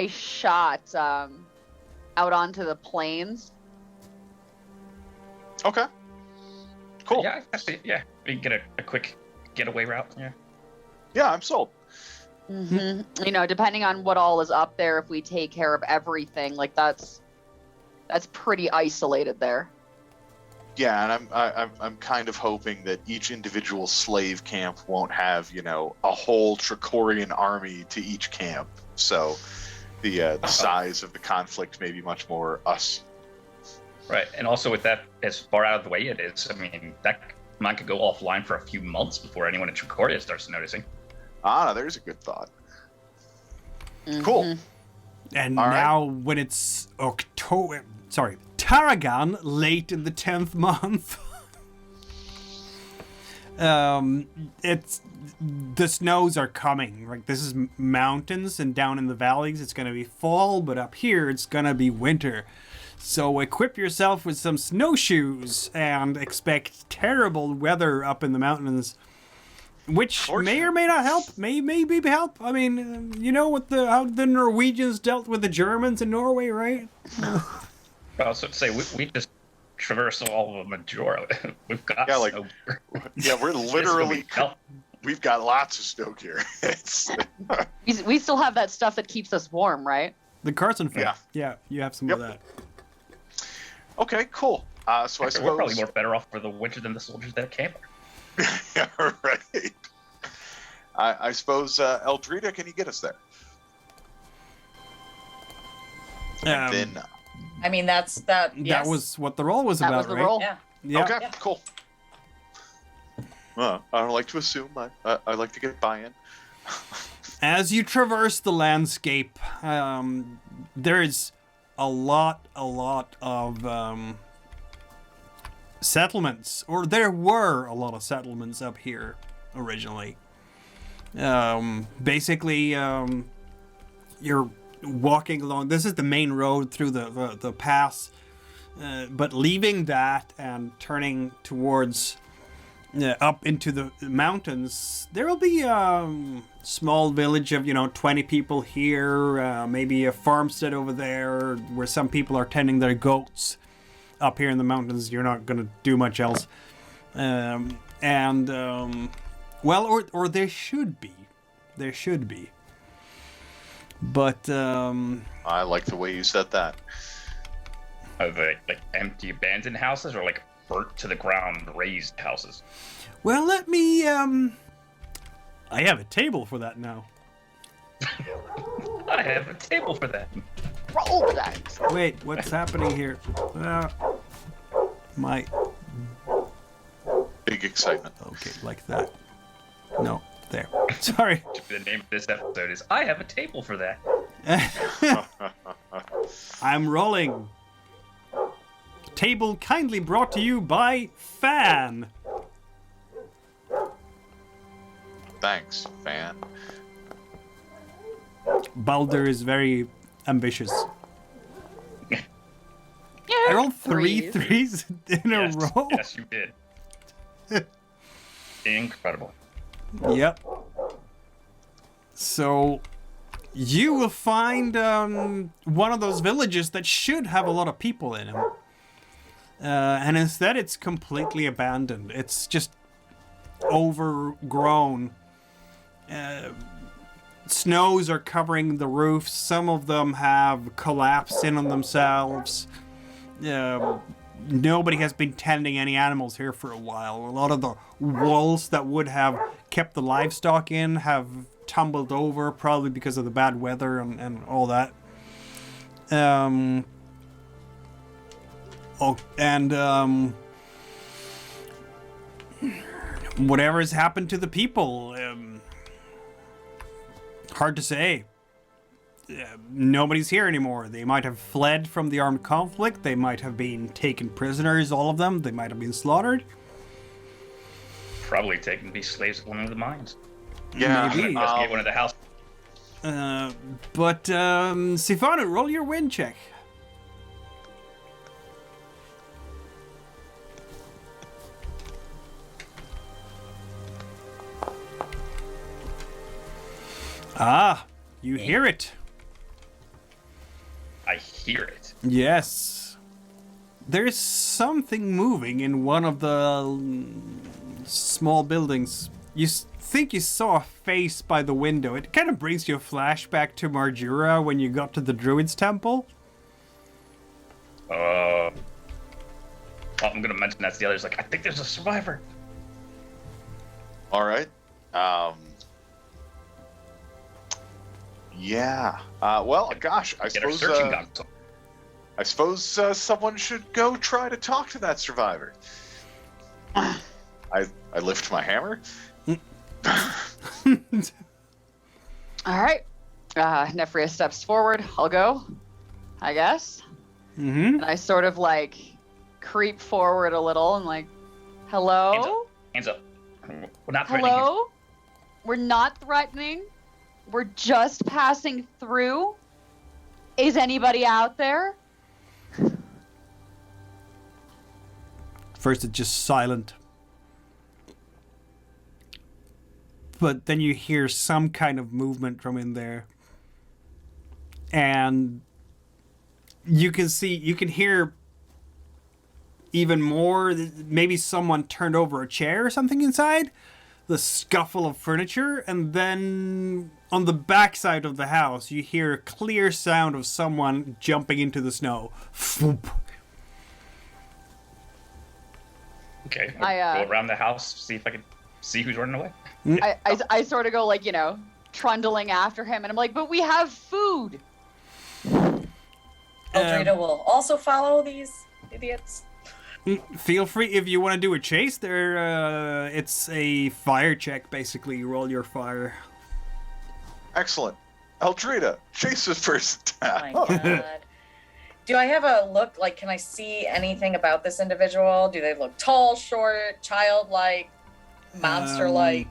shot out onto the plains. Okay. Cool. Yeah, I see. Yeah, we can get a quick getaway route. Yeah. Yeah, I'm sold. Mm-hmm. Depending on what all is up there, if we take care of everything, like that's pretty isolated there. Yeah, and I'm kind of hoping that each individual slave camp won't have, a whole Trachorian army to each camp. So the size of the conflict may be much more us. Right, and also with that as far out of the way it is, I mean, that mine could go offline for a few months before anyone in Trachoria starts noticing. There's a good thought. Mm-hmm. Cool. And All now when it's Tarragon, late in the 10th month, it's the snows are coming. Like, this is mountains, and down in the valleys it's going to be fall, but up here it's going to be winter. So equip yourself with some snowshoes and expect terrible weather up in the mountains, which may or may not help. Maybe help. I mean, how the Norwegians dealt with the Germans in Norway, right? I was say we just traverse all of Majora. We've got snow. We're literally we've got lots of snow here. We still have that stuff that keeps us warm, right? The Carson Fair. Yeah, you have some of that. Okay, cool. So I suppose we're probably more better off for the winter than the soldiers that camp. Yeah, right. I suppose Eldrida, can you get us there? And then. I mean, that's that. Yes. That was what the role was That about, was the right? role. Yeah. Okay, Yeah. cool. I don't like to assume. I like to get buy-in. As you traverse the landscape, there is a lot of settlements, or there were a lot of settlements up here originally. Basically, you're walking along. This is the main road through the pass, but leaving that and turning towards up into the mountains, there will be a small village of 20 people here, maybe a farmstead over there where some people are tending their goats. Up here in the mountains, you're not going to do much else. Well, or there should be. There should be. But, I like the way you said that. Are they like empty abandoned houses or like burnt to the ground raised houses? well, let me, I have a table for that now. I have a table for that. Roll that. Wait, what's happening here? My... Big excitement. Okay, like that. No, there. Sorry. The name of this episode is I have a table for that. I'm rolling. Table kindly brought to you by Fan. Thanks, fan. Baldur is very ambitious. Yeah. I rolled three threes in a row. Yes, you did. Incredible. Yep. So, you will find one of those villages that should have a lot of people in them. And instead it's completely abandoned. It's just overgrown. Snows are covering the roofs. Some of them have collapsed in on themselves. Nobody has been tending any animals here for a while. A lot of the walls that would have kept the livestock in have tumbled over, probably because of the bad weather and all that. Whatever has happened to the people, hard to say. Nobody's here anymore. They might have fled from the armed conflict. They might have been taken prisoners, all of them. They might have been slaughtered. Probably taken to be slaves at one of the mines. Yeah. Maybe. Investigate one of the houses. But Sifanu, roll your win check. Ah, you hear it. I hear it. Yes. There's something moving in one of the small buildings. You think you saw a face by the window. It kind of brings you a flashback to Marjura when you got to the Druid's Temple. I'm gonna mention that to the others. Like, I think there's a survivor. All right. Yeah. Well, gosh, I Get our suppose. searching console. I suppose someone should go try to talk to that survivor. I lift my hammer. All right. Nefria steps forward. I'll go, I guess. Mm-hmm. And I sort of like creep forward a little and like, hello? Hands up. We're not threatening. Hello? We're not threatening. We're just passing through. Is anybody out there? First, it's just silent. But then you hear some kind of movement from in there. And you can hear even more. Maybe someone turned over a chair or something inside. The scuffle of furniture. And then on the backside of the house, you hear a clear sound of someone jumping into the snow. Foop. Okay. I'll go around the house, see if I can see who's running away. I sort of go like, trundling after him, and I'm like, but we have food. Eldrida will also follow these idiots. Feel free if you want to do a chase. There, it's a fire check. Basically, you roll your fire. Excellent. Eldrida, chase this person down. Oh my god. Do I have a look? Like, can I see anything about this individual? Do they look tall, short, childlike, monster-like?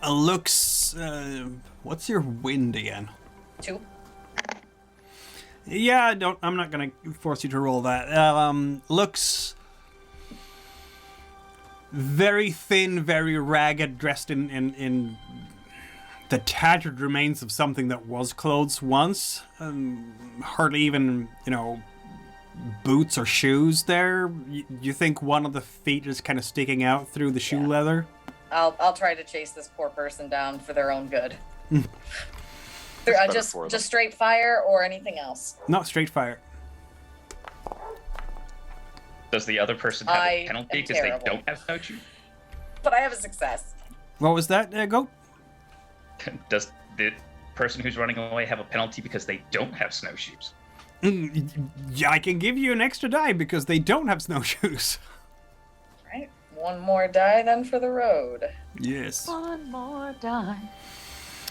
Looks. What's your wind again? 2. Yeah, I'm not gonna force you to roll that. Looks very thin, very ragged, dressed in the tattered remains of something that was clothes once. Hardly even, boots or shoes there. You think one of the feet is kind of sticking out through the shoe leather? I'll try to chase this poor person down for their own good. Just straight fire or anything else? Not straight fire. Does the other person have a penalty because they don't have snowshoes? But I have a success. What was that, Goat? Does the person who's running away have a penalty because they don't have snowshoes? Yeah, I can give you an extra die because they don't have snowshoes. Right. One more die then for the road. Yes. One more die.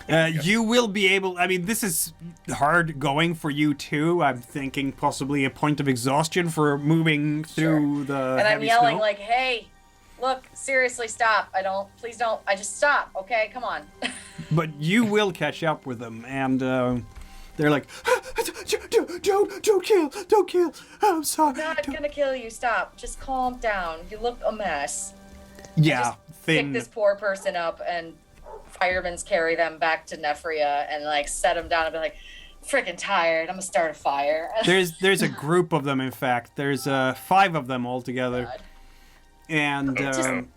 You will be able... I mean, this is hard going for you, too. I'm thinking possibly a point of exhaustion for moving through the And I'm heavy yelling snow. like, hey, look, seriously, stop. Please don't. I just stop, okay? Come on. But you will catch up with them, and they're like, don't kill. I'm sorry. I'm not gonna kill you. Stop. Just calm down. You look a mess. Yeah, Just thin. pick this poor person up and firemen's carry them back to Nefria and like set them down and be like, freaking tired. I'm gonna start a fire. There's a group of them, in fact. There's 5 of them altogether. God. And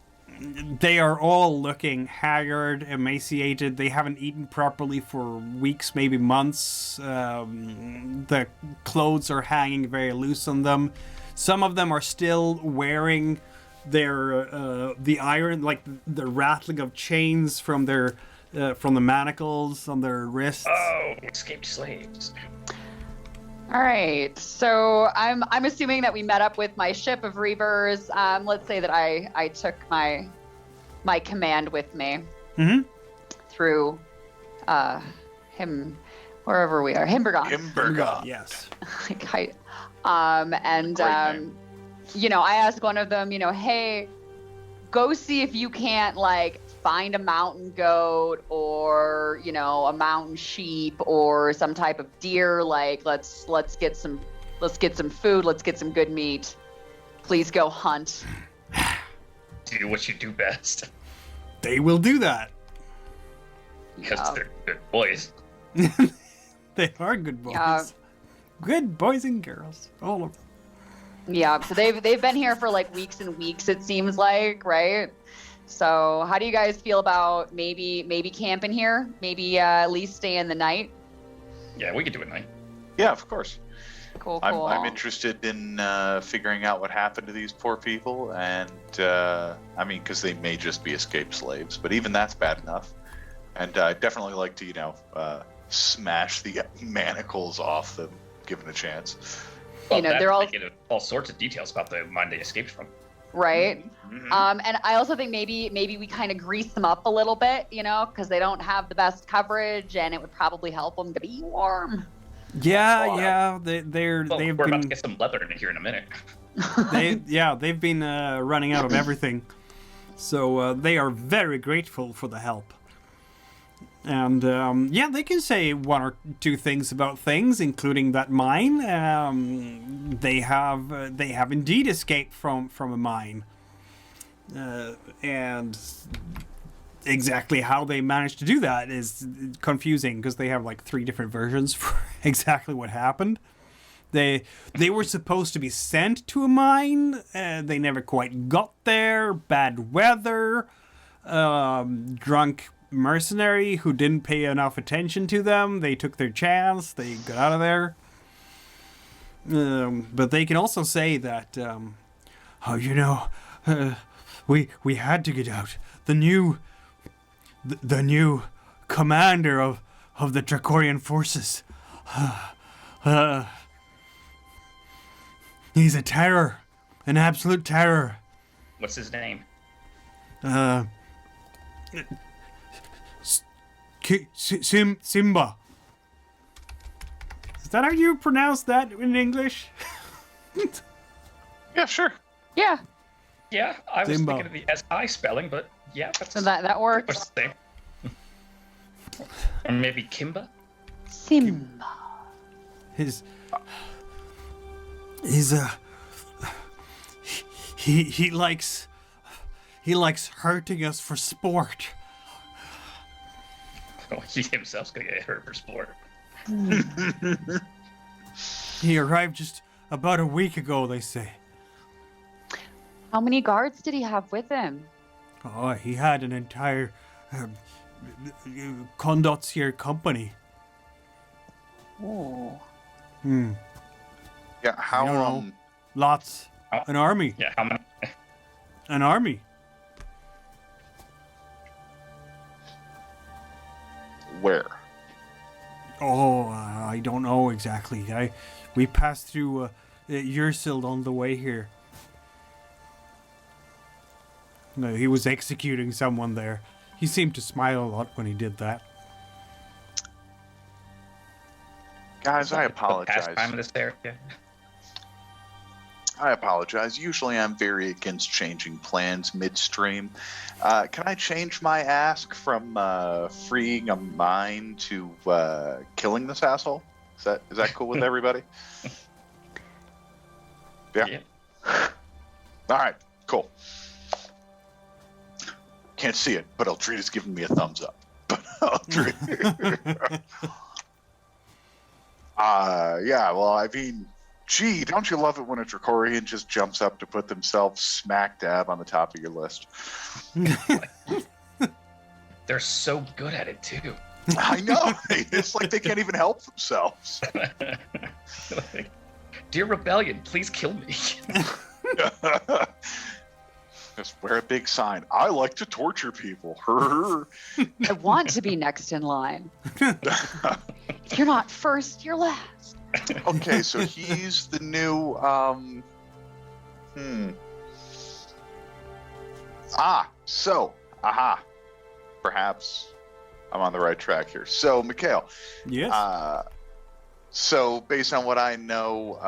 they are all looking haggard, emaciated. They haven't eaten properly for weeks, maybe months. The clothes are hanging very loose on them. Some of them are still wearing their the iron, like the rattling of chains from their from the manacles on their wrists. Oh, escaped slaves. All right, so I'm assuming that we met up with my ship of reavers. Let's say that I took my command with me through him wherever we are, Hymbergond. Hymbergond. Yes. I asked one of them, hey, go see if you can't find a mountain goat or a mountain sheep or some type of deer. Let's get some food. Let's get some good meat. Please go hunt. Do what you do best. They will do that. Because they're good boys. They are good boys. Yeah. Good boys and girls, all of them. Yeah, so they've been here for weeks and weeks, it seems like, right? So how do you guys feel about maybe camping here? Maybe at least stay in the night? Yeah, we could do it night. Yeah, of course. Cool. I'm interested in figuring out what happened to these poor people, and because they may just be escaped slaves, but even that's bad enough. And I'd definitely like to, smash the manacles off them, given a chance. Well, they're all all sorts of details about the mine they escaped from. right. Mm-hmm. And I also think maybe we kind of grease them up a little bit, because they don't have the best coverage, and it would probably help them to be warm. Yeah. We're They've about to been get some leather in here in a minute. they've been running out of everything, so they are very grateful for the help. And they can say one or two things about things, including that mine. They have indeed escaped from a mine, and exactly how they managed to do that is confusing because they have 3 different versions for exactly what happened. They were supposed to be sent to a mine. They never quite got there. Bad weather. Drunk mercenary who didn't pay enough attention to them. They took their chance. They got out of there. But they can also say that, we had to get out. The new commander of the Trachorian forces. He's a terror, an absolute terror. What's his name? Simba. Is that how you pronounce that in English? Yeah, sure. Yeah, Yeah, I was Simba. thinking of the SI spelling, but yeah, that's so that works. what's the name? Or maybe Kimba? Simba. He He likes hurting us for sport. Oh, he himself's gonna get hurt for sport. He arrived just about a week ago, they say. How many guards did he have with him? Oh, he had an entire condottiere company. Oh. Yeah, how I don't know. Lots. An army. Yeah, how many? An army. where? Oh, I don't know exactly. We passed through Ursild on the way here. No, he was executing someone there. He seemed to smile a lot when he did that. Guys, I apologize. Pastime in this area. I apologize. Usually I'm very against changing plans midstream. Can I change my ask from freeing a mine to killing this asshole? Is that cool with everybody? Yeah. All right, cool. Can't see it, but Eldrida's giving me a thumbs up. Yeah, well, I mean, gee, don't you love it when a Trachorian just jumps up to put themselves smack dab on the top of your list? They're so good at it too. I know. It's like they can't even help themselves. Like, dear Rebellion, please kill me. Just wear a big sign. I like to torture people. I want to be next in line. If you're not first, you're last. Okay, so he's the new, Perhaps I'm on the right track here. So, Mikhail. Yes. So, based on what I know,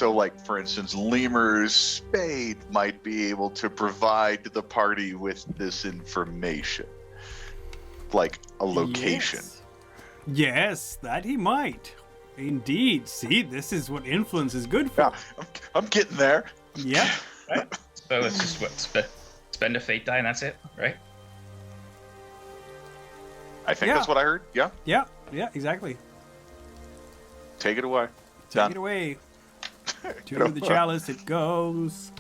like, for instance, Limer Späde might be able to provide the party with this information. Like, a location. Yes, that he might. Indeed. See, this is what influence is good for. Yeah, I'm getting there. Yeah. Right? So it's just what, spend a fate die and that's it, right? I think that's what I heard. Yeah. Yeah, exactly. Take it away. Take Done. it away. To the chalice it goes.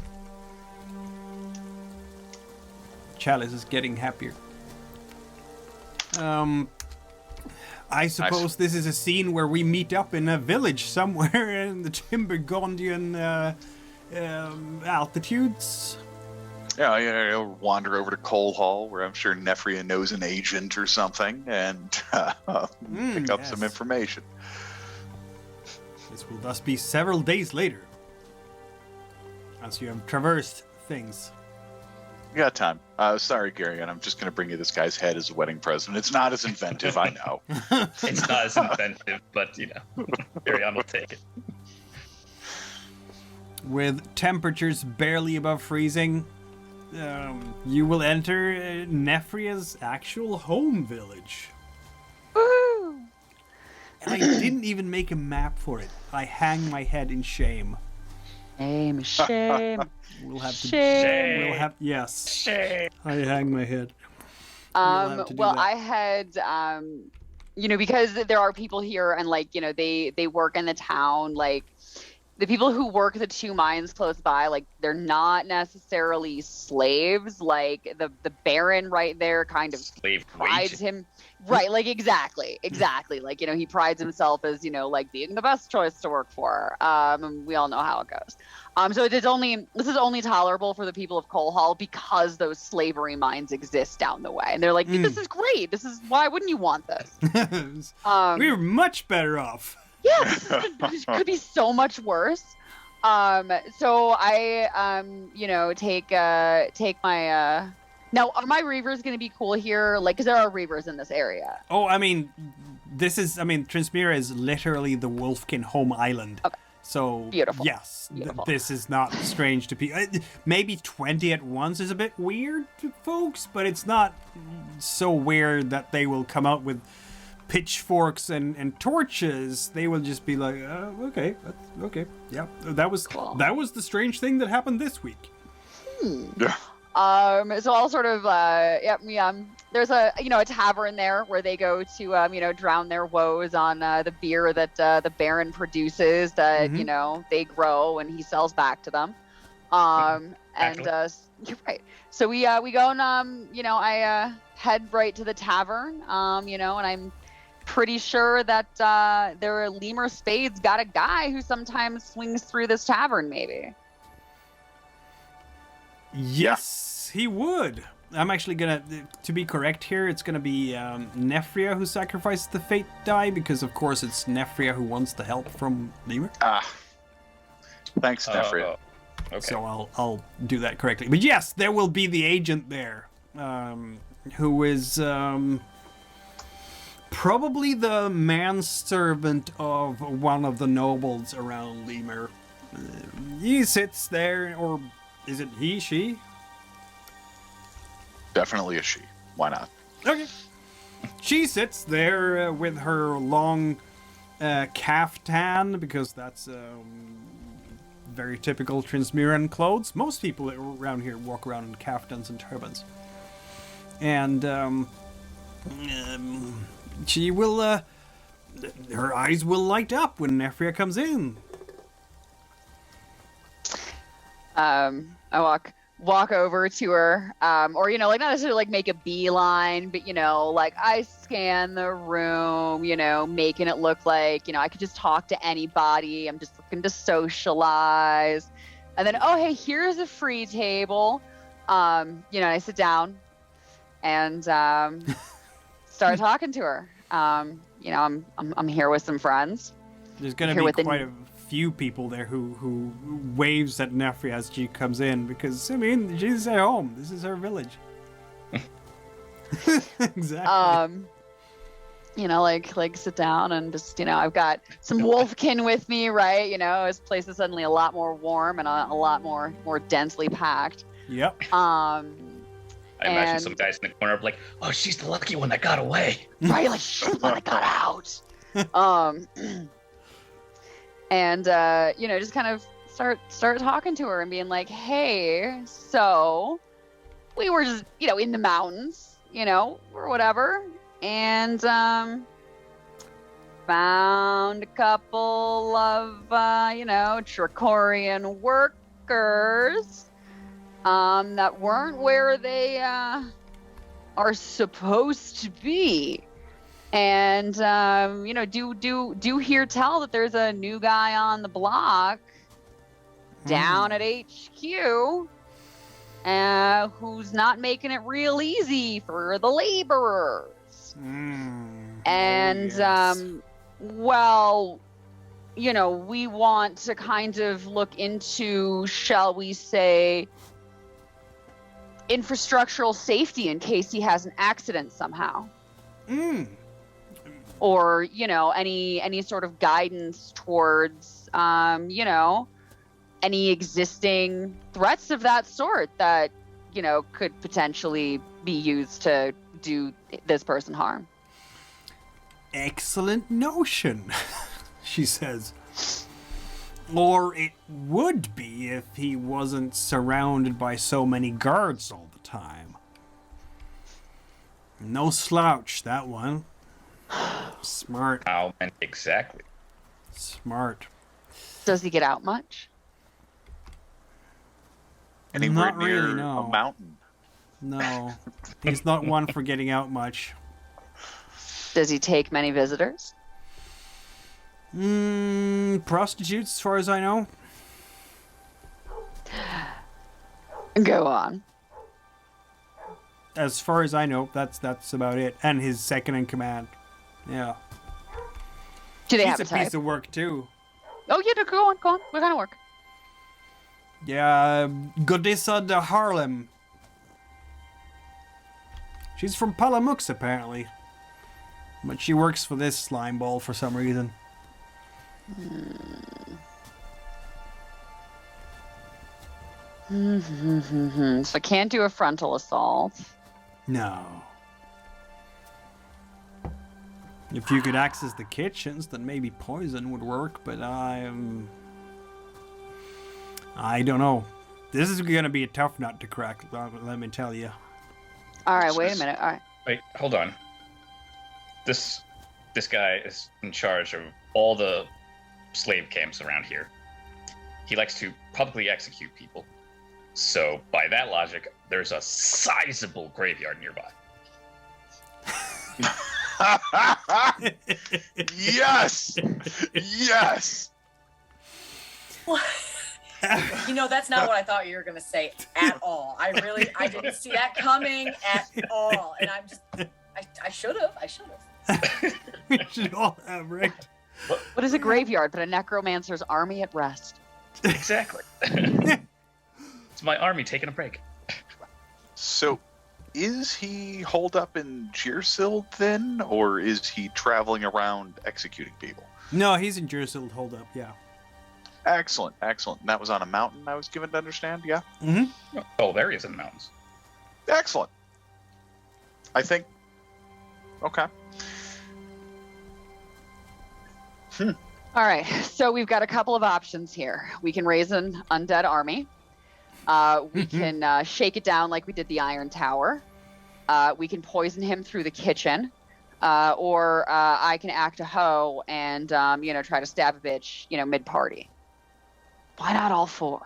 Chalice is getting happier. I suppose this is a scene where we meet up in a village somewhere in the Hymbergondian altitudes. Yeah, you'll wander over to Coal Hall, where I'm sure Nefria knows an agent or something, and pick up some information. This will thus be several days later, as you have traversed things. You got time. Sorry, Geryon, I'm just going to bring you this guy's head as a wedding present. It's not as inventive, I know. It's not as inventive, but, Geryon will take it. With temperatures barely above freezing, you will enter Nefria's actual home village. Woo! And I didn't even make a map for it. I hang my head in shame. Shame. We'll have to. Shame. We'll have. Yes. Shame. I hang my head. Well, I had, because there are people here and they work in the town, the people who work the two mines close by, they're not necessarily slaves. The Baron right there kind of Slave prides wage. him. Right, exactly. He prides himself as, being the best choice to work for. And we all know how it goes. So this is only tolerable for the people of Coal Hall because those slavery mines exist down the way. And they're like, this is great. Why wouldn't you want this? We're much better off. Yeah, this could be so much worse. So I, take my, now, are my Reavers going to be cool here? Because there are Reavers in this area. Oh, Trinsmyran is literally the Wolfkin home island. Okay. So, Beautiful. yes, Beautiful. This is not strange to people. Maybe 20 at once is a bit weird to folks, but it's not so weird that they will come out with pitchforks and torches. They will just be like, okay, yeah. That was Cool. the strange thing that happened this week. Yeah. So I'll sort of, there's a tavern there where they go to, drown their woes on the beer that the Baron produces that, they grow and he sells back to them. You're right. So we go and, I head right to the tavern, and I'm pretty sure that their Limer Späde's got a guy who sometimes swings through this tavern, maybe. Yes, he would. I'm actually gonna, to be correct here, it's gonna be Nefria who sacrifices the fate die, because of course it's Nefria who wants the help from Limer. Thanks, Nefria. Okay. So I'll do that correctly. But yes, there will be the agent there, who is probably the manservant of one of the nobles around Limer. He sits there, or is it he, she? Definitely a she. Why not? Okay. She sits there with her long caftan, because that's very typical Trinsmyran clothes. Most people around here walk around in caftans and turbans. And she will, her eyes will light up when Nefria comes in. I walk over to her, or not necessarily make a beeline, but I scan the room, making it look like I could just talk to anybody. I'm just looking to socialize, and then hey, here's a free table. I sit down and start talking to her. I'm here with some friends. There's gonna be quite a few people there who waves at Nefria as she comes in, because she's at home. This is her village. Exactly. Sit down and just I've got some wolfkin with me, right? This place is suddenly a lot more warm and a lot more densely packed. Yep. I imagine some guys in the corner like, oh, she's the lucky one that got away. Right, she's the one that got out. And just kind of start talking to her and being like, hey, so we were just in the mountains, or whatever, and found a couple of Trachorian workers that weren't where they are supposed to be. And do hear tell that there's a new guy on the block down at HQ who's not making it real easy for the laborers. And we want to kind of look into, shall we say, infrastructural safety in case he has an accident somehow. Or any sort of guidance towards any existing threats of that sort that could potentially be used to do this person harm. Excellent notion, she says. Or it would be if he wasn't surrounded by so many guards all the time. No slouch, that one. Smart. How many exactly? Smart. Does he get out much? Anywhere Not near really, no. a mountain? No. He's not one for getting out much. Does he take many visitors? Prostitutes, as far as I know. Go on. As far as I know, that's about it. And his second in command. Yeah. Do they He's have a a type? piece of work too. Oh yeah, go on. What kind of work? Yeah, Godessa de Harlem. She's from Palamux, apparently. But she works for this slime ball for some reason. So I can't do a frontal assault. No. If you could access the kitchens, then maybe poison would work, but I don't know. This is going to be a tough nut to crack, let me tell you. All right, wait a minute. All right. Wait, hold on. This guy is in charge of all the slave camps around here. He likes to publicly execute people. So, by that logic, there's a sizable graveyard nearby. Yes! Yes! You know, that's not what I thought you were gonna say at all. I didn't see that coming at all. And I should have. We should all have, right? What is a graveyard but a necromancer's army at rest? Exactly. It's my army taking a break. So, is he holed up in Gearsild then, or is he traveling around executing people? No, he's in Jerusalem. Hold up, yeah. Excellent, excellent. And that was on a mountain, I was given to understand, yeah? Mm-hmm. Oh, there he is in the mountains. Excellent. I think... Okay. All right, so we've got a couple of options here. We can raise an undead army. We can shake it down like we did the Iron Tower. We can poison him through the kitchen. Or I can act a hoe and, try to stab a bitch, mid-party. Why not all four?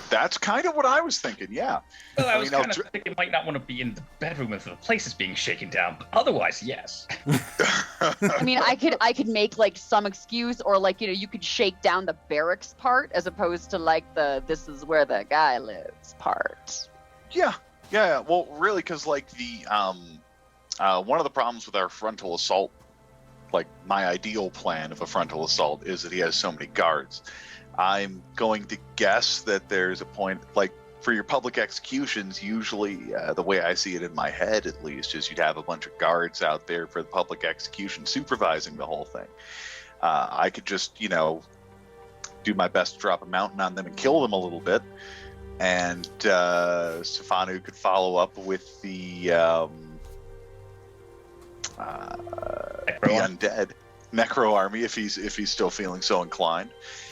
That's kind of what I was thinking, yeah. Well, I was kind of thinking might not want to be in the bedroom if the place is being shaken down, but otherwise, yes. I mean, I could make like some excuse, or like you could shake down the barracks part as opposed to like the "this is where the guy lives" part. Yeah. Well, really, because like the one of the problems with our frontal assault, like my ideal plan of a frontal assault, is that he has so many guards. I'm going to guess that there's a point, like for your public executions, usually the way I see it in my head, at least, is you'd have a bunch of guards out there for the public execution supervising the whole thing. I could just, do my best to drop a mountain on them and kill them a little bit. And Sifanu could follow up with the undead Necro army if he's still feeling so inclined.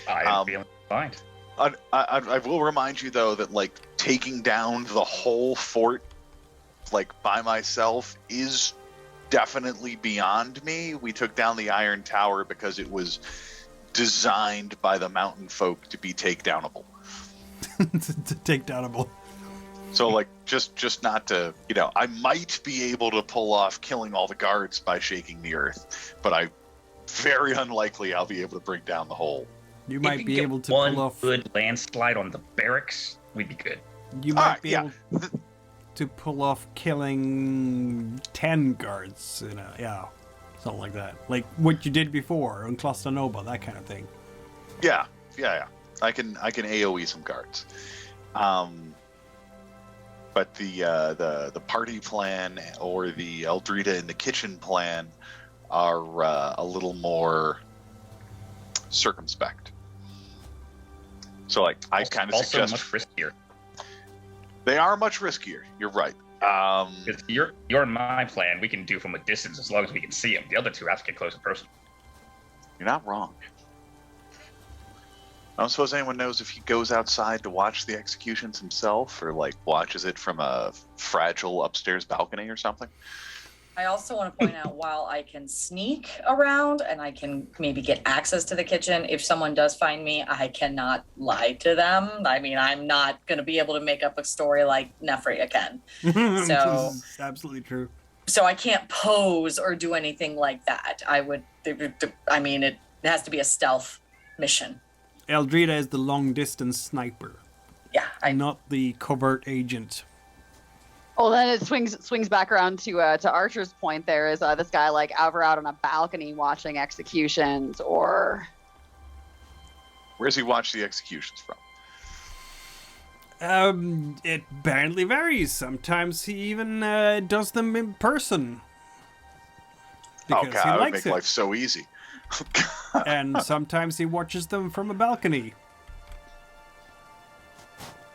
I'm feeling fine. I will remind you though that like taking down the whole fort like by myself is definitely beyond me. We took down the Iron Tower because it was designed by the mountain folk to be takedownable. To take downable. So like just not to, I might be able to pull off killing all the guards by shaking the earth, but I very unlikely I'll be able to bring down the whole. You might be able to pull off good landslide on the barracks. We'd be good. You might be able to pull off killing 10 guards, something like that. Like what you did before on Cluster Nova, that kind of thing. Yeah. I can AoE some guards. But the party plan or the Eldrida in the kitchen plan are a little more circumspect. So like I kind of suggest much riskier. They are much riskier. You're right. Because your and my plan we can do from a distance as long as we can see them. The other two have to get close in person. You're not wrong. I don't suppose anyone knows if he goes outside to watch the executions himself, or like watches it from a fragile upstairs balcony or something. I also want to point out, while I can sneak around and I can maybe get access to the kitchen, if someone does find me, I cannot lie to them. I mean, I'm not going to be able to make up a story like Nefria can. So this is absolutely true. So I can't pose or do anything like that. It has to be a stealth mission. Eldrida is the long-distance sniper. Yeah, not the covert agent. Well, then it swings back around to Archer's point. There is this guy like ever out on a balcony watching executions, or where's he watch the executions from? It apparently varies. Sometimes he even does them in person because he that would likes make it. life so easy. And sometimes he watches them from a balcony.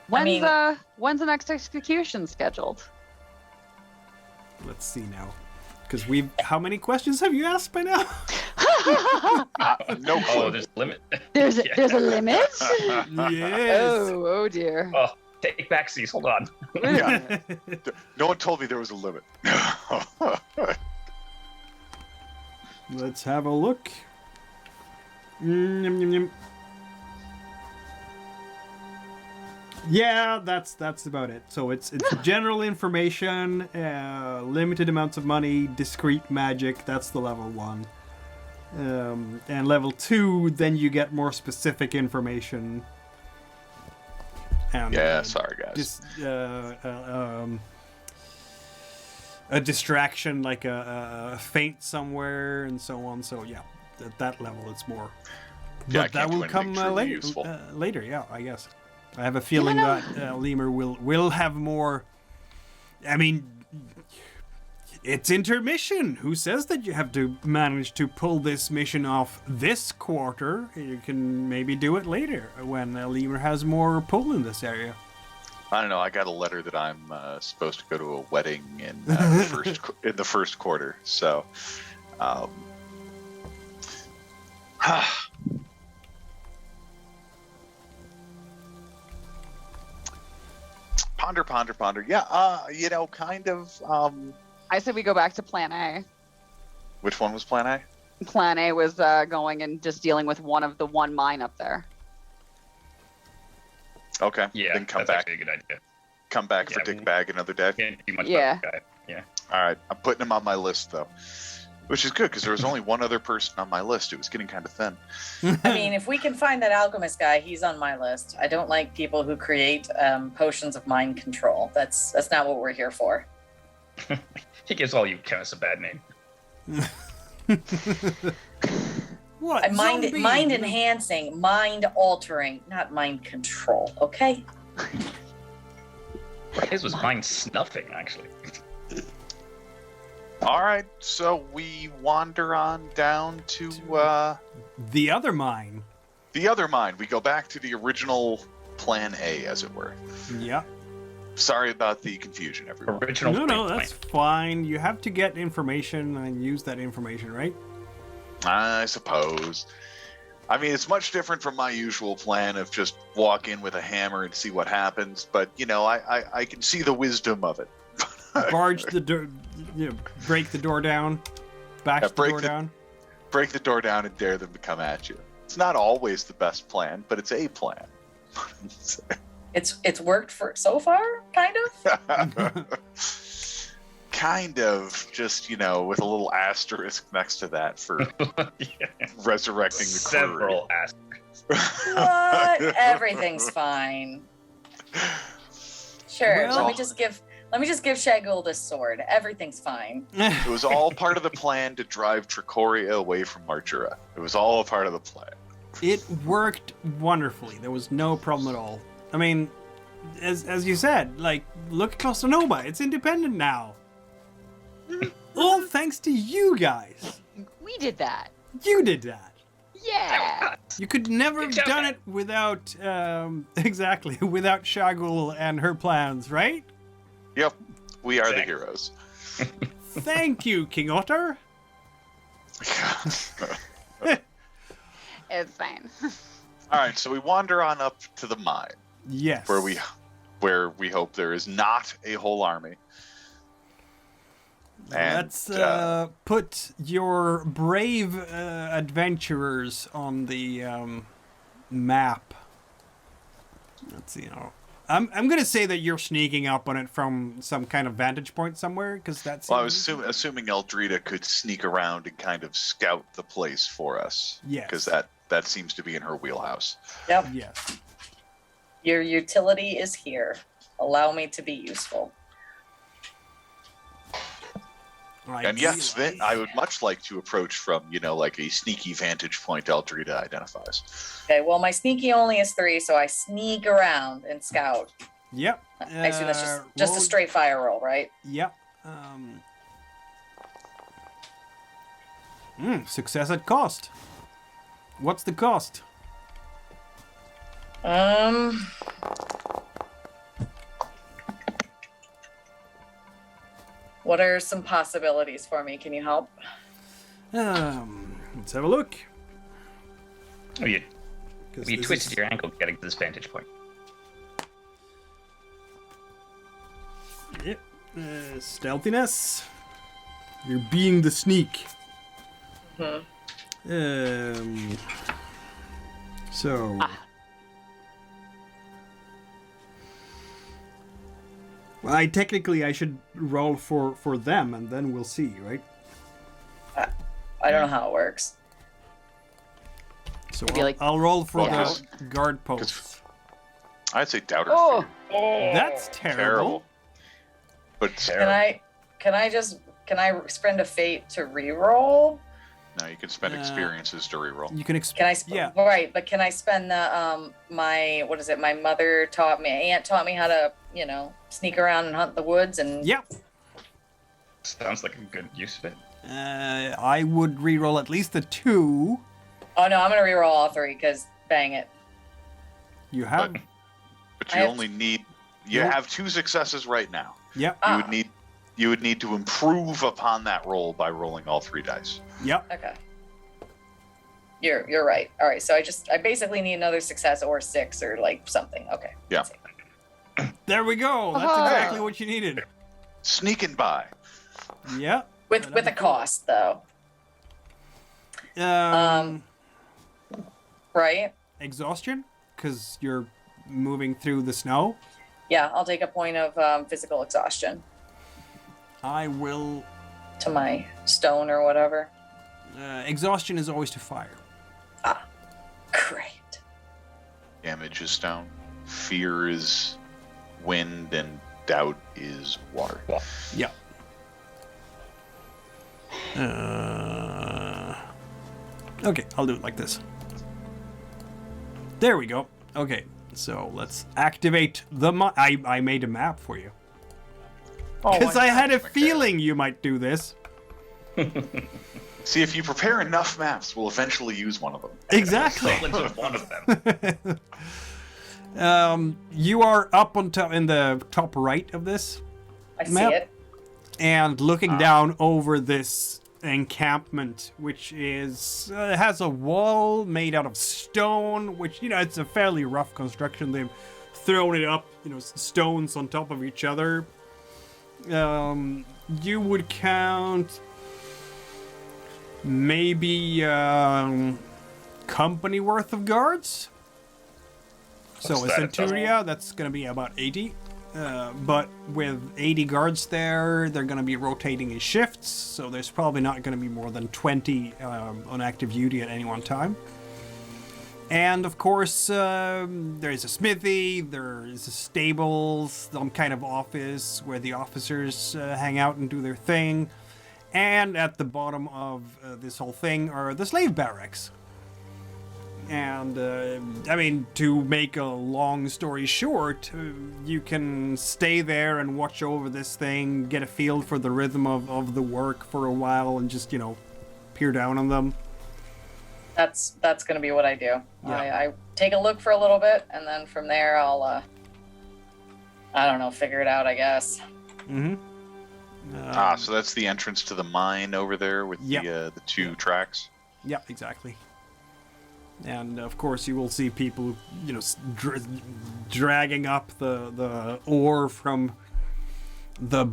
When's the next execution scheduled? Let's see now. Because how many questions have you asked by now? No clue. Oh, there's a limit. There's a limit? Yes. Oh dear. Oh, take back seats. Hold on. Yeah. No one told me there was a limit. Let's have a look. Yeah, that's about it. So it's general information, limited amounts of money, discrete magic. That's the level 1. And level 2, then you get more specific information. And, Yeah, sorry guys. A distraction, like a feint somewhere, and so on. So yeah, at that level, it's more. Yeah, I But that can't do will come anything truly later. useful. Later, yeah, I guess. I have a feeling that Limer will have more. I mean, it's intermission. Who says that you have to manage to pull this mission off this quarter? You can maybe do it later when Limer has more pull in this area. I don't know. I got a letter that I'm supposed to go to a wedding in the first quarter. So, ponder. Yeah, kind of. I said we go back to Plan A. Which one was Plan A? Plan A was going and just dealing with one mine up there. Okay. Yeah, Then come that's back. actually a good idea. Come back for Yeah, Dick Bag another day. Can't do much Yeah. about that guy. Yeah. All right. I'm putting him on my list though, which is good because there was only one other person on my list. It was getting kind of thin. I mean, if we can find that alchemist guy, he's on my list. I don't like people who create potions of mind control. That's not what we're here for. He gives all you chemists a bad name. What? Mind Zombie? mind enhancing, mind altering, not mind control. Okay. His was mind snuffing, actually. All right. So we wander on down to The other mine. the other mine. We go back to the original Plan A, as it were. Yeah. Sorry about the confusion, everyone. Original. No, plan. that's fine. You have to get information and use that information, right? I suppose. I mean, it's much different from my usual plan of just walk in with a hammer and see what happens. But I can see the wisdom of it. Barge the door, break the door down, bash the door down. Break the door down and dare them to come at you. It's not always the best plan, but it's a plan. It's worked for so far, kind of. Kind of, just with a little asterisk next to that for Yeah. resurrecting the crew. Several aspects. What? Everything's fine. Sure. Well- let me just give Shagul this sword. Everything's fine. It was all part of the plan to drive Trachoria away from Marjura. It was all a part of the plan. It worked wonderfully. There was no problem at all. I mean, as you said, like, look at Klosternova. It's independent now. All thanks to you guys. We did that. You did that. Yeah. You could never have done it without, without Shagul and her plans, right? Yep, we are the Exactly. heroes. Thank you, King Otter. It's fine. All right, so we wander on up to the mine, Yes. where we hope there is not a whole army. And, Let's put your brave adventurers on the map. Let's see. I'm gonna say that you're sneaking up on it from some kind of vantage point somewhere, because that's. Well, I was assuming Eldrida could sneak around and kind of scout the place for us. Yes. Because that seems to be in her wheelhouse. Yep. Yes. Your utility is here. Allow me to be useful. And yes, Vin, I would much like to approach from, like a sneaky vantage point Eldrida identifies. Okay, well, my sneaky only is 3, so I sneak around and scout. Yep. I assume that's just a roll- straight fire roll, right? Yep. Success at cost. What's the cost? What are some possibilities for me? Can you help? Let's have a look. Oh, you 'Cause you this twisted is- your ankle getting to this vantage point. Yep. Stealthiness. You're being the sneak. So. Well, I should roll for them, and then we'll see, right? I don't know how it works. So Maybe I'll, like- I'll roll for Well, the guard posts. I'd say doubter. Oh, fear. That's terrible. Terrible. But Can I spend a fate to re-roll? no, you can spend experiences to reroll. You can Can I? yeah. Right, but can I spend the my what is it? My mother taught me, aunt taught me how to sneak around and hunt the woods and. Yep. Sounds like a good use of it. I would re-roll at least a 2. Oh no, I'm gonna re-roll all 3 because bang it. You have. But I you have- only need. You Nope. have 2 successes right now. Yep. Ah. You would need to improve upon that roll by rolling all 3 dice. Yep. Okay. You're right. All right, so I basically need another success or 6 or like something. Okay. Yeah. Let's see. There we go. That's Aha. exactly what you needed. Sneaking by. Yep. With a cost though, right? Exhaustion, because you're moving through the snow. Yeah, I'll take a point of physical exhaustion I will. to my stone or whatever. Exhaustion is always to fire. Great. Damage is stone. Fear is wind, and doubt is water. Well, Yeah. Okay, I'll do it like this. There we go. Okay, so let's activate the I made a map for you. Because I had a feeling you might do this. See, if you prepare enough maps, we'll eventually use one of them. Exactly. Scotland's one of them. You are up on top in the top right of this, I see Map. it. and looking down over this encampment, which is has a wall made out of stone, which it's a fairly rough construction. They've thrown it up, stones on top of each other. You would count maybe company worth of guards. So What's a that, a dozen? centuria, that's going to be about 80. But with 80 guards there, they're going to be rotating in shifts, so there's probably not going to be more than 20 on active duty at any one time. And of course, there's a smithy, there's a stable, some kind of office where the officers hang out and do their thing. And at the bottom of this whole thing are the slave barracks. And, to make a long story short, you can stay there and watch over this thing, get a feel for the rhythm of the work for a while, and just, peer down on them. That's gonna be what I do. Yeah. I take a look for a little bit, and then from there I'll I don't know, figure it out, I guess. Mm-hmm. So that's the entrance to the mine over there with Yep. the 2 tracks. Yeah, exactly. And of course, you will see people, dragging up the ore from the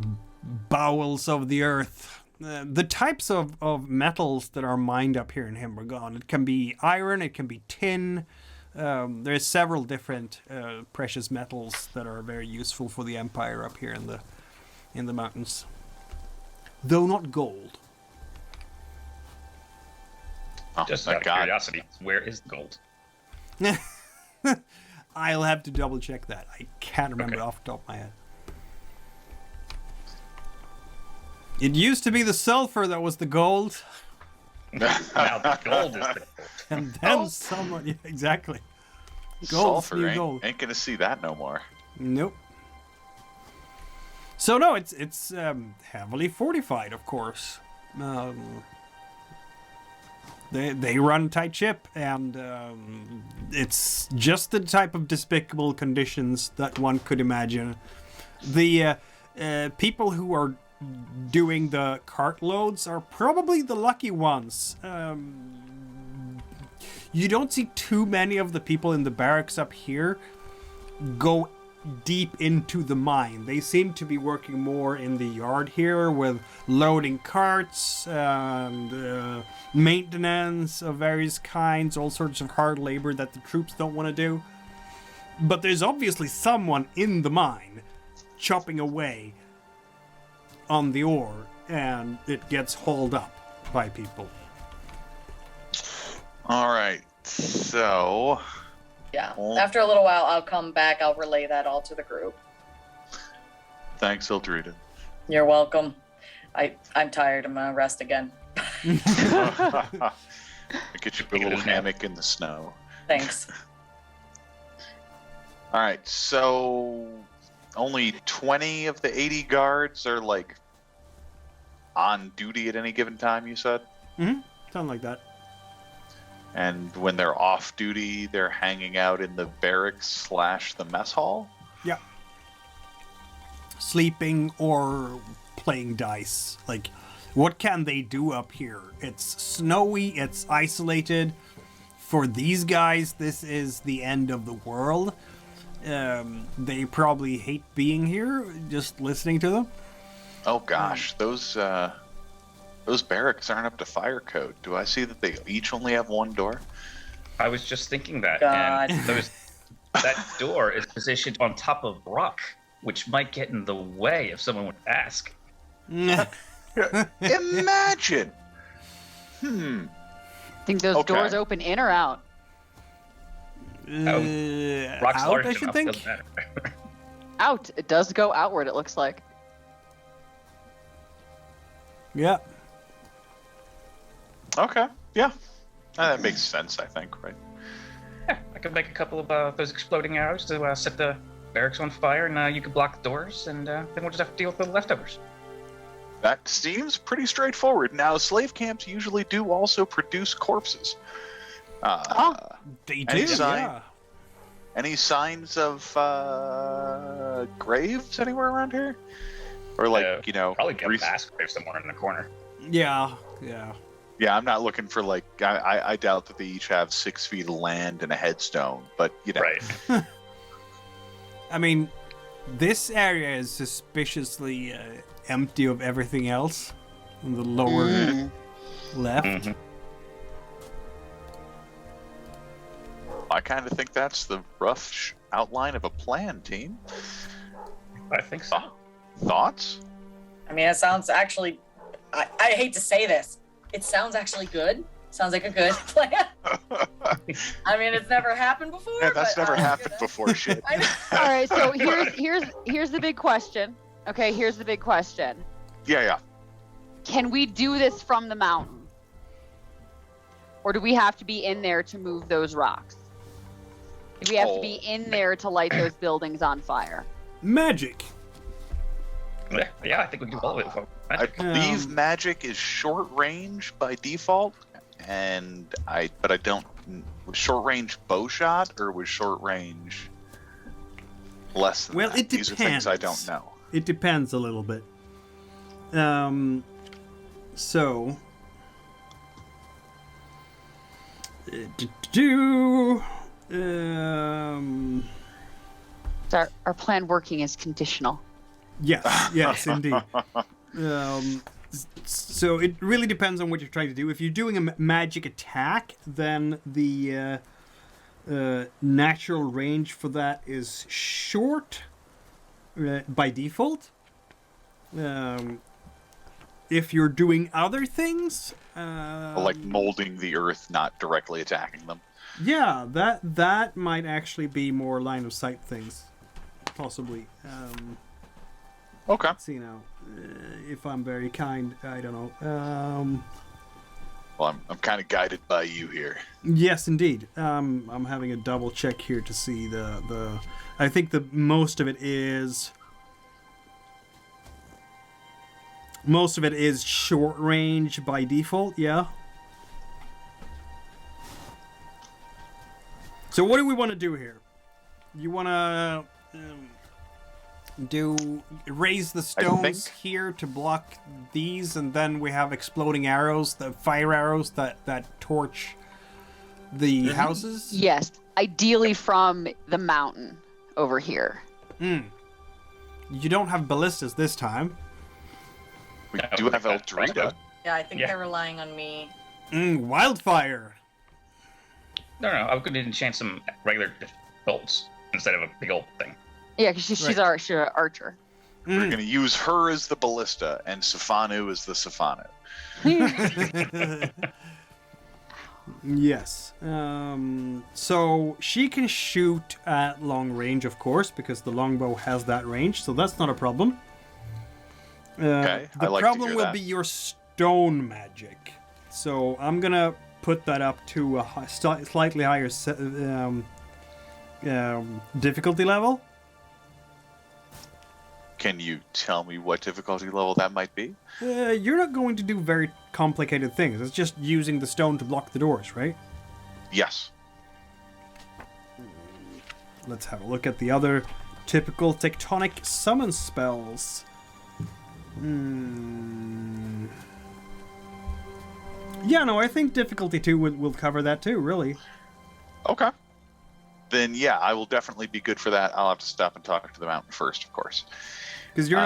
bowels of the earth. The types of metals that are mined up here in Hymbergond. It can be iron, it can be tin. There's several different precious metals that are very useful for the Empire up here in the mountains. Though not gold. Oh, Just thank out of God. curiosity, where is the gold? I'll have to double check that. I can't remember Okay. off the top of my head. It used to be the sulfur that was the gold, Now the gold is the gold. and then someone. Yeah, exactly. Gold's Sulfur new gold. ain't gonna see that no more. Nope. So no, it's heavily fortified, of course. They run tight ship, and it's just the type of despicable conditions that one could imagine. The people who are doing the cartloads are probably the lucky ones. You don't see too many of the people in the barracks up here go deep into the mine. They seem to be working more in the yard here with loading carts and maintenance of various kinds, all sorts of hard labor that the troops don't want to do. But there's obviously someone in the mine chopping away on the ore, and it gets hauled up by people. All right, so Yeah. After a little while, I'll come back. I'll relay that all to the group. thanks, Eldrida. You're welcome. I'm tired. I'm gonna rest again. I get you a little hammock in the snow. Thanks. All right, so only 20 of the 80 guards are like on duty at any given time, you said? Mm-hmm. Something like that. And when they're off duty, they're hanging out in the barracks / the mess hall? Yeah. Sleeping or playing dice. Like, what can they do up here? It's snowy, it's isolated. For these guys, this is the end of the world. They probably hate being here, just listening to them. Oh gosh, those barracks aren't up to fire code. Do I see that they each only have one door? I was just thinking that. God. And that door is positioned on top of rock, which might get in the way if someone would ask. Imagine! Think those Okay. doors open in or out? Rock's Out, large I should enough, think. doesn't matter. Out. It does go outward, it looks like. Yeah. Okay, yeah. That makes sense, I think, right? Yeah, I could make a couple of those exploding arrows to set the barracks on fire, and you could block the doors, and then we'll just have to deal with the leftovers. That seems pretty straightforward. Now, slave camps usually do also produce corpses. They Any do, sign? yeah. Any signs of graves anywhere around here? Or like, Probably get a rec- mass grave somewhere in the corner. Yeah. Yeah, I'm not looking for like. I doubt that they each have 6 feet of land and a headstone, but Right. I mean, this area is suspiciously empty of everything else in the lower left. Mhm. I kind of think that's the rough outline of a plan, team. I think so. Thoughts? I mean, it sounds actually. I hate to say this. It sounds actually good. Sounds like a good plan. I mean, it's never happened before. Yeah, that's but, never you happened know. before. Shit. I know. All right, so here's the big question. Okay, here's the big question. Yeah. Can we do this from the mountain? Or do we have to be in there to move those rocks? Do we have to be in there to light those buildings on fire? Magic. Yeah, I think we can do all of it. I believe magic is short range by default, but I don't. Was short range bow shot or was short range less than Well, that? it These are things I don't depends. know. It depends a little bit. So. So our plan working is conditional. Yes, indeed. So it really depends on what you're trying to do. If you're doing a magic attack, then the natural range for that is short by default. If you're doing other things, Like molding the earth, not directly attacking them. yeah, that might actually be more line of sight things, possibly. Okay. Let's see now. If I'm very kind, I don't know. Well, I'm kind of guided by you here. Yes, indeed. I'm having a double check here to see the. I think the most of it is short range by default. Yeah. So what do we want to do here? You want to raise the stones here to block these, and then we have exploding arrows, the fire arrows that torch the houses? Yes, ideally from the mountain over here. You don't have ballistas this time. We do have Eldrida. Yeah, I think they're relying on me. Wildfire! No, I'm going to enchant some regular bolts instead of a big old thing. Yeah, because she's our archer. We're going to use her as the ballista and Sifanu as the Sifanu. Yes. So she can shoot at long range, of course, because the longbow has that range, so that's not a problem. Okay, I the like to problem hear will that. be your stone magic. So I'm gonna put that up to a slightly higher difficulty level. Can you tell me what difficulty level that might be? You're not going to do very complicated things. It's just using the stone to block the doors, right? Yes. Let's have a look at the other typical tectonic summon spells. Yeah, no, I think difficulty 2 will cover that too, really. Okay. Then yeah, I will definitely be good for that. I'll have to stop and talk to the mountain first, of course. Because you're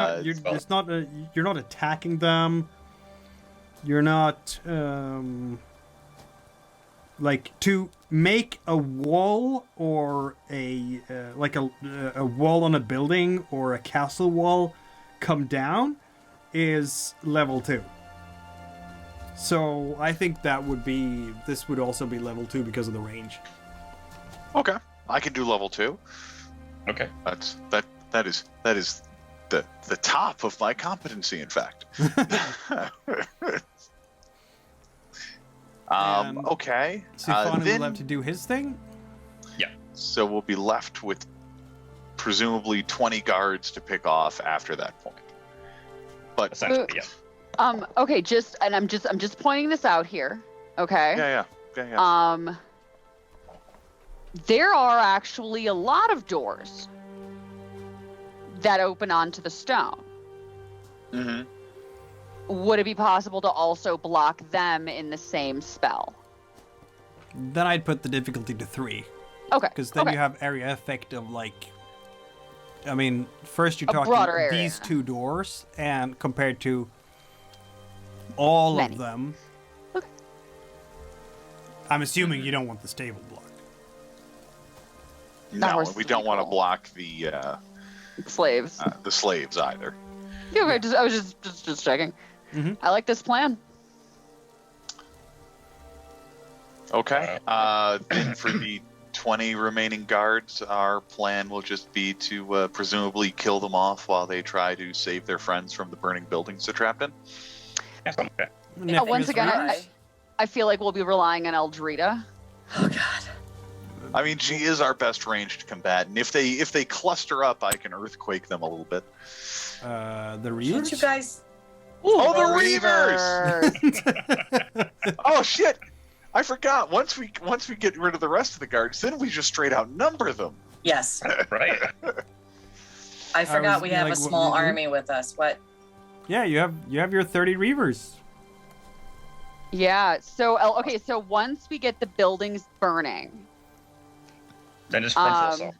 not attacking them. You're not like to make a wall or a wall on a building or a castle wall come down is level 2. So I think this would also be level 2 because of the range. Okay, I can do level 2. Okay. That is the top of my competency, in fact. Okay. Sifanu Then, will have to do his thing. Yeah. so we'll be left with presumably 20 guards to pick off after that point. But Essentially, yeah. Okay, I'm just pointing this out here. Okay. yeah. There are actually a lot of doors that open onto the stone. Mm-hmm. Would it be possible to also block them in the same spell? Then I'd put the difficulty to 3. Okay. Because then okay. you have area effect of first you're A talking broader area. these 2 doors, and compared to all Many. of them. Okay. I'm assuming you don't want the stable blocked. That No, horse and we is don't want to legal. block the Slaves. slaves either. Yeah, okay, I was just checking. Mhm. I like this plan. Okay. Then for the 20 remaining guards, our plan will just be to presumably kill them off while they try to save their friends from the burning buildings they're trapped in. Yeah, something like that. Once Nefria's again, right. I feel like we'll be relying on Eldrida. Oh God. I mean, she is our best ranged combatant. If they cluster up, I can earthquake them a little bit. The Can't Reavers? you guys? Oh, the Reavers! Oh shit! I forgot. Once we get rid of the rest of the guards, then we just straight outnumber them. Yes. Right. I forgot we have a what small we do? army with us. What? Yeah, you have your 30 Reavers. Yeah. So okay. So once we get the buildings burning, Then just front full assault.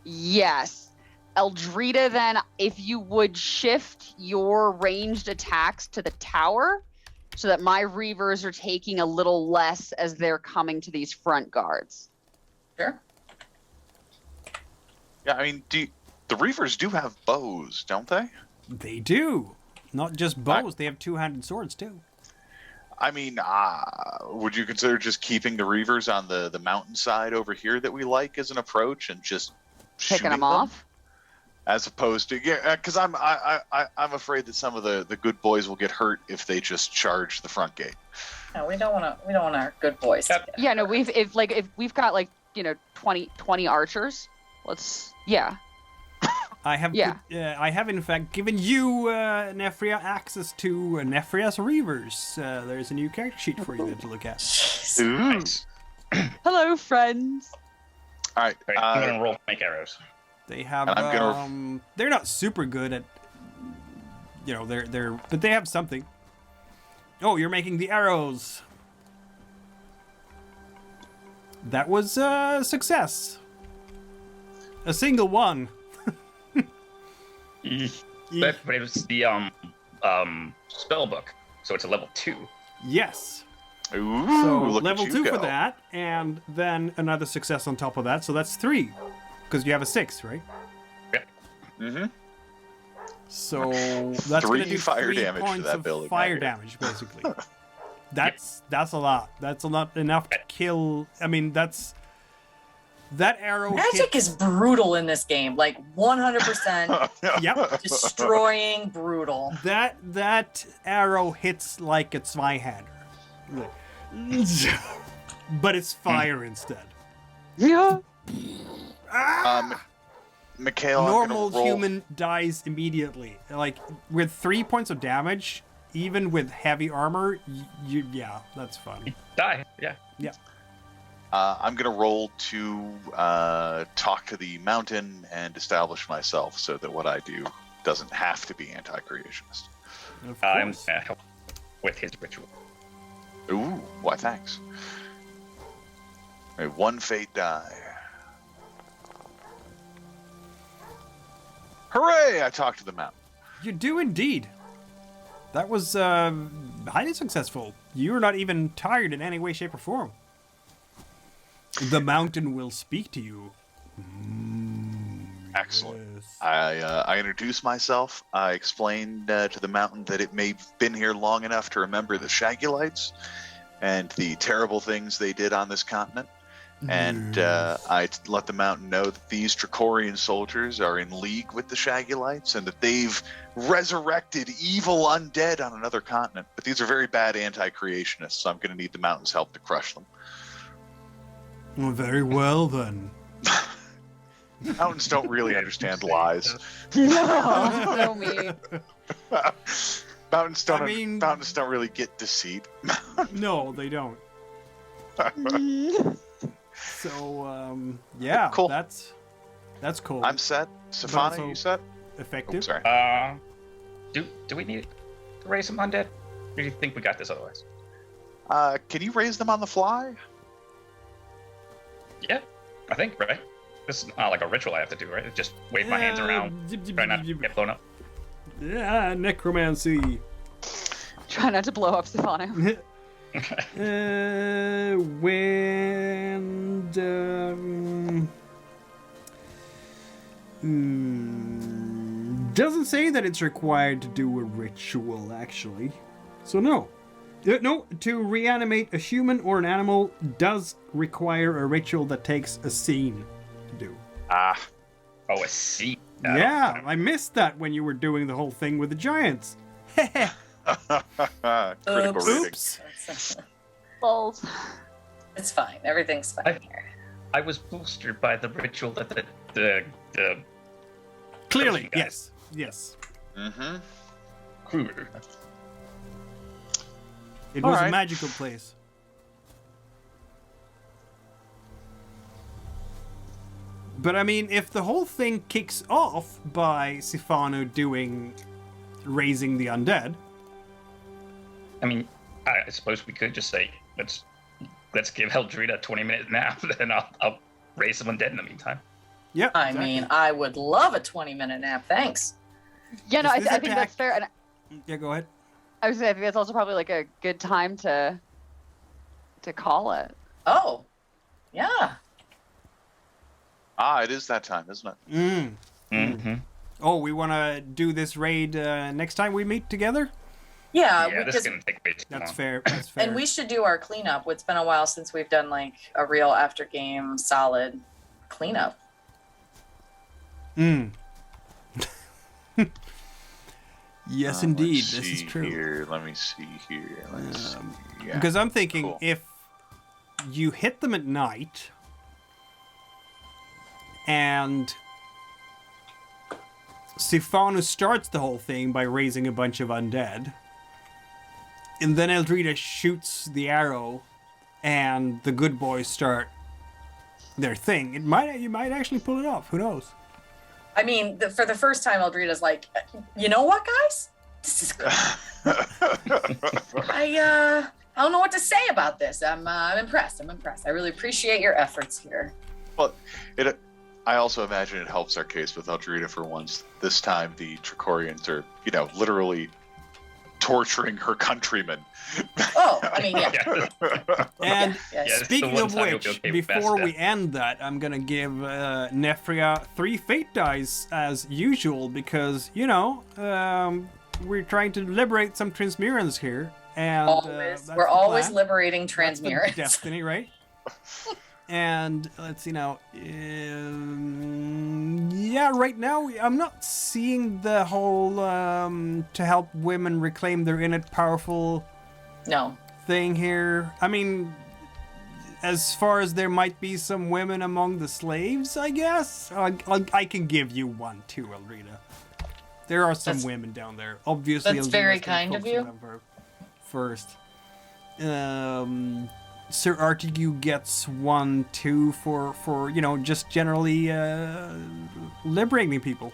yes, Eldrida. Then, if you would shift your ranged attacks to the tower, so that my Reavers are taking a little less as they're coming to these front guards. Sure. Yeah, I mean, the Reavers do have bows, don't they? They do. Not just bows, they have 2-handed swords too. I mean, would you consider just keeping the Reavers on the mountainside over here that we like as an approach and just Picking shooting them off. as opposed to because I'm afraid that some of the good boys will get hurt if they just charge the front gate. No, we don't want our good boys. Yep. Yeah, no, if we've got 20 archers, I have I have in fact given you Nefria access to Nefria's Reavers. There's a new character sheet for you to look at. Ooh. Nice. Hello, friends. All right. Right, I'm gonna roll to make arrows. They have. And I'm They're not super good at. You know, but they have something. Oh, you're making the arrows. That was a success. A single one. But it was the spell book, so it's a level 2. Yes. Ooh, So look level at 2 you for go. that, and then another success on top of that, so that's 3. Because you have a 6, right? Mm-hmm. So that's going to 3 do fire 3 damage to points that of building fire right here. damage, basically. That's a lot. That's a lot enough to kill. I mean, that arrow. Magic is brutal in this game. Like 100% Yep. destroying, brutal. That arrow hits like a Zweihander. But it's fire instead. Yeah. Mikhail, I'm Normal gonna roll. human dies immediately. Like with 3 points of damage, even with heavy armor, yeah, that's fun. Die. Yeah. Yeah. I'm gonna roll to talk to the mountain and establish myself so that what I do doesn't have to be anti-creationist. Of I'm course. gonna help with his ritual. Ooh, why thanks. May 1 fate die. Hooray! I talked to the mountain. You do indeed. That was highly successful. You're not even tired in any way, shape, or form. The mountain will speak to you. Excellent. Yes. I introduced myself. I explained to the mountain that it may have been here long enough to remember the Shagulites and the terrible things they did on this continent. And I let the mountain know that these Trachorian soldiers are in league with the Shagulites and that they've resurrected evil undead on another continent. But these are very bad anti-creationists, so I'm going to need the mountain's help to crush them. Well, very well then. Mountains don't really understand lies. No, me. Mountains I mountains mean- don't really get deceit. No, they don't. So, yeah, Cool. that's cool. I'm set. Sifanu, also- you set? Effective. Oops, sorry. Do we need to raise some undead? Or do you think we got this otherwise? Can you raise them on the fly? Yeah, I think, right? This is not like a ritual I have to do, right? Just wave my hands around, try not to get blown up. Yeah, necromancy. Try not to blow up Sifanu. When doesn't say that it's required to do a ritual, actually. So no. No, to reanimate a human or an animal does require a ritual that takes a scene to do. Ah. Oh, a seat. Yeah, I missed that when you were doing the whole thing with the giants. Critical rating. Oops. Balls. It's fine. Everything's fine here. I was bolstered by the ritual that the Clearly, you guys. yes. Mm-hmm. crew. It All was a right. magical place. But I mean, if the whole thing kicks off by Sifanu raising the undead, I mean, I suppose we could just say let's give Eldrida a 20-minute nap, then I'll raise some undead in the meantime. yeah. I exactly. mean, I would love a 20-minute nap. Thanks. Yeah, no, Is I this think attack- that's fair. And yeah, go ahead. I was gonna say, I think that's also probably like a good time to call it. Oh, yeah. Ah, it is that time, isn't it? Mm-hmm. Oh, we want to do this raid next time we meet together? Yeah, Yeah, this because is gonna take way too That's long. fair. That's fair. and we should do our cleanup. It's been a while since we've done like a real after game solid cleanup. Mm. Yes, indeed. Let's This is see true. Here. Let me see here. Let's see. Yeah. Because I'm thinking Cool. if you hit them at night and Sifanu starts the whole thing by raising a bunch of undead, and then Eldrida shoots the arrow and the good boys start their thing, you might actually pull it off. Who knows? I mean, for the first time, Eldrida's like, you know what, guys? This is good. I don't know what to say about this. I'm impressed. I really appreciate your efforts here. Well, I also imagine it helps our case with Eldrida for once. This time, the Trachorians are, literally torturing her countrymen. Oh, I mean, yeah. And Yeah, speaking of which, before we end that, I'm gonna give Nefria 3 fate dice as usual because, we're trying to liberate some Trinsmyrans here. And we're always liberating Trinsmyrans. Destiny, right? And let's see now. Right now I'm not seeing the whole to help women reclaim their innate powerful thing here. I mean, as far as there might be some women among the slaves, I guess I can give you one too, Eldrida. There are some women down there. Obviously, that's very kind of you. First. Sir Artegue gets 1, 2 for just generally liberating people.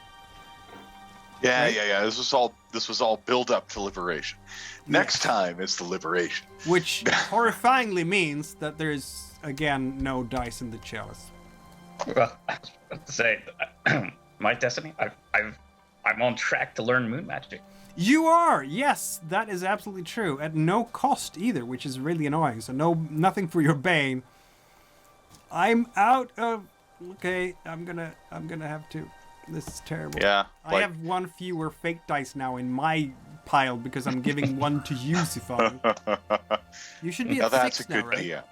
Yeah, right? yeah. This was all build up to liberation. Next time is the liberation. Which horrifyingly means that there's again no dice in the chalice. Well, I was about to say, my destiny. I'm on track to learn moon magic. You are, yes, that is absolutely true. At no cost either, which is really annoying. So nothing for your bane. I'm out of. Okay, I'm gonna have to. This is terrible. Yeah. I have 1 fewer fake dice now in my pile because I'm giving 1 to you, Sifanu. You should be now at that's 6 a now, good right? idea.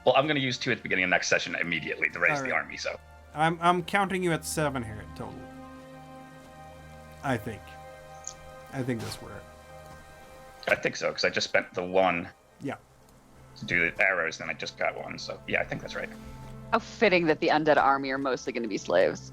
Well, I'm going to use 2 at the beginning of next session immediately to raise the army. So I'm counting you at 7 here total. I think that's where. I think so because I just spent the 1. Yeah. To do the arrows, then I just got 1. So yeah, I think that's right. How fitting that the undead army are mostly going to be slaves.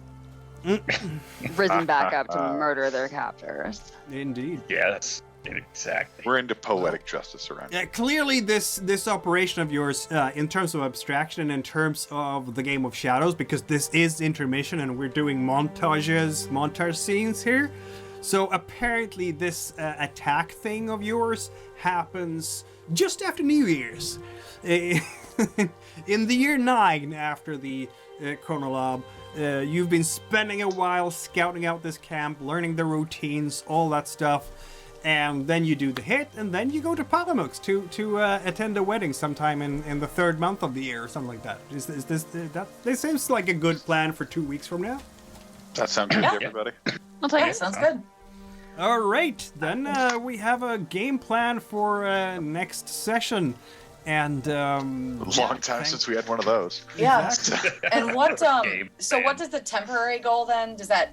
Risen back up to murder their captors. Indeed. Yeah, that's exactly. We're into poetic justice around here. Yeah, clearly this operation of yours, in terms of abstraction and in terms of the Game of Shadows, because this is intermission and we're doing montage scenes here. So apparently this attack thing of yours happens just after New Year's. In the year 9 after the chronolob, you've been spending a while scouting out this camp, learning the routines, all that stuff. And then you do the hit, and then you go to Palamux to attend a wedding sometime in the 3rd month of the year or something like that. Is this seems like a good plan for 2 weeks from now? That sounds good to everybody. I'll take Yeah, it. sounds good. All right, then we have a game plan for next session. And Long time since we had one of those. Yeah. Exactly. And what Game so plan. what does the temporary goal then? Does that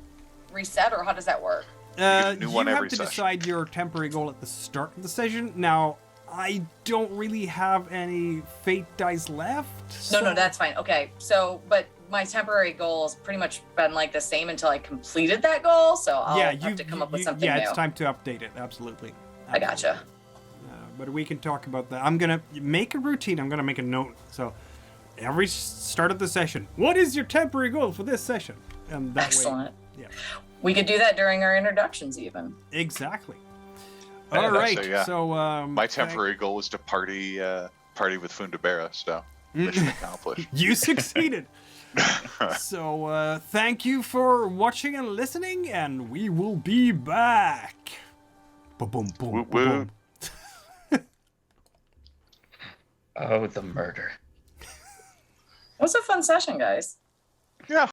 reset or how does that work? get a new you one have every to session. decide your temporary goal at the start of the session. Now, I don't really have any fate dice left. No, that's fine. Okay. So, but my temporary goal has pretty much been like the same until I completed that goal. So I'll have to come up with something new. it's time to update it. Absolutely. I gotcha. But we can talk about that. I'm gonna make a routine. I'm gonna make a note. So every start of the session, what is your temporary goal for this session? And that Excellent. way, yeah, We could do that during our introductions even. exactly. Yeah, All right. so, yeah. So My temporary goal was to party with Fundibéra, so mission accomplished. You succeeded. So thank you for watching and listening, and we will be back. Boom, boom, boom, Woot, boom. woot. Oh, the murder. It was a fun session, guys. Yeah.